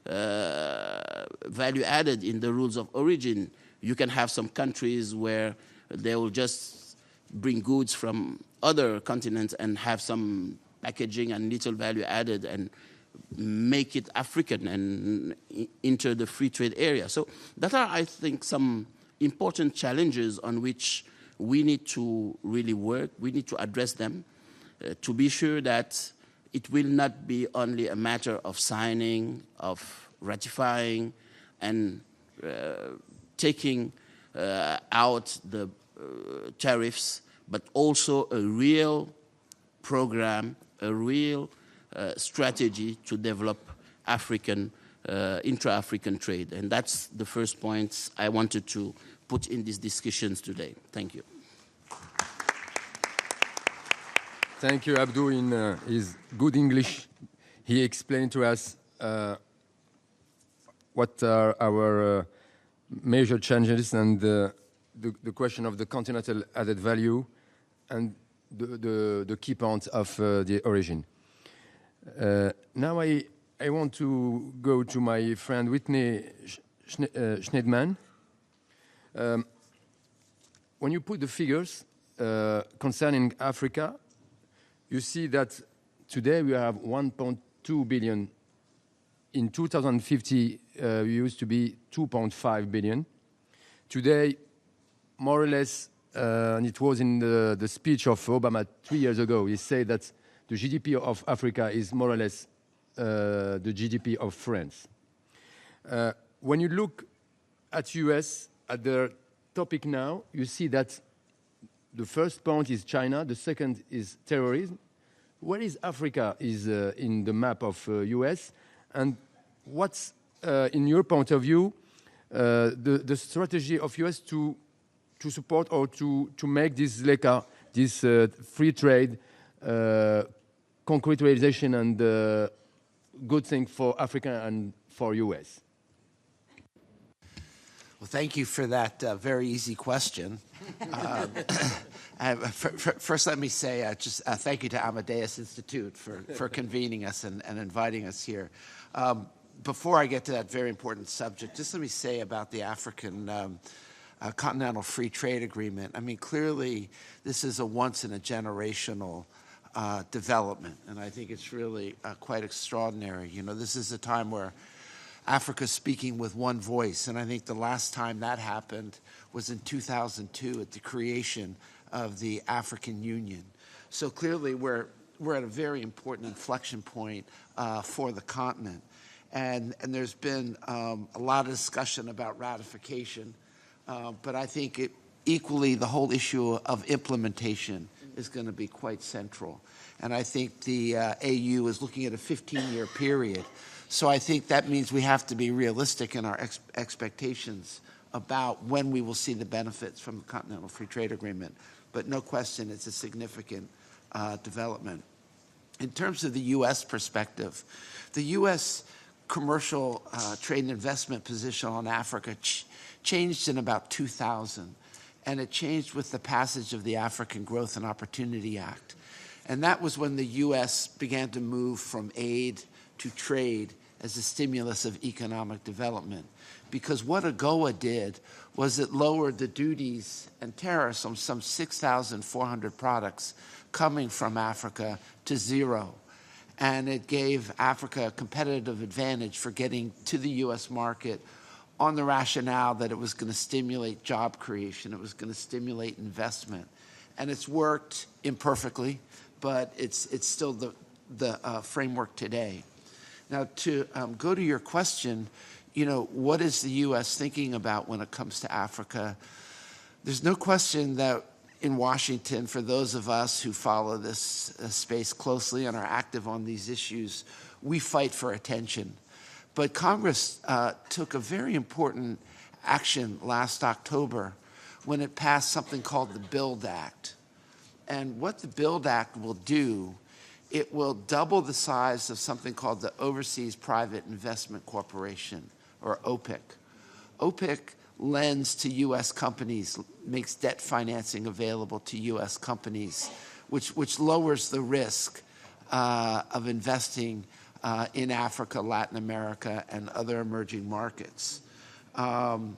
value added in the rules of origin, you can have some countries where they will just bring goods from other continents and have some packaging and little value added and make it African and enter the free trade area. So that are, I think, some important challenges on which we need to really work. We need to address them to be sure that it will not be only a matter of signing, of ratifying, and taking out the tariffs, but also a real program, a real strategy to develop African, intra-African trade. And that's the first point I wanted to put in these discussions today. Thank you. Thank you, Abdou. In his good English, he explained to us what are our major changes and the question of the continental added value and the key points of the origin. Now I want to go to my friend Whitney Schneidman. When you put the figures concerning Africa, you see that today we have 1.2 billion. In 2050, we used to be 2.5 billion. Today, more or less, and it was in the speech of Obama 3 years ago, he said that the GDP of Africa is more or less the GDP of France. When you look at US, at the topic now, you see that the first point is China, the second is terrorism. Where is Africa in the map of US? And what's, in your point of view, the strategy of US to support or to make this LECA, this free trade, concretization and good thing for Africa and for US? Well, thank you for that very easy question. First, let me say just thank you to Amadeus Institute for convening us and inviting us here. Before I get to that very important subject, just let me say about the African Continental Free Trade Agreement. I mean, clearly, this is a once-in-a-generational development, and I think it's really quite extraordinary. You know, this is a time where Africa's speaking with one voice, and I think the last time that happened was in 2002 at the creation of the African Union. So clearly we're at a very important inflection point for the continent. And there's been a lot of discussion about ratification, but I think equally the whole issue of implementation is going to be quite central. And I think the AU is looking at a 15-year period. So I think that means we have to be realistic in our expectations about when we will see the benefits from the Continental Free Trade Agreement. But no question, it's a significant development. In terms of the U.S. perspective, the U.S. commercial trade and investment position on Africa changed in about 2000, and it changed with the passage of the African Growth and Opportunity Act. And that was when the U.S. began to move from aid to trade as a stimulus of economic development. Because what AGOA did was it lowered the duties and tariffs on some 6,400 products coming from Africa to zero. And it gave Africa a competitive advantage for getting to the U.S. market on the rationale that it was going to stimulate job creation, it was going to stimulate investment. And it's worked imperfectly, but it's still the framework today. Now, to go to your question, you know, what is the U.S. thinking about when it comes to Africa? There's no question that in Washington, for those of us who follow this space closely and are active on these issues, we fight for attention. But Congress took a very important action last October when it passed something called the BUILD Act. And what the BUILD Act will do, it will double the size of something called the Overseas Private Investment Corporation, or OPIC. OPIC lends to U.S. companies, makes debt financing available to U.S. companies, which lowers the risk of investing in Africa, Latin America, and other emerging markets. And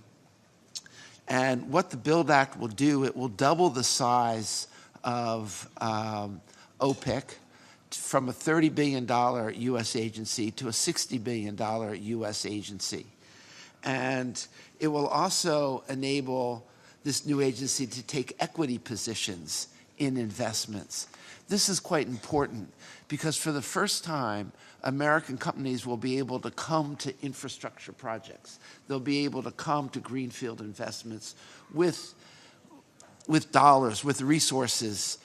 what the BUILD Act will do, it will double the size of OPIC from a $30 billion U.S. agency to a $60 billion U.S. agency. And it will also enable this new agency to take equity positions in investments. This is quite important because for the first time, American companies will be able to come to infrastructure projects. They'll be able to come to greenfield investments with dollars, with resources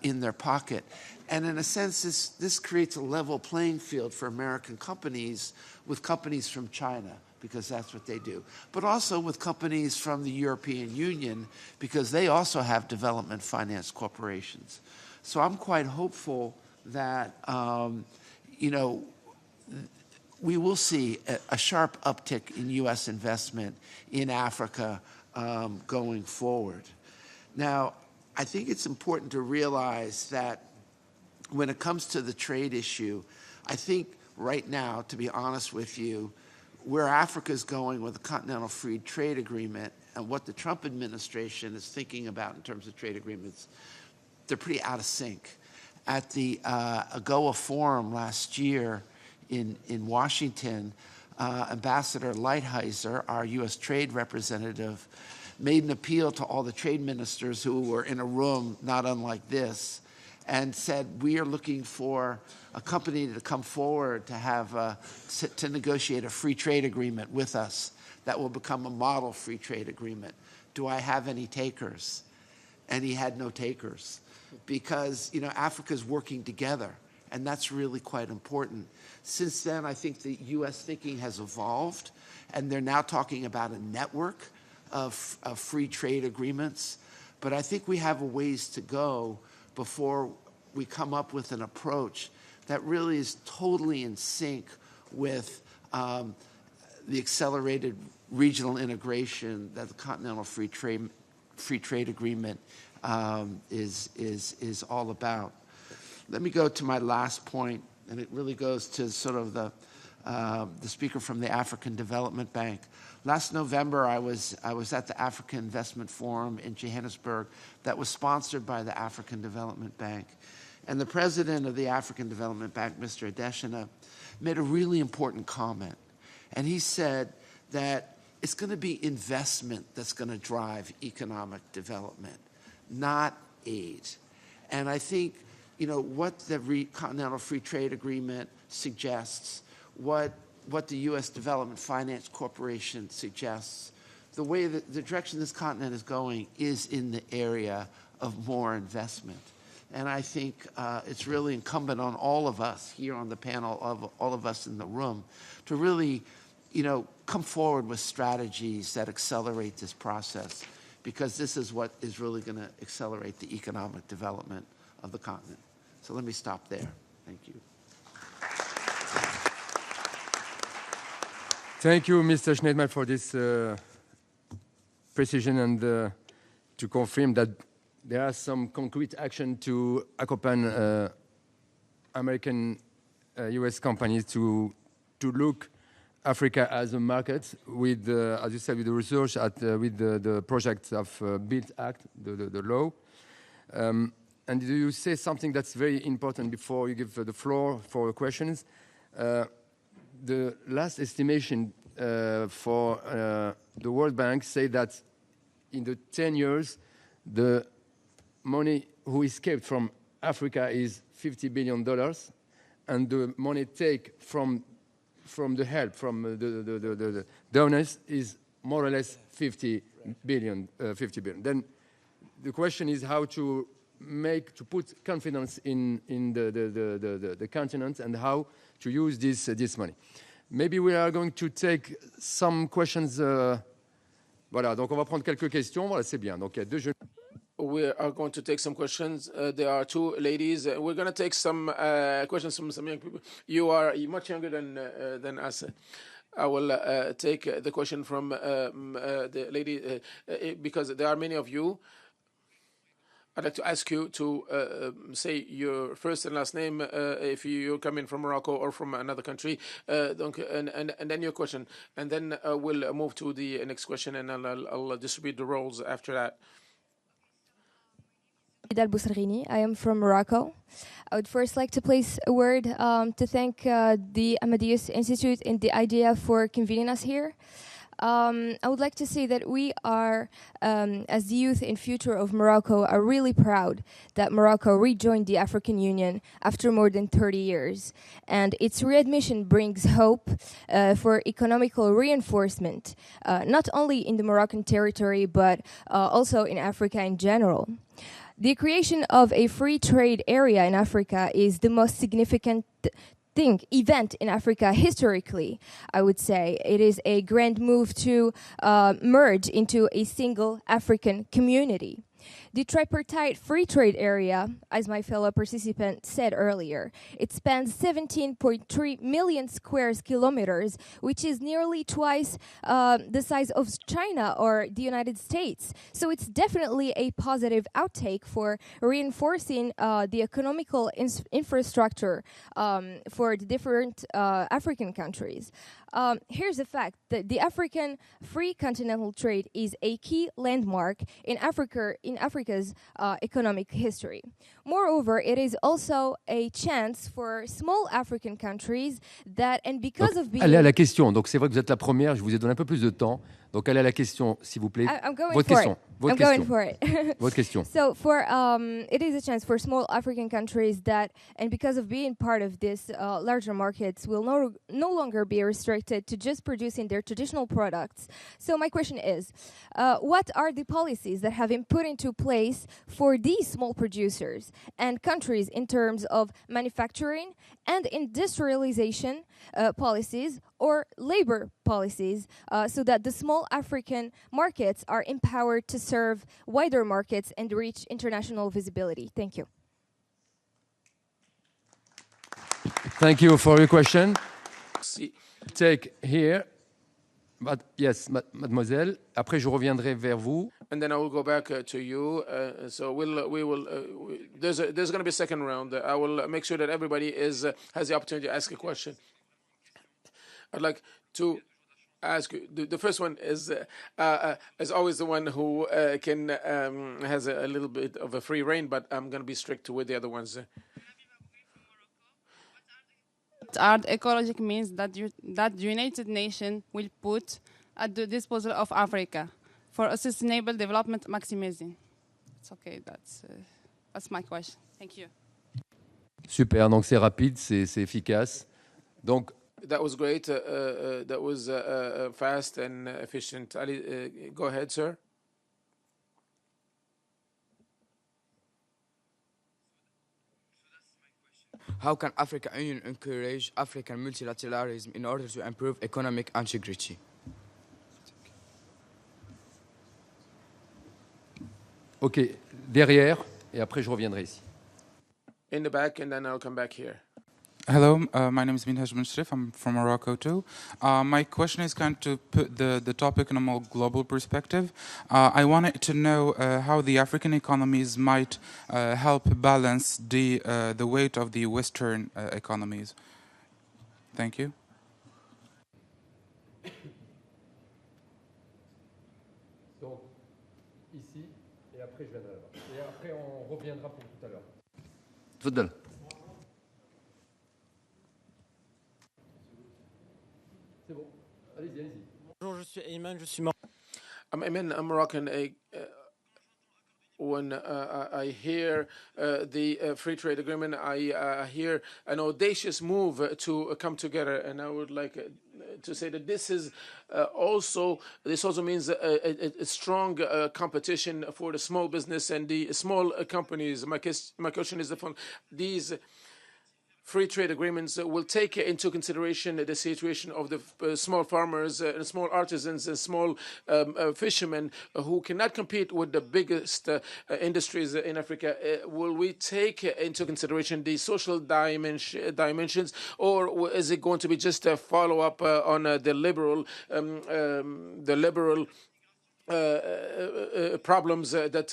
in their pocket. And in a sense, this creates a level playing field for American companies with companies from China, because that's what they do, but also with companies from the European Union, because they also have development finance corporations. So I'm quite hopeful that, we will see a sharp uptick in U.S. investment in Africa going forward. Now, I think it's important to realize that when it comes to the trade issue, I think right now, to be honest with you, where Africa is going with the Continental Free Trade Agreement and what the Trump administration is thinking about in terms of trade agreements, they're pretty out of sync. At the AGOA Forum last year in Washington, Ambassador Lighthizer, our U.S. trade representative, made an appeal to all the trade ministers who were in a room not unlike this and said, we are looking for a company to come forward to have to negotiate a free trade agreement with us that will become a model free trade agreement. Do I have any takers? And he had no takers because, Africa's working together, and that's really quite important. Since then, I think the U.S. thinking has evolved, and they're now talking about a network of free trade agreements. But I think we have a ways to go before we come up with an approach that really is totally in sync with the accelerated regional integration that the Continental Free Trade Agreement is all about. Let me go to my last point, and it really goes to sort of the speaker from the African Development Bank. Last November, I was at the African Investment Forum in Johannesburg that was sponsored by the African Development Bank. And the president of the African Development Bank, Mr. Adesina, made a really important comment. And he said that it's going to be investment that's going to drive economic development, not aid. And I think, what the Continental Free Trade Agreement suggests, what the U.S. Development Finance Corporation suggests, the direction this continent is going is in the area of more investment. And I think it's really incumbent on all of us here on the panel, of all of us in the room, to really, come forward with strategies that accelerate this process, because this is what is really going to accelerate the economic development of the continent. So let me stop there. Thank you. Thank you, Mr. Schneidman, for this precision and to confirm that there are some concrete action to accompany American, U.S. companies to look Africa as a market with, as you said, with the research with the project of BUILD Act, the law. And you say something that's very important before you give the floor for questions. The last estimation for the World Bank say that in the 10 years, the money who escaped from Africa is $50 billion, and the money take from the help from the donors is more or less 50 billion. Then the question is how to put confidence in the continent and how to use this money. Maybe we are going to take some questions Voilà, donc on va prendre quelques questions. Voilà, c'est bien. Donc il y a deux jeunes. We are going to take some questions. There are two ladies. We're going to take some questions from some young people. You are much younger than us. I will take the question from the lady because there are many of you. I'd like to ask you to say your first and last name if you're coming from Morocco or from another country, and then your question. And then we'll move to the next question, and I'll distribute the roles after that. I am from Morocco. I would first like to place a word to thank the Amadeus Institute and the idea for convening us here. I would like to say that we are, as the youth and future of Morocco, are really proud that Morocco rejoined the African Union after more than 30 years. And its readmission brings hope for economical reinforcement, not only in the Moroccan territory, but also in Africa in general. The creation of a free trade area in Africa is the most significant event in Africa historically, I would say. It is a grand move to merge into a single African community. The tripartite free trade area, as my fellow participant said earlier, it spans 17.3 million square kilometers, which is nearly twice the size of China or the United States. So it's definitely a positive outtake for reinforcing the economical infrastructure for the different African countries. Here's the fact that the African Free Continental Trade is a key landmark in Africa's economic history. Moreover, it is also a chance for small African countries that, and because of being... Allez à la question. Donc c'est vrai que vous êtes la première, je vous ai donné un peu plus de temps. Donc allez à la question, s'il vous plaît. Votre question. Votre question. Going for it. Votre question. So for it is a chance for small African countries that, and because of being part of this larger markets, will no longer be restricted to just producing their traditional products. So my question is, what are the policies that have been put into place for these small producers and countries in terms of manufacturing and industrialization policies or labor policies so that the small African markets are empowered to serve wider markets and reach international visibility? Thank you. Thank you for your question. Take here. But yes, mademoiselle. Après, je reviendrai vers vous. And then I will go back to you. So we will. There's going to be a second round. I will make sure that everybody has the opportunity to ask a question. I'd like to ask you. The first one is always the one who has a little bit of a free reign, but I'm going to be strict with the other ones. What are the ecological means that the United Nations will put at the disposal of Africa for a sustainable development maximizing? It's okay. That's my question. Thank you. Super. Donc c'est rapide, c'est efficace. Donc that was great. That was fast and efficient. Ali, go ahead, sir. How can African Union encourage African multilateralism in order to improve economic integrity? OK, derrière, et après je reviendrai ici. In the back, and then I'll come back here. Hello, my name is Minhaj Mushrif. I'm from Morocco too. My question is kind of to put the topic in a more global perspective. I wanted to know how the African economies might help balance the weight of the Western economies. Thank you. Donc, ici, et après je viendrai là-bas. Et après on reviendra pour tout à l'heure. Tfadal. Bonjour, je suis Ayman, je suis I'm Ayman, I'm Moroccan. When I hear the free trade agreement, I hear an audacious move to come together, and I would like to say that this also means a strong competition for the small business and the small companies. My question is these free trade agreements will take into consideration the situation of the small farmers and small artisans and small fishermen who cannot compete with the biggest industries in Africa? Will we take into consideration the social dimensions, or is it going to be just a follow-up on the liberal problems that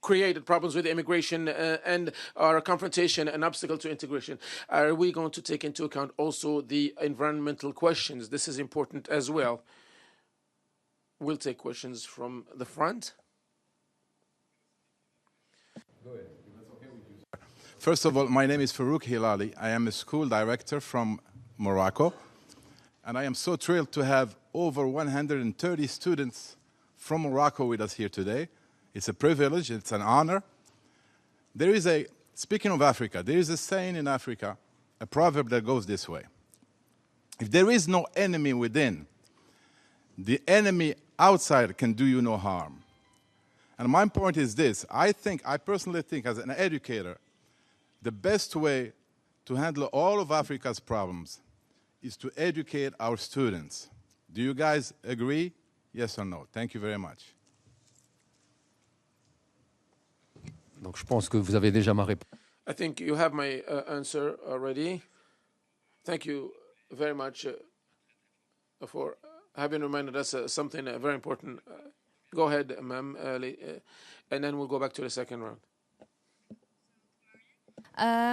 created problems with immigration and are a confrontation, an obstacle to integration? Are we going to take into account also the environmental questions? This is important as well. We'll take questions from the front. Go ahead. First of all, my name is Farouk Hilali. I am a school director from Morocco, and I am so thrilled to have over 130 students from Morocco with us here today. It's a privilege, it's an honor. Speaking of Africa, there is a saying in Africa, a proverb that goes this way: if there is no enemy within, the enemy outside can do you no harm. And my point is this: I personally think, as an educator, the best way to handle all of Africa's problems is to educate our students. Do you guys agree? Yes or no? Thank you very much. Donc je pense que vous avez déjà ma réponse. I think you have my answer already. Thank you very much for having reminded us something very important. Go ahead, ma'am, and then we'll go back to the second round.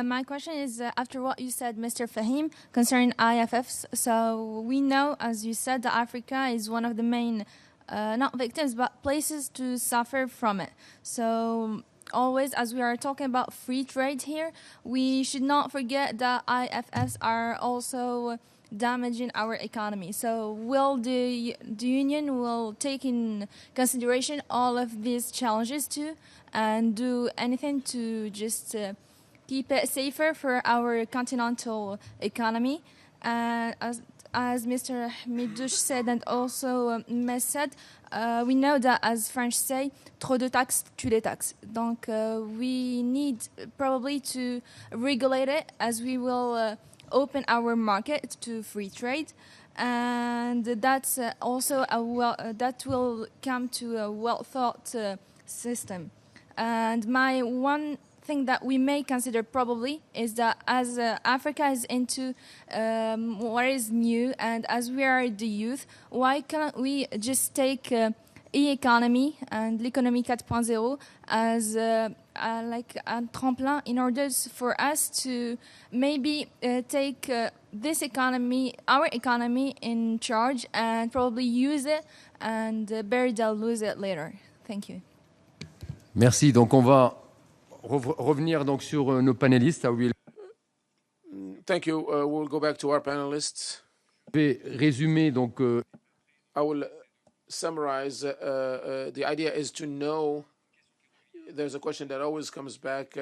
My question is, after what you said, Mr. Fahim, concerning IFFs. So we know, as you said, that Africa is one of the main, not victims, but places to suffer from it. So always, as we are talking about free trade here, we should not forget that IFFs are also damaging our economy. So will the Union will take in consideration all of these challenges too, and do anything to just keep it safer for our continental economy? And as Mr. Midouche said, and also Mes said, we know that, as French say, trop de taxes tue les taxes. Donc we need probably to regulate it, as we will open our market to free trade, and that's also that will come to a well thought system. And my one thing that we may consider probably is that, as Africa is into what is new, and as we are the youth, why can't we just take e-economy and l'économie 4.0 as like a tremplin in order for us to maybe take this economy, our economy, in charge, and probably use it, and better than lose it later. Thank you. Merci. Donc on va revenir donc sur nos panélistes. Thank you. We'll go back to our panelists. Je vais résumer donc. I will summarize. The idea is to know. There's a question that always comes back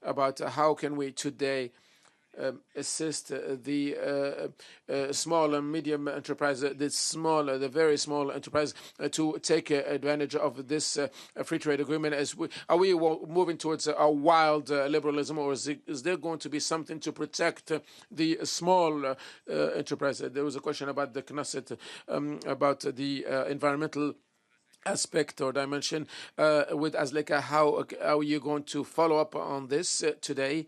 about how can we today assist the small and medium enterprise, the very small enterprise, to take advantage of this free trade agreement? Are we moving towards a wild liberalism, or is there going to be something to protect the small enterprise? There was a question about the Knesset, about the environmental aspect or dimension with Azleka. How are you going to follow up on this today?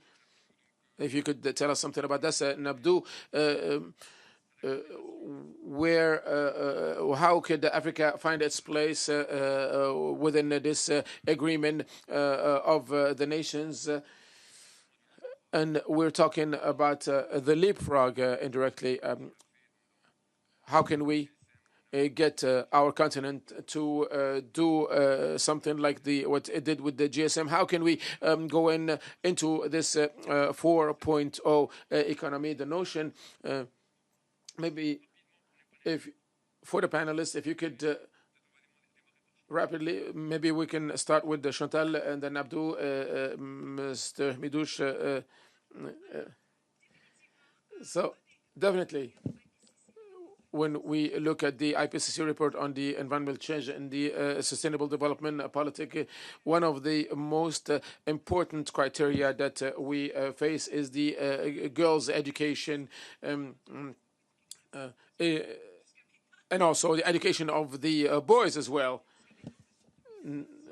If you could tell us something about this, Nabdou, how could Africa find its place within this agreement of the nations? And we're talking about the leapfrog indirectly. How can we get our continent to do something like what it did with the GSM? How can we go into this 4.0 economy? The notion, maybe, if for the panelists, if you could rapidly, maybe we can start with the Chantal and then Abdou, Mr. Midouche. So definitely, when we look at the IPCC report on the environmental change and the sustainable development policy, one of the most important criteria that we face is the girls' education and also the education of the boys as well.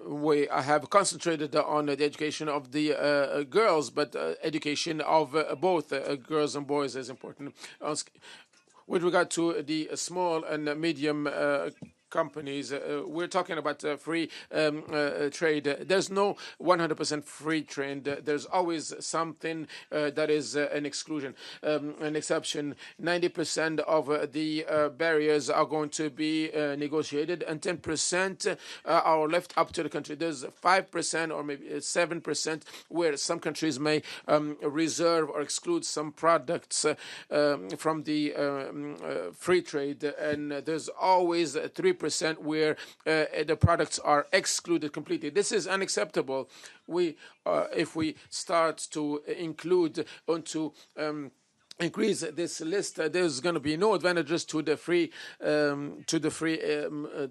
We have concentrated on the education of the girls, but education of both girls and boys is important. With regard to the small and medium companies, we're talking about free trade. There's no 100% free trade. There's always something that is an exclusion, an exception. 90% of the barriers are going to be negotiated, and 10% are left up to the country. There's 5% or maybe 7% where some countries may reserve or exclude some products from the free trade, and there's always 3% where the products are excluded completely. This is unacceptable. If we start to include onto increase this list, there's going to be no advantages to the free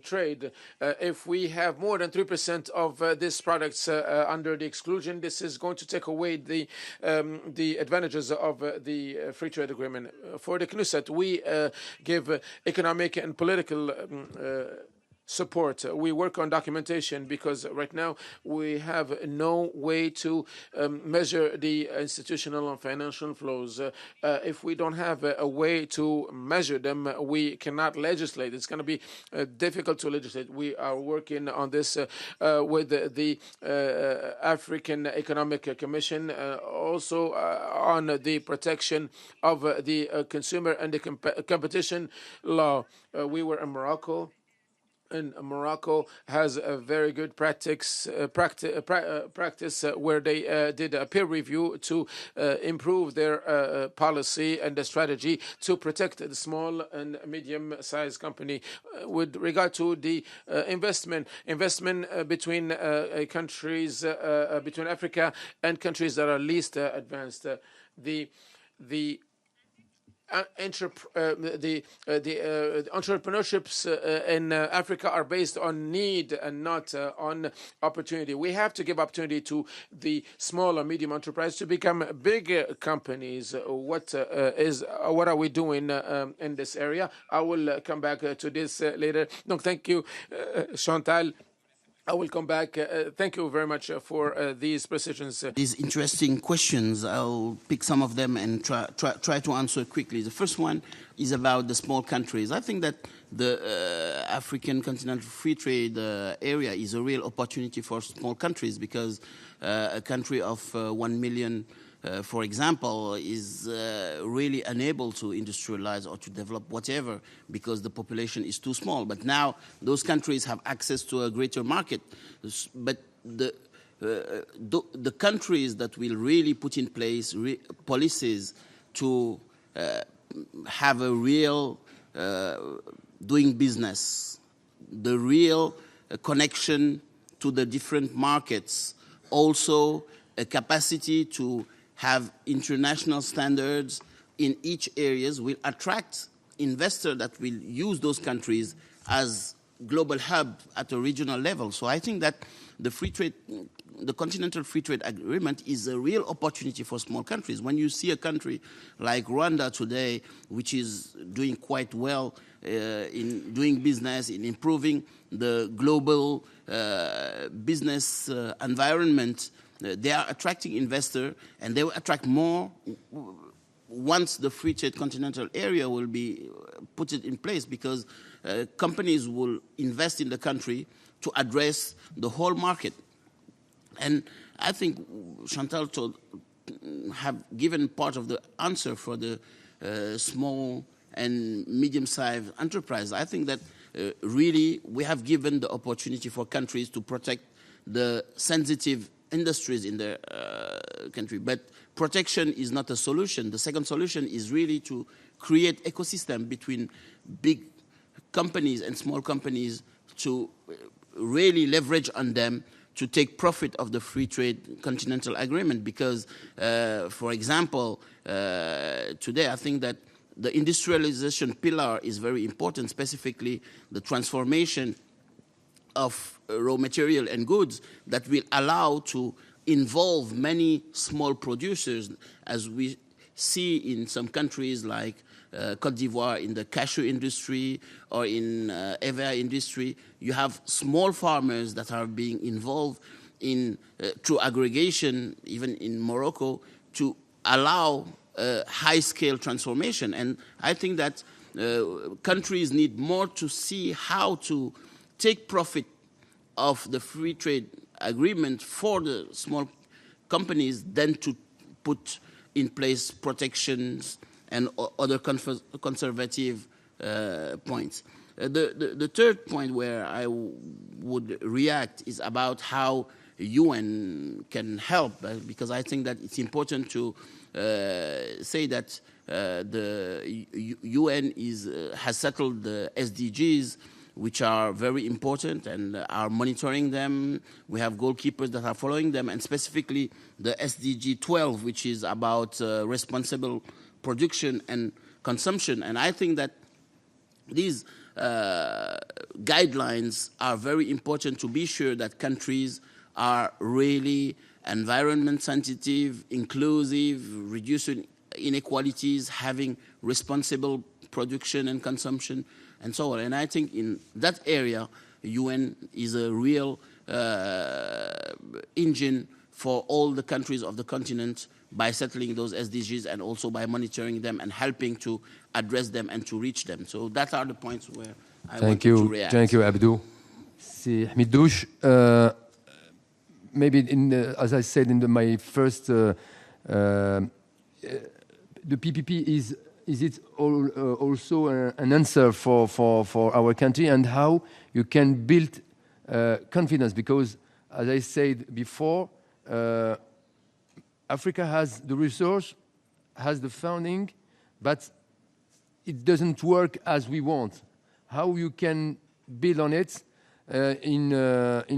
trade. If we have more than 3% of these products under the exclusion, this is going to take away the advantages of the free trade agreement. For the Knesset, we give economic and political support. We work on documentation because right now we have no way to measure the institutional and financial flows. If we don't have a way to measure them, we cannot legislate. It's going to be difficult to legislate. We are working on this with the African Economic Commission, also on the protection of the consumer and the competition law. We were in Morocco, and Morocco has a very good practice where they did a peer review to improve their policy and the strategy to protect the small and medium-sized company. With regard to the investment between countries, between Africa and countries that are least advanced, the entrepreneurships in Africa are based on need and not on opportunity. We have to give opportunity to the small or medium enterprise to become big companies. What are we doing in this area? I will come back to this later. No, thank you, Chantal. I will come back. Thank you very much for these precisions. These interesting questions, I'll pick some of them and try to answer quickly. The first one is about the small countries. I think that the African Continental Free Trade area is a real opportunity for small countries because a country of 1 million for example, is really unable to industrialize or to develop whatever because the population is too small. But now those countries have access to a greater market. But the countries that will really put in place policies to have a real doing business, the real connection to the different markets, also a capacity to have international standards in each areas will attract investors that will use those countries as global hub at a regional level. So I think that the Continental Free Trade Agreement is a real opportunity for small countries. When you see a country like Rwanda today, which is doing quite well in doing business, in improving the global business environment, they are attracting investors, and they will attract more once the free trade continental area will be put in place, because companies will invest in the country to address the whole market. And I think Chantal have given part of the answer for the small and medium-sized enterprise. I think that really we have given the opportunity for countries to protect the sensitive industries in their country. But protection is not a solution. The second solution is really to create ecosystem between big companies and small companies to really leverage on them to take profit of the free trade continental agreement. Because, for example, today I think that the industrialization pillar is very important, specifically the transformation of raw material and goods that will allow to involve many small producers, as we see in some countries like Côte d'Ivoire in the cashew industry or in EVA industry. You have small farmers that are being involved in through aggregation, even in Morocco, to allow high-scale transformation. And I think that countries need more to see how to take profit of the free trade agreement for the small companies than to put in place protections and other conservative points. The third point where I would react is about how UN can help, because I think that it's important to say that the UN has settled the SDGs, which are very important and are monitoring them. We have goalkeepers that are following them, and specifically the SDG 12, which is about responsible production and consumption. And I think that these guidelines are very important to be sure that countries are really environment sensitive, inclusive, reducing inequalities, having responsible production and consumption, and so on. And I think in that area, UN is a real engine for all the countries of the continent by settling those SDGs and also by monitoring them and helping to address them and to reach them. So that are the points where I want to react. Thank you, Abdou. C'est Hamid Douche. Maybe, as I said in my first, the PPP is it also an answer for our country, and how you can build confidence? Because, as I said before, Africa has the resource, has the funding, but it doesn't work as we want. How you can build on it in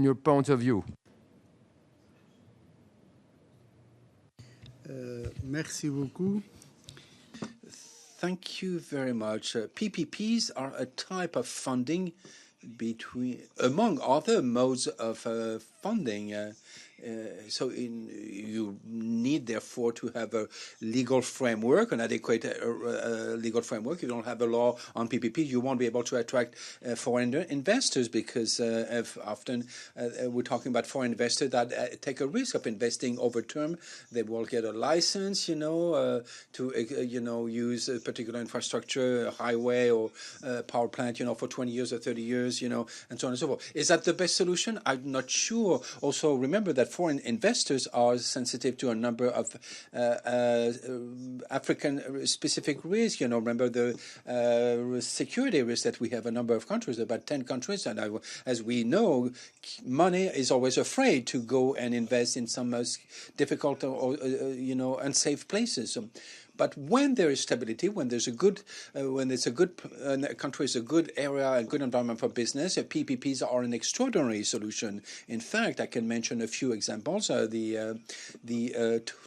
your point of view? Merci beaucoup. Thank you very much. PPPs are a type of funding among other modes of funding. So you need, therefore, to have a legal framework, an adequate legal framework. If you don't have a law on PPP, you won't be able to attract foreign investors, because often we're talking about foreign investors that take a risk of investing over term. They will get a license, to use a particular infrastructure, a highway or a power plant, for 20 years or 30 years, and so on and so forth. Is that the best solution? I'm not sure. Also, remember that foreign investors are sensitive to a number of African-specific risks. Remember the security risk that we have. A number of countries, about 10 countries, and as we know, money is always afraid to go and invest in some most difficult or unsafe places. But when there is stability, when there's a good, a country is a good area, a good environment for business, PPPs are an extraordinary solution. In fact, I can mention a few examples. The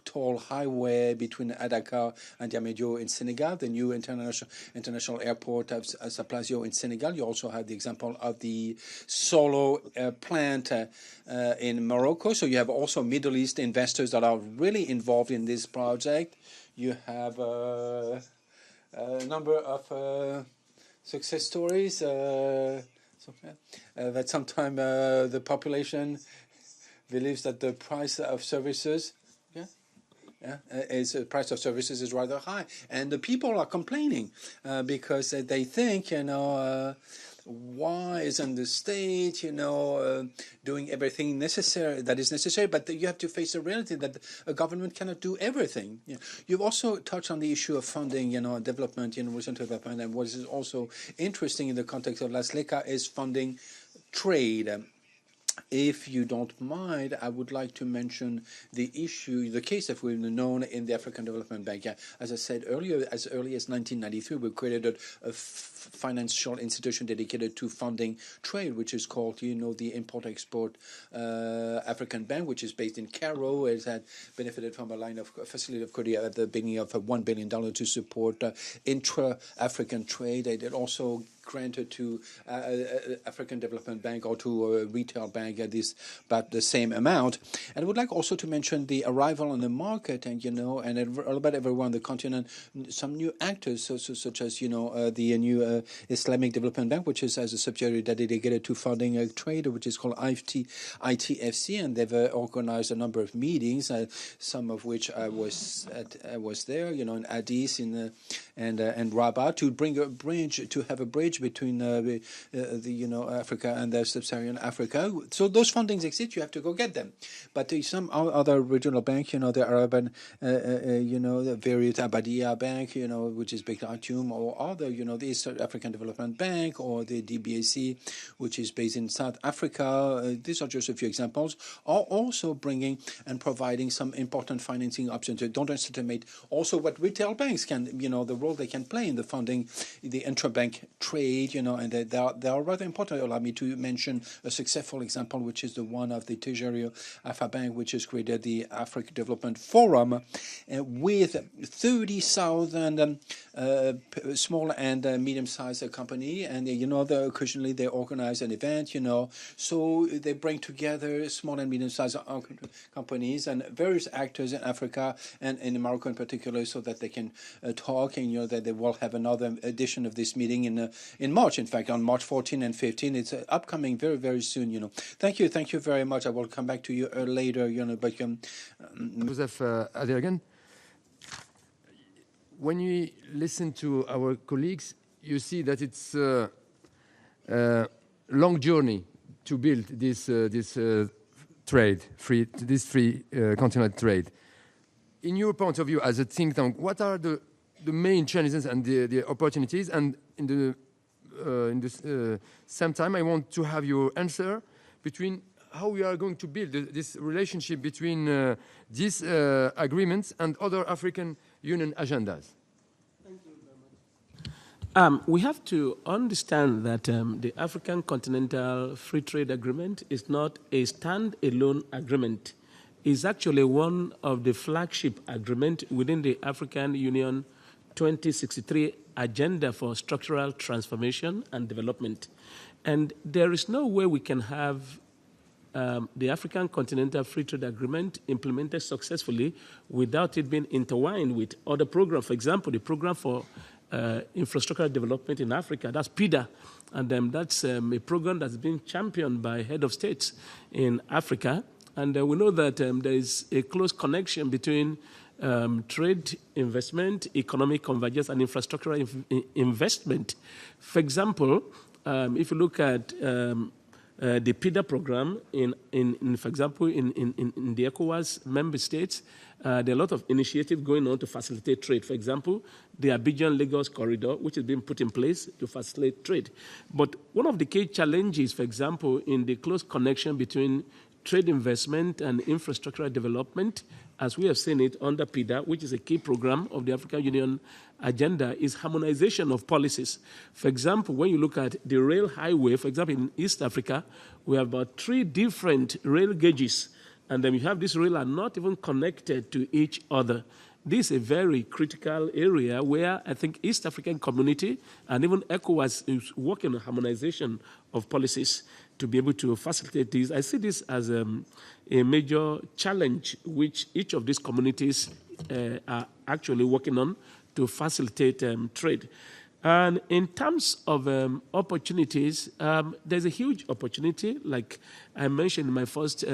toll highway between Dakar and Diamniadio in Senegal, the new international airport of Saplasio in Senegal. You also have the example of the Solo plant in Morocco. So you have also Middle East investors that are really involved in this project. You have a number of success stories that sometimes the population believes that the price of services the price of services is rather high, and the people are complaining because they think, why isn't the state, doing everything that is necessary? But you have to face the reality that a government cannot do everything. You've also touched on the issue of funding, development, research and development, and what is also interesting in the context of LASLECA is funding trade. If you don't mind, I would like to mention the case that we've known in the African Development Bank. As I said earlier, as early as 1993, we created a financial institution dedicated to funding trade, which is called, the Import-Export African Bank, which is based in Cairo. It had benefited from a line of facility of credit at the beginning of $1 billion to support intra-African trade. It also granted to African Development Bank or to a retail bank at about the same amount. And I would like also to mention the arrival on the market and about everywhere on the continent, some new actors, such as, the new Islamic Development Bank, which is as a subsidiary dedicated to funding trade, which is called ITFC, and they've organized a number of meetings, some of which I was there, in Addis and Rabat, to have a bridge between Africa and the sub-Saharan Africa. So those fundings exist. You have to go get them. But some other regional banks, the Araban, the various Abadia Bank, which is based in Khartoum, or other, the East African Development Bank, or the DBAC, which is based in South Africa. These are just a few examples. Are also bringing and providing some important financing options. Don't underestimate also what retail banks can, the role they can play in the funding, the intra-bank trade, and they are rather important. Allow me to mention a successful example, which is the one of the Treasury Alpha Bank, which has created the African Development Forum with 30,000 small and medium-sized company, and occasionally they organize an event, so they bring together small and medium-sized companies and various actors in Africa and in Morocco in particular, so that they can talk, and that they will have another edition of this meeting in March. In fact, on March 14 and 15, it's upcoming very, very soon. Thank you very much. I will come back to you later. But Joseph Abderrahmane, when you listen to our colleagues, you see that it's a long journey to build this free continental trade. In your point of view as a think tank, what are the main challenges and the opportunities? And in the same time, I want to have your answer between how we are going to build this relationship between these agreements and other African Union agendas. We have to understand that the African Continental Free Trade Agreement is not a stand-alone agreement. It's actually one of the flagship agreements within the African Union 2063 Agenda for Structural Transformation and Development. And there is no way we can have the African Continental Free Trade Agreement implemented successfully without it being intertwined with other programs. For example, the program for infrastructural development in Africa, that's PIDA, and that's a program that's been championed by head of states in Africa. And we know that there is a close connection between trade investment, economic convergence, and infrastructural investment. For example, if you look at the PIDA program, for example, in the ECOWAS member states, there are a lot of initiatives going on to facilitate trade. For example, the Abidjan-Lagos corridor, which is being put in place to facilitate trade. But one of the key challenges, for example, in the close connection between trade investment and infrastructural development, as we have seen it under PIDA, which is a key program of the African Union agenda, is harmonization of policies. For example, when you look at the rail highway, for example, in East Africa, we have about 3 different rail gauges, and then you have these rail are not even connected to each other. This is a very critical area where I think East African community and even ECOWAS is working on harmonization of policies to be able to facilitate this. I see this as a major challenge which each of these communities are actually working on to facilitate trade. And in terms of opportunities, there's a huge opportunity, like I mentioned in my first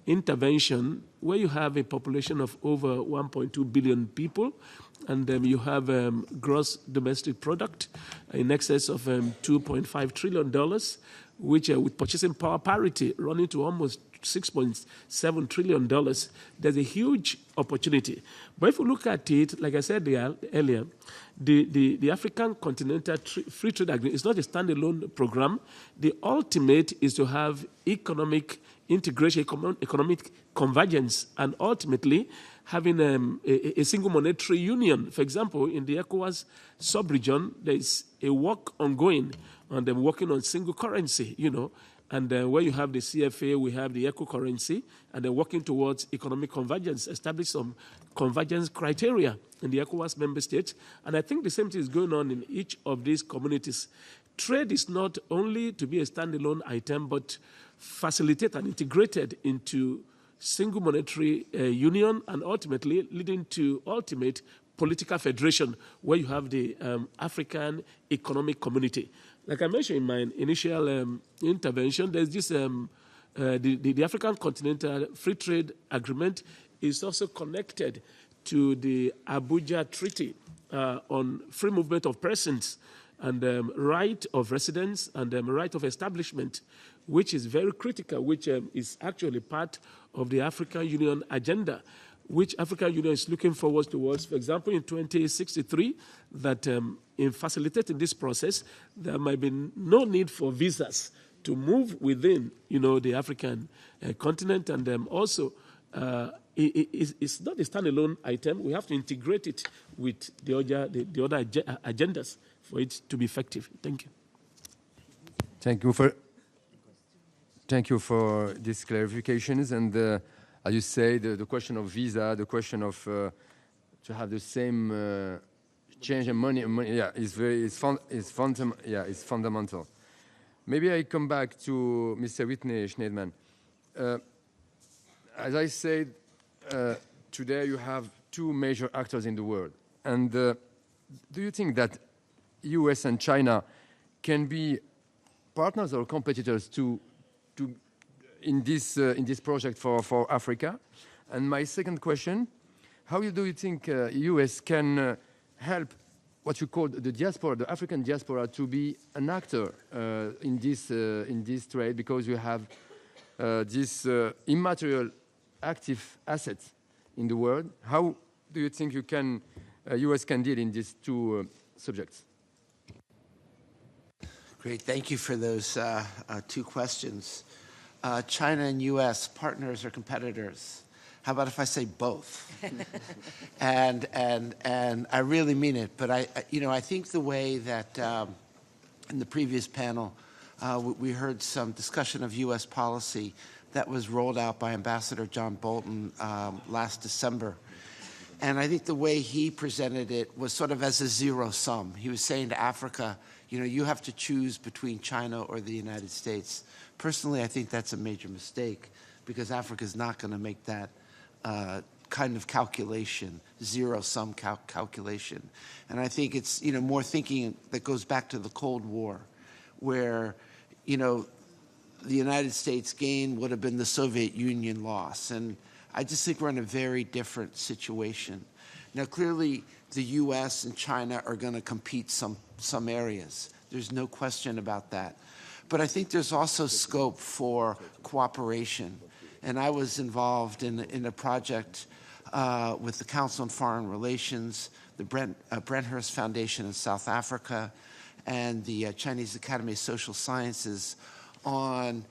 intervention, where you have a population of over 1.2 billion people, and you have gross domestic product in excess of $2.5 trillion, which with purchasing power parity running to almost $6.7 trillion, there's a huge opportunity. But if you look at it, like I said earlier, the African Continental Free Trade Agreement is not a standalone program. The ultimate is to have economic integration, economic convergence, and ultimately having a single monetary union. For example, in the ECOWAS sub-region, there is a work ongoing on them working on single currency, and where you have the CFA, we have the eco currency, and they're working towards economic convergence, establish some convergence criteria in the ECOWAS member states. And I think the same thing is going on in each of these communities. Trade is not only to be a standalone item, but facilitate and integrated into single monetary union, and ultimately leading to ultimate political federation, where you have the African Economic Community. Like I mentioned in my initial intervention, there's this, the African Continental Free Trade Agreement is also connected to the Abuja Treaty on free movement of persons and right of residence and right of establishment, which is very critical, which is actually part of the African Union agenda, which African Union is looking forward towards. For example, in 2063, that in facilitating this process, there might be no need for visas to move within, the African continent, and also it's not a standalone item. We have to integrate it with the other agendas for it to be effective. Thank you. Thank you for these clarifications. And as you say, the question of visa, the question of to have the same change in money, is fundamental. Maybe I come back to Mr. Whitney Schneidman. As I said, today you have two major actors in the world. And do you think that US and China can be partners or competitors in this project for Africa? And my second question, how do you think US can help what you call the diaspora, the African diaspora, to be an actor in this trade, because you have this immaterial active assets in the world? How do you think US can deal in these two subjects? Great, thank you for those two questions. China and US, partners or competitors? How about if I say both? and I really mean it. But I think the way that in the previous panel we heard some discussion of US policy that was rolled out by Ambassador John Bolton last December. And I think the way he presented it was sort of as a zero sum. He was saying to Africa, you have to choose between China or the United States. Personally, I think that's a major mistake, because Africa is not going to make that kind of calculation, zero-sum calculation. And I think it's, more thinking that goes back to the Cold War, where, the United States gain would have been the Soviet Union loss. And I just think we're in a very different situation. Now, clearly, the U.S. and China are going to compete some areas. There's no question about that. But I think there's also scope for cooperation. And I was involved in a project with the Council on Foreign Relations, the Brenthurst Foundation in South Africa, and the Chinese Academy of Social Sciences on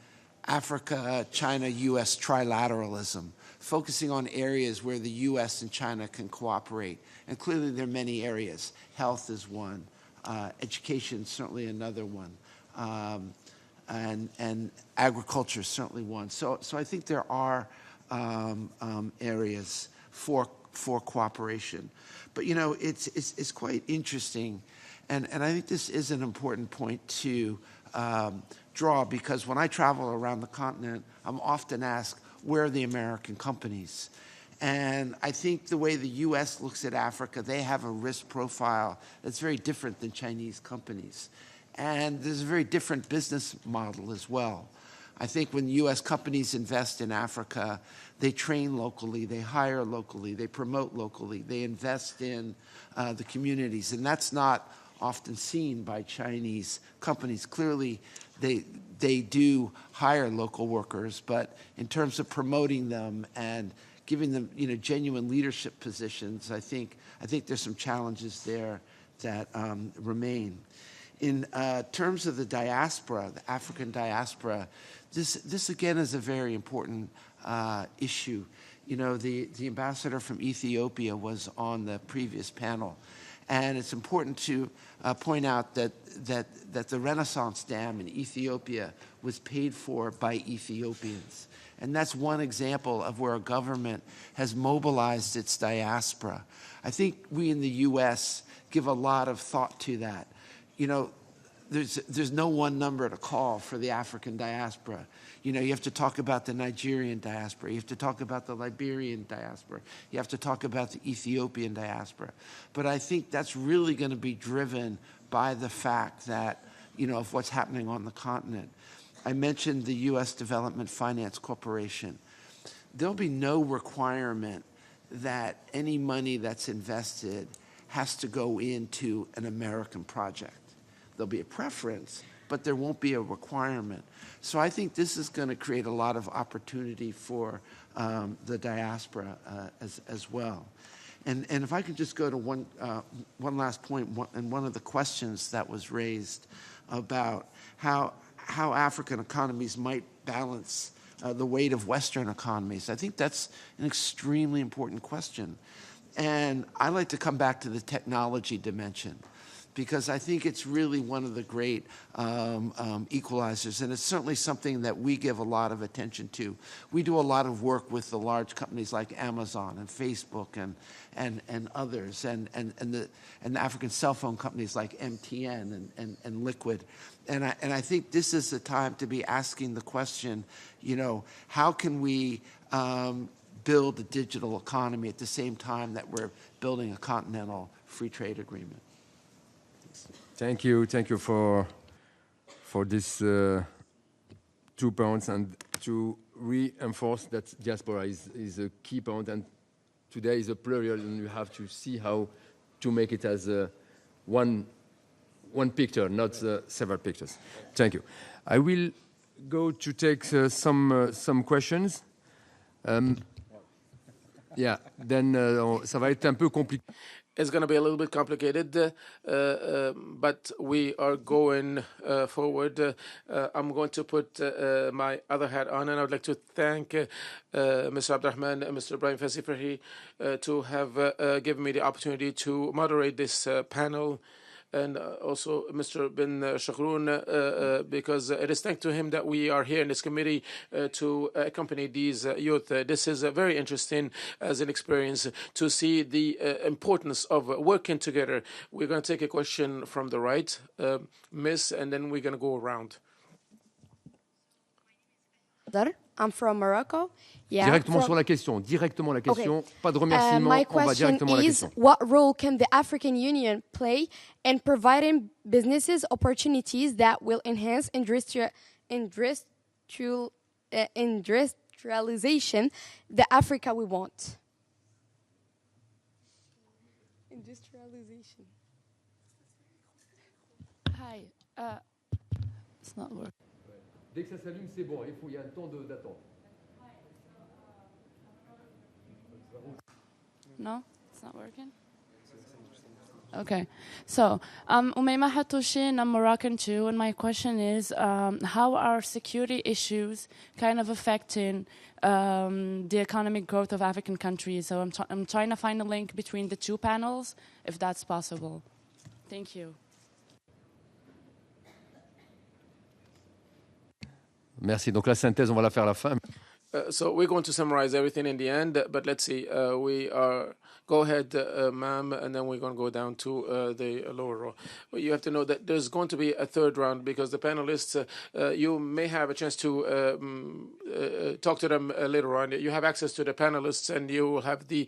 Africa, China, U.S. trilateralism, focusing on areas where the U.S. and China can cooperate. And clearly there are many areas. Health is one. Education is certainly another one. And agriculture is certainly one. So I think there are areas for cooperation. But, it's quite interesting. And I think this is an important point to draw, because when I travel around the continent, I'm often asked, where are the American companies? And I think the way the U.S. looks at Africa, they have a risk profile that's very different than Chinese companies. And there's a very different business model as well. I think when U.S. companies invest in Africa, they train locally, they hire locally, they promote locally, they invest in the communities. And that's not often seen by Chinese companies. Clearly, they do hire local workers, but in terms of promoting them and giving them, genuine leadership positions, I think there's some challenges there that remain. In terms of the diaspora, the African diaspora, this again is a very important issue. The ambassador from Ethiopia was on the previous panel, and it's important to point out that the Renaissance Dam in Ethiopia was paid for by Ethiopians. And that's one example of where a government has mobilized its diaspora. I think we in the U.S. give a lot of thought to that. There's no one number to call for the African diaspora. You have to talk about the Nigerian diaspora. You have to talk about the Liberian diaspora. You have to talk about the Ethiopian diaspora. But I think that's really going to be driven by the fact that, of what's happening on the continent. I mentioned the U.S. Development Finance Corporation. There'll be no requirement that any money that's invested has to go into an American project. There'll be a preference, but there won't be a requirement. So I think this is going to create a lot of opportunity for the diaspora as well. And if I could just go to one last point, and one of the questions that was raised about how African economies might balance the weight of Western economies. I think that's an extremely important question. And I like to come back to the technology dimension, because I think it's really one of the great equalizers, and it's certainly something that we give a lot of attention to. We do a lot of work with the large companies like Amazon and Facebook and others, and the African cell phone companies like MTN and Liquid. And I think this is the time to be asking the question, how can we build a digital economy at the same time that we're building a continental free trade agreement? Thank you for these 2 points, and to reinforce that diaspora is a key point, and today is a plural, and you have to see how to make it as one picture, not several pictures. Thank you. I will go to take some questions. Then ça va être un peu compliqué. It's going to be a little bit complicated, but we are going forward. I'm going to put my other hat on, and I would like to thank Mr. Abderrahmane and Mr. Brahim Fassi Fihri to have given me the opportunity to moderate this panel, and also Mr. Ben Shakroun, because it is thanks to him that we are here in this committee to accompany these youth. This is very interesting as an experience to see the importance of working together. We're going to take a question from the right, Miss, and then we're going to go around. I'm from Morocco. Directement sur la question. Okay. Pas de remerciements. My question is, what role can the African Union play in providing businesses opportunities that will enhance industrialization, the Africa we want? Industrialization. Hi. It's not working. Dès que ça s'allume, c'est bon. Il y a un temps d'attente. No, it's not working. Okay, so Umayma Hatouchi, I'm Moroccan too, and my question is, how are security issues kind of affecting the economic growth of African countries? So I'm trying to find a link between the 2 panels, if that's possible. Thank you. Merci. Donc la synthèse, on va la faire à la fin. So we're going to summarize everything in the end, but let's see. Go ahead, ma'am, and then we're going to go down to the lower row. But you have to know that there's going to be a 3rd round, because the panelists, you may have a chance to talk to them later on. You have access to the panelists, and you will have the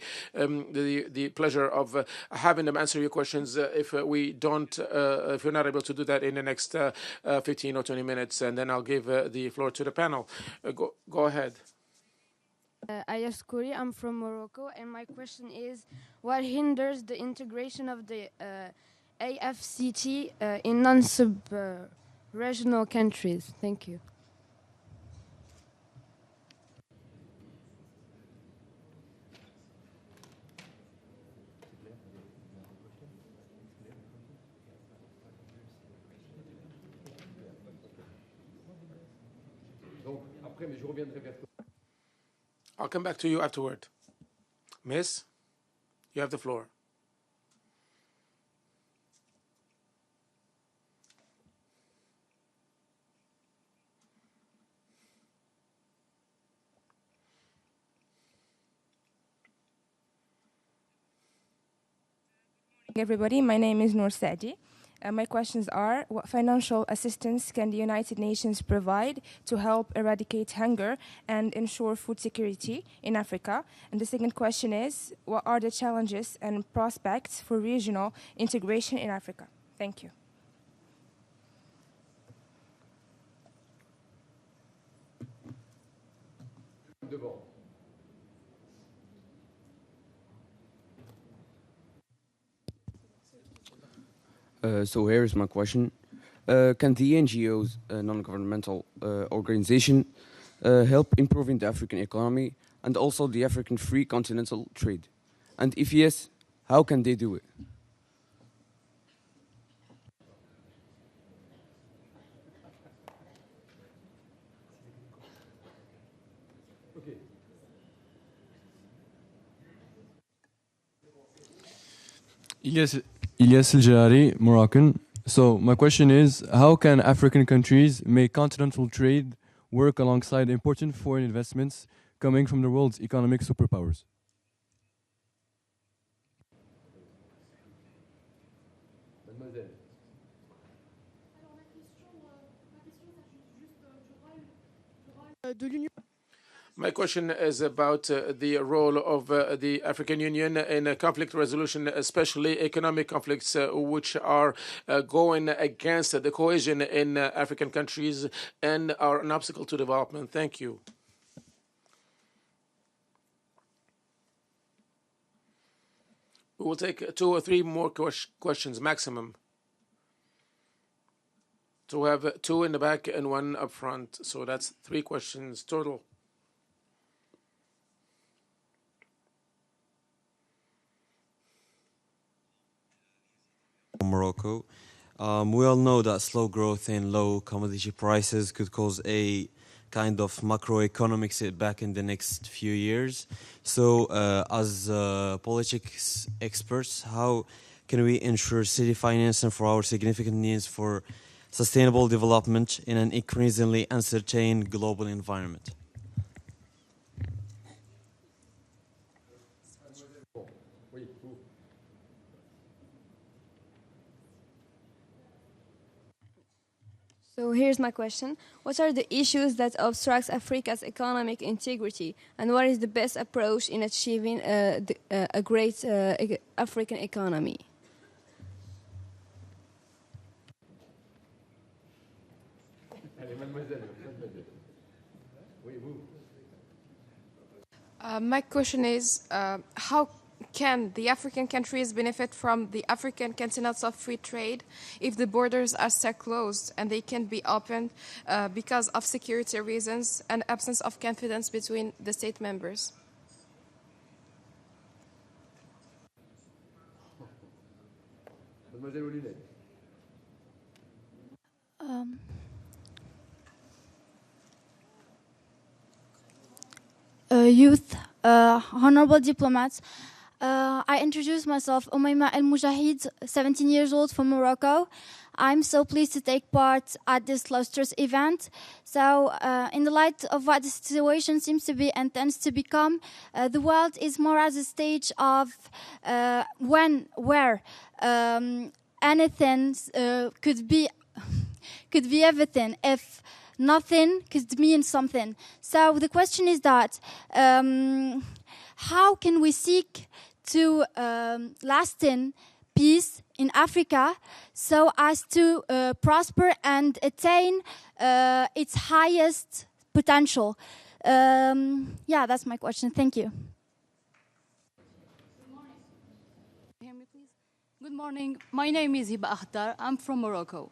pleasure of having them answer your questions if we don't, if you're not able to do that in the next 15 or 20 minutes, and then I'll give the floor to the panel. Go ahead. Ayas Kouri, I'm from Morocco, and my question is, what hinders the integration of the AFCT in non-sub-regional countries. Thank you. I'll come back to you afterward. Miss, you have the floor. Everybody, my name is Noor Sadi. My questions are, what financial assistance can the United Nations provide to help eradicate hunger and ensure food security in Africa? And the second question is, what are the challenges and prospects for regional integration in Africa? Thank you. So here is my question. Can the NGOs, non-governmental organization, help improving the African economy and also the African Free Continental Trade? And if yes, how can they do it? Ilyas El-Jarari, Moroccan. So my question is, how can African countries make continental trade work alongside important foreign investments coming from the world's economic superpowers? My question is about the role of the African Union in conflict resolution, especially economic conflicts which are going against the cohesion in African countries and are an obstacle to development. Thank you. We will take 2 or 3 more questions maximum. To have 2 in the back and 1 up front. So that's 3 questions total. Morocco. We all know that slow growth and low commodity prices could cause a kind of macroeconomic setback in the next few years. So, as politics experts, how can we ensure steady financing for our significant needs for sustainable development in an increasingly uncertain global environment? So here's my question. What are the issues that obstruct Africa's economic integrity, and what is the best approach in achieving a great African economy? My question is, how can the African countries benefit from the African continental free trade if the borders are still closed and they can't be opened because of security reasons and absence of confidence between the state members? Youth, honorable diplomats, I introduce myself, Umayma El Mujahid, 17 years old from Morocco. I'm so pleased to take part at this lustrous event. So, in the light of what the situation seems to be and tends to become, the world is more at a stage of where anything could be everything if nothing could mean something. So the question is that how can we seek to lasting peace in Africa so as to prosper and attain its highest potential? Yeah, that's my question. Thank you. Good morning. My name is Hiba Akhtar. I'm from Morocco.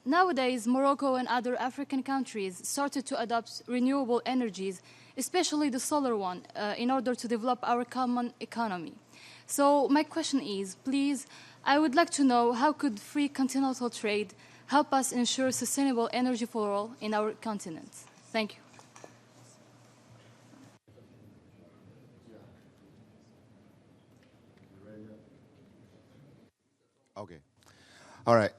Nowadays, Morocco and other African countries started to adopt renewable energies, especially the solar one, in order to develop our common economy. So my question is, please, I would like to know how could free continental trade help us ensure sustainable energy for all in our continent? Thank you. Okay. All right.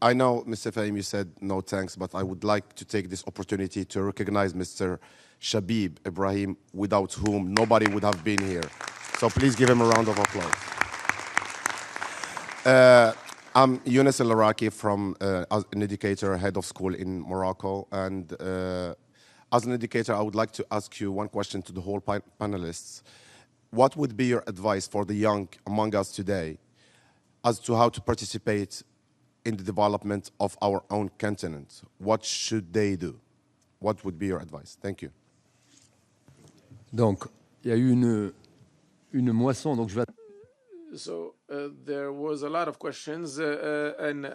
I know, Mr. Fahim, you said no thanks, but I would like to take this opportunity to recognize Mr. Chabib Brahim, without whom nobody would have been here. So please give him a round of applause. I'm Younes El Araki from as an educator, head of school in Morocco. And as an educator, I would like to ask you one question to the whole panelists. What would be your advice for the young among us today as to how to participate in the development of our own continent? What should they do? What would be your advice? Thank you. Donc, il y a eu une moisson, donc je vais... So there was a lot of questions, and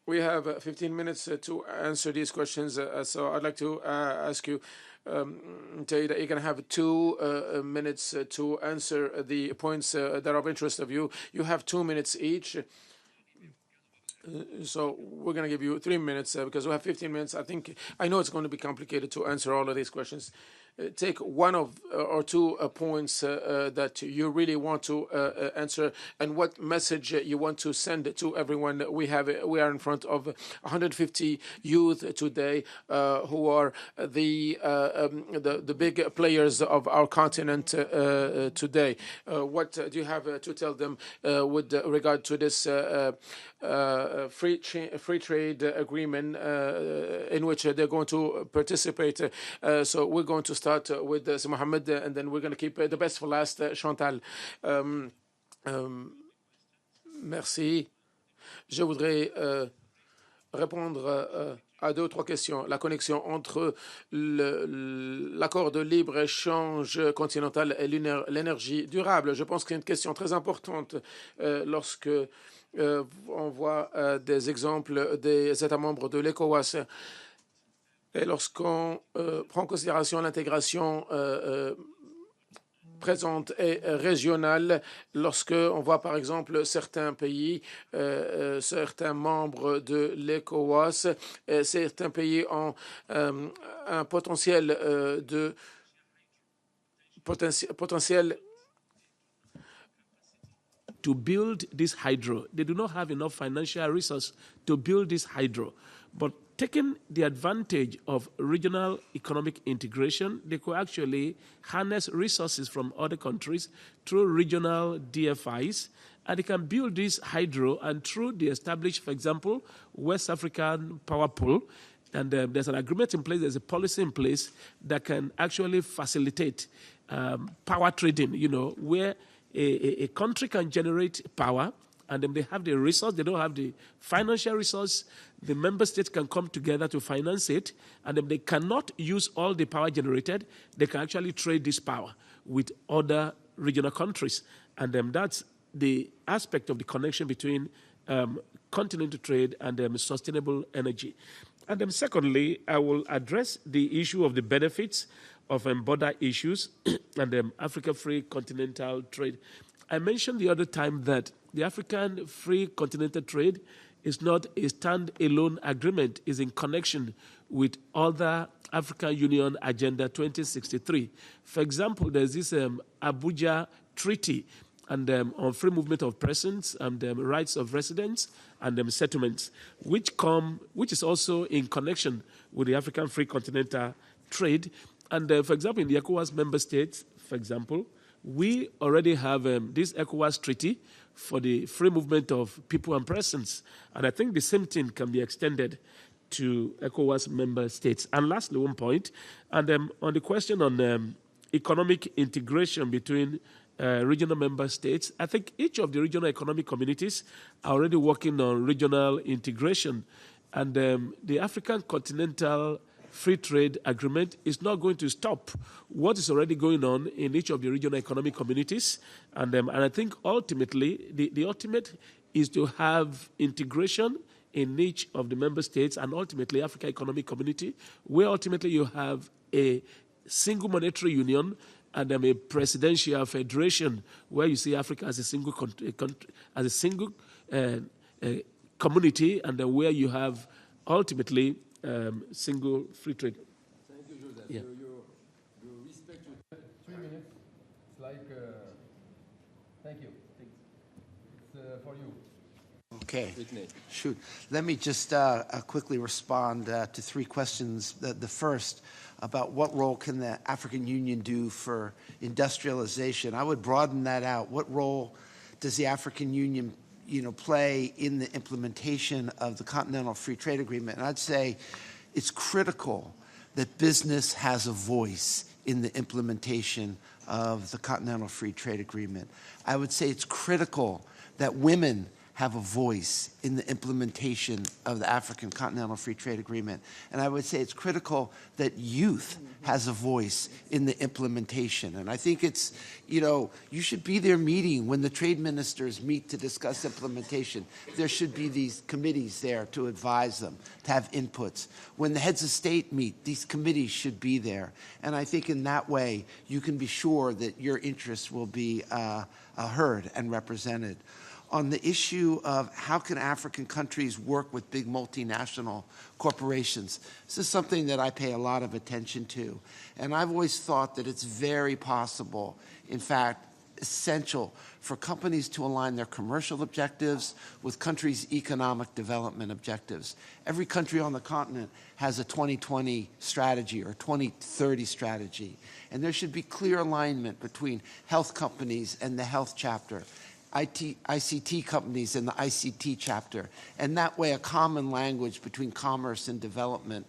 we have 15 minutes to answer these questions. So I'd like to ask you, tell you that you're going to have 2 minutes to answer the points that are of interest of you. You have 2 minutes each. So we're going to give you 3 minutes because we have 15 minutes. I know it's going to be complicated to answer all of these questions. Take one or two points that you really want to answer, and what message you want to send to everyone. We are in front of 150 youth today who are the big players of our continent today. What do you have to tell them with regard to this free trade agreement in which they're going to participate? So we're going to start with Sir Mohammed, and then we're going to keep the best for last, Chantal. Merci. Je voudrais répondre à 2 ou 3 questions. La connexion entre l'accord de libre-échange continental et l'énergie durable. Je pense que c'est une question très importante lorsque on voit des exemples des États membres de l'ECOWAS. Et lorsqu'on prend en considération l'intégration présente et régionale, lorsqu'on voit par exemple certains pays, certains membres de l'ECOWAS, certains pays ont un potentiel to build this hydro. They do not have enough financial resources to build this hydro. But taking the advantage of regional economic integration, they could actually harness resources from other countries through regional DFIs, and they can build this hydro, and through the established, for example, West African Power Pool, and there's an agreement in place, there's a policy in place that can actually facilitate power trading, where a country can generate power, and then they have the resource, they don't have the financial resource, the member states can come together to finance it, and then they cannot use all the power generated, they can actually trade this power with other regional countries. And that's the aspect of the connection between continental trade and sustainable energy. And then secondly, I will address the issue of the benefits of border issues and African Free Continental Trade. I mentioned the other time that the African Free Continental Trade is not a stand-alone agreement, is in connection with other African Union Agenda 2063. For example, there's this Abuja Treaty and on free movement of persons and rights of residents and settlements, which is also in connection with the African Free Continental Trade. And for example, in the ECOWAS member states, for example, we already have this ECOWAS treaty for the free movement of people and persons. And I think the same thing can be extended to ECOWAS member states. And lastly, one point, and on the question on economic integration between regional member states, I think each of the regional economic communities are already working on regional integration. And the African Continental free trade agreement is not going to stop what is already going on in each of the regional economic communities. And I think ultimately, the ultimate is to have integration in each of the member states and ultimately Africa Economic Community, where ultimately you have a single monetary union and a presidential federation where you see Africa as a single community, and where you have ultimately single free trade. Thank you, Joseph. Yeah. Your respect to 3 minutes. It's like, thank you. It's for you. Okay. Shoot. Let me just quickly respond to three questions. The first, about what role can the African Union do for industrialization? I would broaden that out. What role does the African Union play in the implementation of the Continental Free Trade Agreement? And I'd say it's critical that business has a voice in the implementation of the Continental Free Trade Agreement. I would say it's critical that women have a voice in the implementation of the African Continental Free Trade Agreement. And I would say it's critical that youth has a voice in the implementation. And I think it's, you should be there meeting when the trade ministers meet to discuss implementation. There should be these committees there to advise them, to have inputs. When the heads of state meet, these committees should be there. And I think in that way, you can be sure that your interests will be heard and represented. On the issue of how can African countries work with big multinational corporations, this is something that I pay a lot of attention to. And I've always thought that it's very possible, in fact, essential for companies to align their commercial objectives with countries' economic development objectives. Every country on the continent has a 2020 strategy or 2030 strategy. And there should be clear alignment between health companies and the health chapter, ICT companies in the ICT chapter. And that way a common language between commerce and development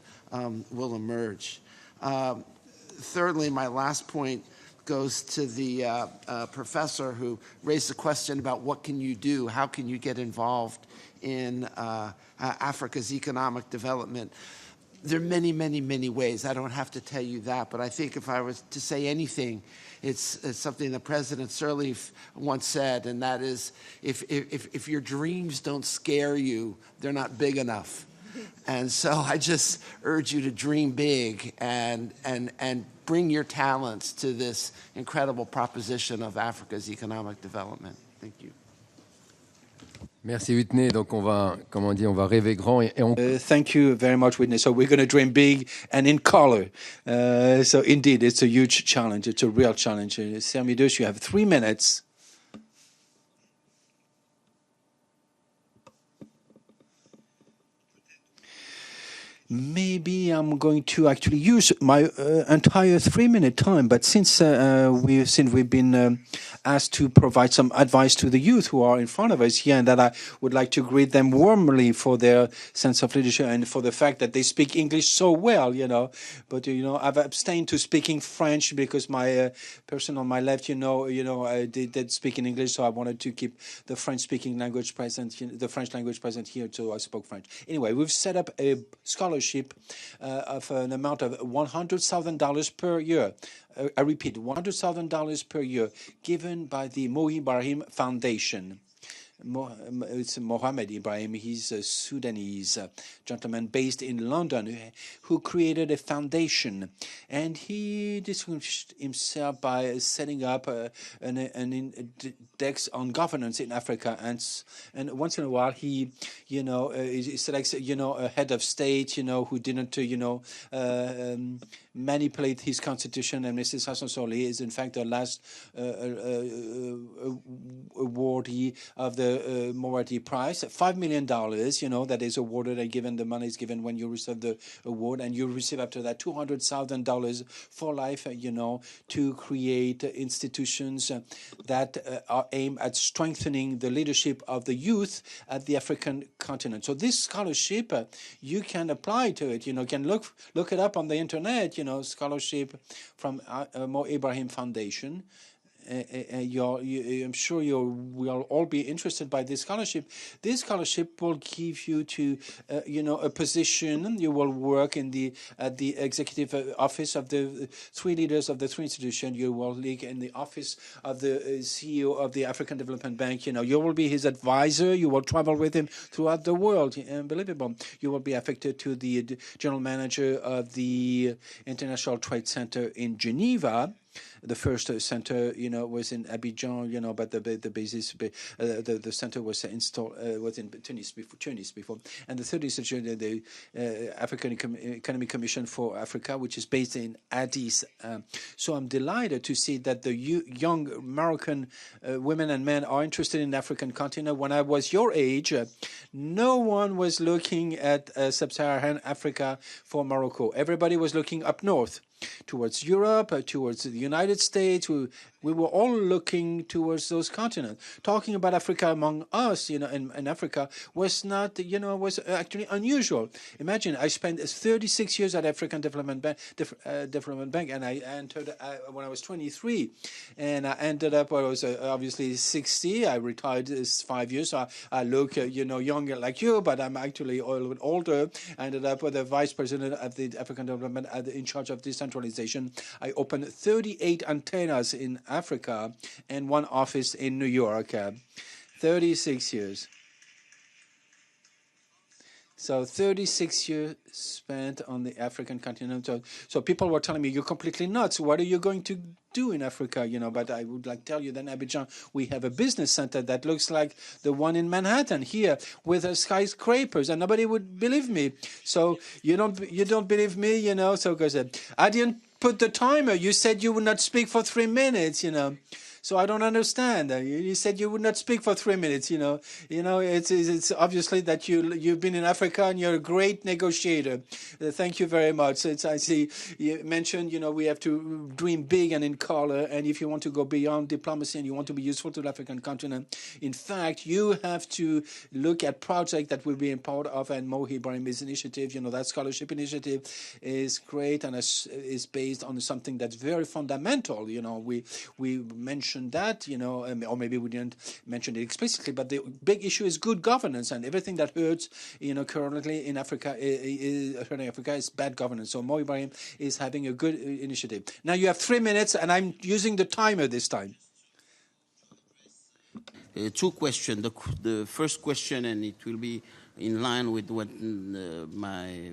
will emerge. Thirdly, my last point goes to the professor who raised the question about what can you do, how can you get involved in Africa's economic development. There are many, many, many ways. I don't have to tell you that, but I think if I was to say anything, it's something that President Sirleaf once said, and that is, if your dreams don't scare you, they're not big enough. And so I just urge you to dream big and bring your talents to this incredible proposition of Africa's economic development. Thank you. Merci Whitney. Donc on va rêver grand et on. Thank you very much, Whitney. So we're going to dream big and in color. So indeed, it's a huge challenge. It's a real challenge. Sermidus, you have 3 minutes. Maybe I'm going to actually use my entire 3-minute time, but since we've been asked to provide some advice to the youth who are in front of us here, and that I would like to greet them warmly for their sense of leadership and for the fact that they speak English so well, But I've abstained to speaking French because my person on my left, did speak in English, so I wanted to keep the French-speaking language present, the French language present here, so I spoke French. Anyway, we've set up a scholarship of an amount of $100,000 per year. I repeat, $100,000 per year, given by the Brahim Foundation. It's Mohammed Ibrahim. He's a Sudanese gentleman based in London who created a foundation, and he distinguished himself by setting up an index on governance in Africa. And once in a while, he selects a head of state who didn't manipulate his constitution. And Mrs. Hassan Solih is in fact the last awardee of the Morati Prize, $5 million, that is awarded and given. The money is given when you receive the award, and you receive after that $200,000 for life, to create institutions that are aimed at strengthening the leadership of the youth at the African continent. So this scholarship, you can apply to it. You can look it up on the internet. Scholarship from Mo Ibrahim Foundation. I'm sure will all be interested by this scholarship. This scholarship will give you to, a position. You will work at the executive office of the three leaders of the three institutions. You will lead in the office of the CEO of the African Development Bank. You will be his advisor. You will travel with him throughout the world. Unbelievable. You will be affected to the general manager of the International Trade Center in Geneva. The first center, was in Abidjan, but the basis, the center was installed was in Tunis before. And the third is the African Economic Commission for Africa, which is based in Addis. So I'm delighted to see that the young Moroccan women and men are interested in the African continent. When I was your age, no one was looking at sub-Saharan Africa for Morocco. Everybody was looking up north, towards Europe, towards the United States. We were all looking towards those continents. Talking about Africa among us, in Africa was not, was actually unusual. Imagine, I spent 36 years at African Development Bank, and I entered when I was 23, and I ended up, I was obviously 60. I retired 5 years. So I look, younger like you, but I'm actually a little bit older. I ended up with the vice president of the African Development in charge of decentralization. I opened 38 antennas in Africa and one office in New York. 36 years. So 36 years spent on the African continent. So people were telling me, you're completely nuts. What are you going to do in Africa? But I would like to tell you that in Abidjan, we have a business center that looks like the one in Manhattan here with skyscrapers, and nobody would believe me. So you don't believe me, so because I didn't put the timer. You said you would not speak for 3 minutes, So I don't understand. You said you would not speak for 3 minutes. It's obviously that you've been in Africa and you're a great negotiator. Thank you very much. I see you mentioned we have to dream big and in color. And if you want to go beyond diplomacy and you want to be useful to the African continent, in fact, you have to look at projects that will be a part of. And Mohi Brahim's initiative, that scholarship initiative, is great and is based on something that's very fundamental. We mentioned that, or maybe we didn't mention it explicitly, but the big issue is good governance, and everything that hurts, currently in Africa, is bad governance. So Mo Ibrahim is having a good initiative. Now you have 3 minutes, and I'm using the timer this time. Two questions. The first question, and it will be in line with what my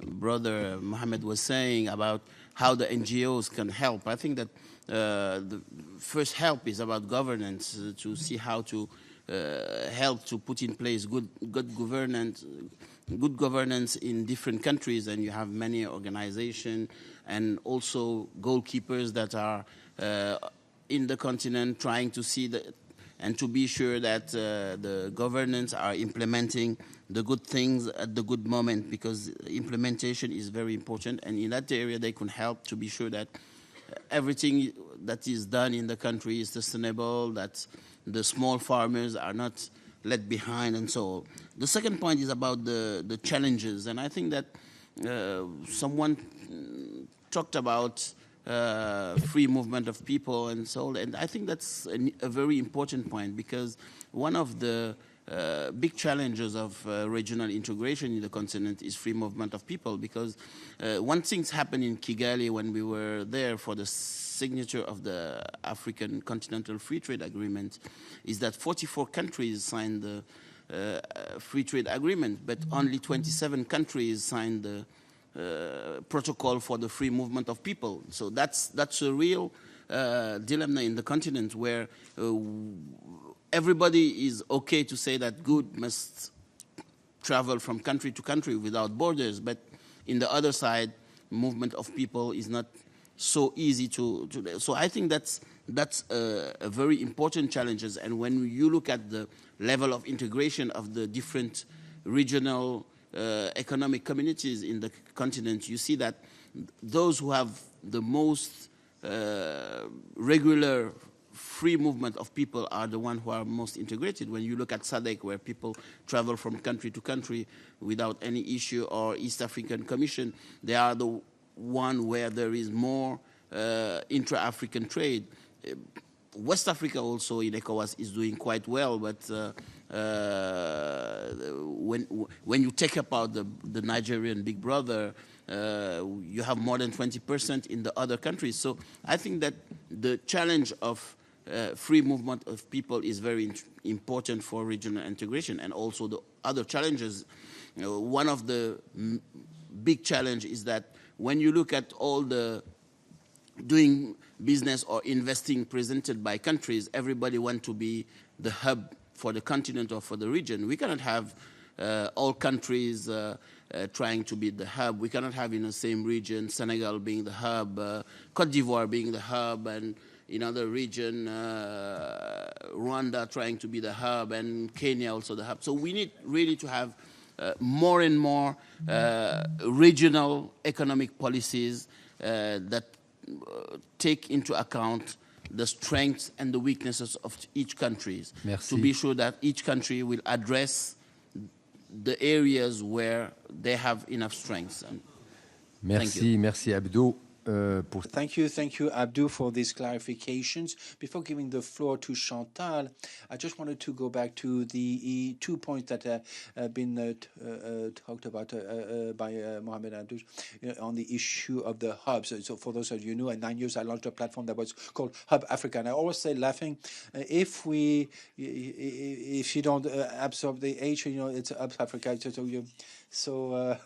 brother Mohammed was saying about how the NGOs can help. I think that the first help is about governance, to see how to help to put in place good governance in different countries. And you have many organizations and also goalkeepers that are in the continent trying to see and to be sure that the governments are implementing the good things at the good moment, because implementation is very important. And in that area, they can help to be sure that everything that is done in the country is sustainable, that the small farmers are not left behind, and so on. The second point is about the challenges. And I think that someone talked about free movement of people and so on. And I think that's a very important point, because one of the big challenges of regional integration in the continent is free movement of people, because one thing happened in Kigali when we were there for the signature of the African Continental Free Trade Agreement is that 44 countries signed the free trade agreement, but only 27 countries signed the protocol for the free movement of people. So that's a real dilemma in the continent, where everybody is okay to say that good must travel from country to country without borders, but in the other side, movement of people is not so easy to do. So I think that's a very important challenge. And when you look at the level of integration of the different regional economic communities in the continent, you see that those who have the most regular free movement of people are the ones who are most integrated. When you look at SADC, where people travel from country to country without any issue, or East African Commission, they are the one where there is more intra-African trade. West Africa also in ECOWAS is doing quite well, but when you take apart the Nigerian big brother, you have more than 20% in the other countries. So I think that the challenge of free movement of people is very important for regional integration, and also the other challenges. One of the big challenge is that when you look at all the doing business or investing presented by countries, everybody wants to be the hub for the continent or for the region. We cannot have all countries trying to be the hub. We cannot have in the same region Senegal being the hub, Cote d'Ivoire being the hub, and in other region Rwanda trying to be the hub, and Kenya also the hub. So we need really to have more and more regional economic policies that take into account the strengths and the weaknesses of each country, to be sure that each country will address the areas where they have enough strengths. Merci, merci Abdou. Thank you, Abdou, for these clarifications. Before giving the floor to Chantal, I just wanted to go back to the 2 points that have been talked about by Mohamed Abdou on the issue of the hubs. So for those of you who know, in 9 years I launched a platform that was called Hub Africa, and I always say, laughing, if you don't absorb the H, it's Hub Africa. So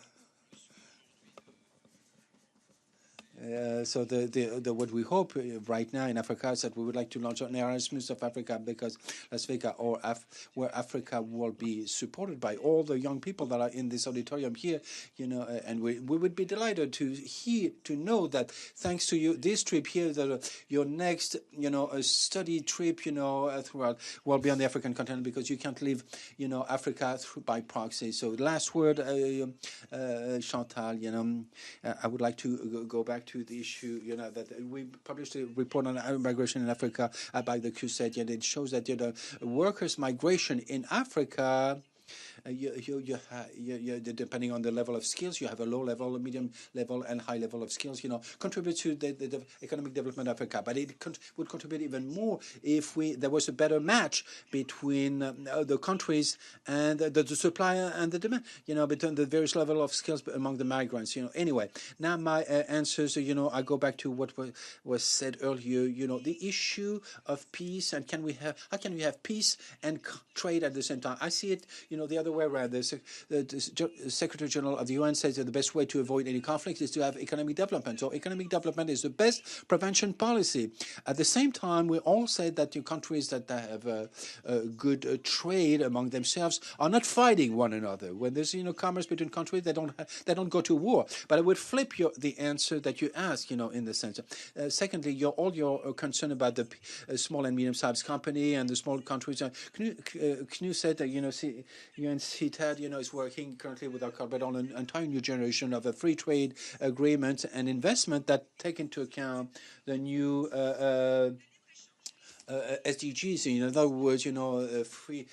what we hope right now in Africa is that we would like to launch an Erasmus of Africa, because Las Vegas, or where Africa will be supported by all the young people that are in this auditorium here, and we would be delighted to know that thanks to you, this trip here, that your next, a study trip, throughout will be on the African continent, because you can't leave, Africa by proxy. So last word, Chantal, I would like to go back to the issue, that we published a report on migration in Africa by the QSET, and it shows that workers' migration in Africa, depending on the level of skills, you have a low level, a medium level, and high level of skills, contribute to the economic development of Africa. But it would contribute even more if there was a better match between the countries and the supply and the demand, between the various level of skills among the migrants. Anyway, now my answers, I go back to what was said earlier, the issue of peace, and how can we have peace and trade at the same time? I see it, the other way around. The Secretary General of the UN says that the best way to avoid any conflict is to have economic development. So economic development is the best prevention policy. At the same time, we all say that the countries that have good trade among themselves are not fighting one another. When there's commerce between countries, they don't go to war. But I would flip the answer that you asked, in the sense. Secondly, all your concern about the small and medium-sized company and the small countries. Knu said that UNCTAD, is working currently with our corporate on an entire new generation of a free trade agreement and investment that take into account the new SDGs. In other words, a free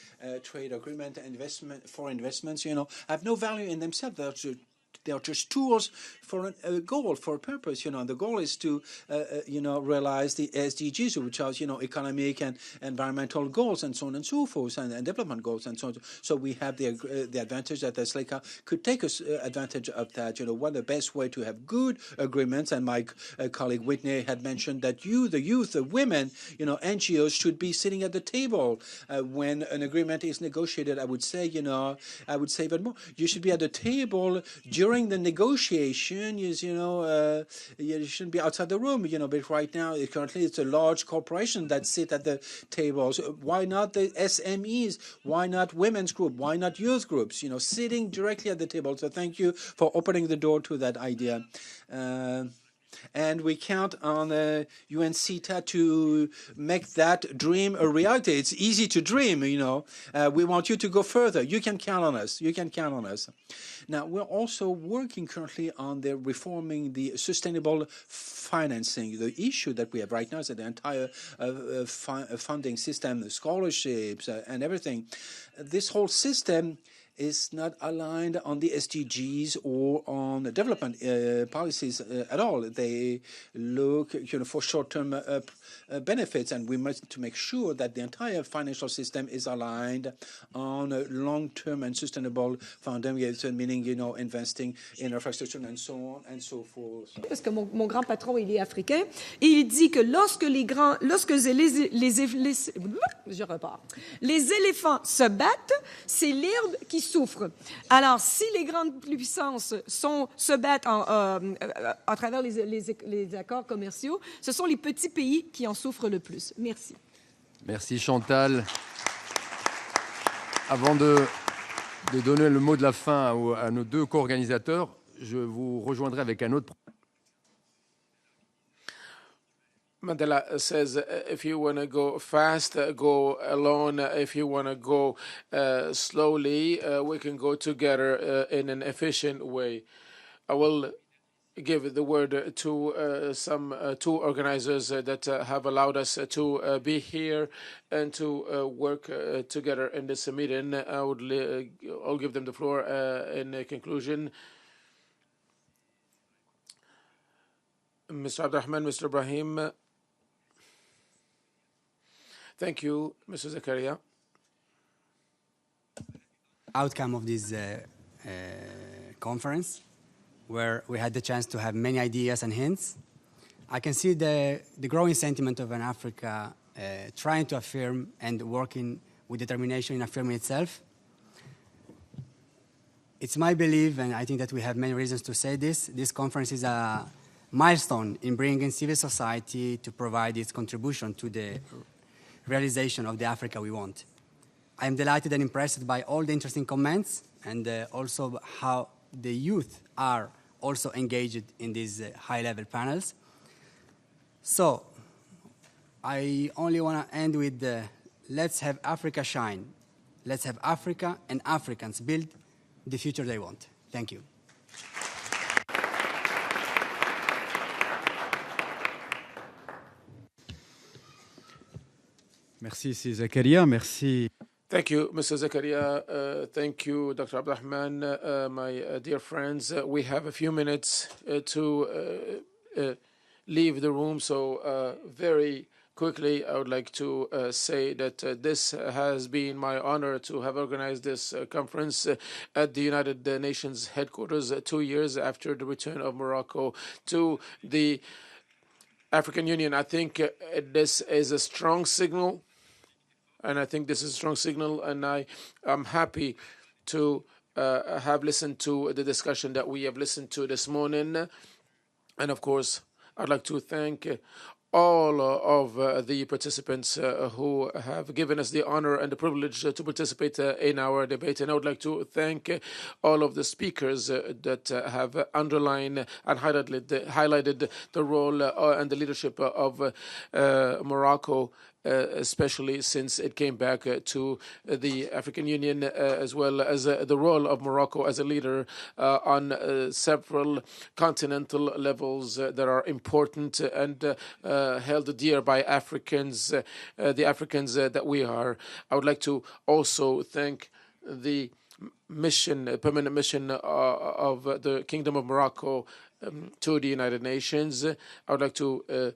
trade agreement and investments, have no value in themselves. They are just tools for a goal, for a purpose, and the goal is to, realize the SDGs, which are, economic and environmental goals, and so on and so forth, and development goals, and so on. So we have the advantage that the SLECA could take us advantage of that. One of the best way to have good agreements, and my colleague Whitney had mentioned that the youth, the women, NGOs should be sitting at the table when an agreement is negotiated. I would say even more. You should be at the table during the negotiation. You shouldn't be outside the room, but right now, currently, it's a large corporation that sit at the table. So why not the SMEs? Why not women's group? Why not youth groups? Sitting directly at the table. So thank you for opening the door to that idea. And we count on UNCTAD to make that dream a reality. It's easy to dream, We want you to go further. You can count on us. Now, we're also working currently on reforming the sustainable financing. The issue that we have right now is that the entire funding system, the scholarships, and everything, this whole system is not aligned on the SDGs or on development policies at all. They look, for short-term benefits, and we must to make sure that the entire financial system is aligned on a long-term and sustainable foundation, meaning, investing in infrastructure and so on and so forth. Parce que mon grand patron, il est africain, et il dit que lorsque les éléphants se battent, c'est l'herbe qui souffre. Alors, si les grandes puissances se battent à travers les accords commerciaux, ce sont les petits pays qui en souffrent le plus. Merci. Merci Chantal. Avant de donner le mot de la fin à nos deux co-organisateurs, je vous rejoindrai avec un autre. Mandela says, if you want to go fast, go alone. If you want to go slowly, we can go together in an efficient way. I will give the word to some two organizers that have allowed us to be here and to work together in this meeting. I'll give them the floor in conclusion. Mr. Abderrahmane, Mr. Brahim. Thank you, Mr. Zakaria. Outcome of this conference, where we had the chance to have many ideas and hints. I can see the growing sentiment of an Africa trying to affirm and working with determination in affirming itself. It's my belief, and I think that we have many reasons to say this conference is a milestone in bringing civil society to provide its contribution to the realization of the Africa we want. I am delighted and impressed by all the interesting comments and also how the youth are also engaged in these high-level panels. So I only want to end with let's have Africa shine. Let's have Africa and Africans build the future they want. Thank you. Merci, c'est Zakaria. Merci. Thank you, Mr. Zakaria. Thank you, Dr. Abderrahmane, my dear friends. We have a few minutes to leave the room, so very quickly, I would like to say that this has been my honor to have organized this conference at the United Nations headquarters 2 years after the return of Morocco to the African Union. I think this is a strong signal. And I think this is a strong signal, and I am happy to have listened to the discussion that we have listened to this morning. And of course, I'd like to thank all of the participants who have given us the honor and the privilege to participate in our debate. And I would like to thank all of the speakers that have underlined and highlighted the role and the leadership of Morocco, especially since it came back to the African Union, as well as the role of Morocco as a leader on several continental levels that are important and held dear by Africans, the Africans that we are. I would like to also thank the permanent mission of the Kingdom of Morocco to the United Nations. I would like to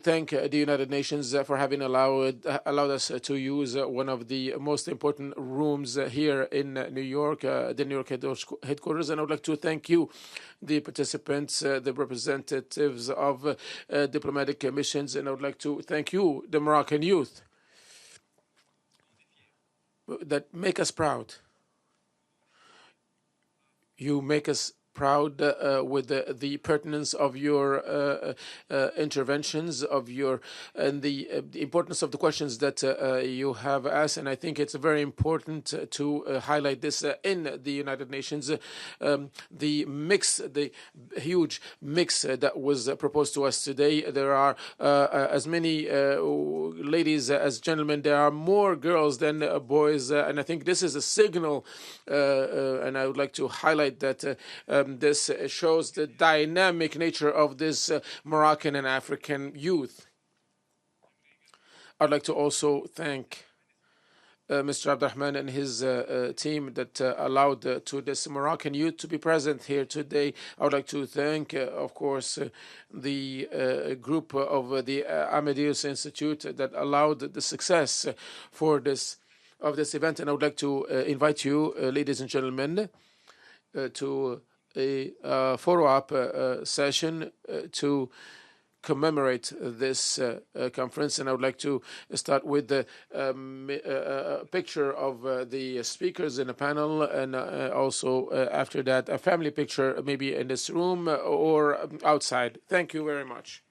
thank the United Nations for having allowed us to use one of the most important rooms here in New York, the New York headquarters. And I would like to thank you, the participants, the representatives of diplomatic missions. And I would like to thank you, the Moroccan youth, that make us proud. You make us proud with the pertinence of your interventions, and the importance of the questions that you have asked. And I think it's very important to highlight this in the United Nations. The huge mix that was proposed to us today. There are as many ladies as gentlemen. There are more girls than boys, and I think this is a signal. And I would like to highlight that. This shows the dynamic nature of this Moroccan and African youth. I'd like to also thank Mr. Abderrahmane and his team that allowed to this Moroccan youth to be present here today. I would like to thank, of course, the group of the Amadeus Institute that allowed the success for this event. And I would like to invite you, ladies and gentlemen, to a follow-up session to commemorate this conference. And I would like to start with the picture of the speakers in the panel, and also after that a family picture, maybe in this room or outside. Thank you very much.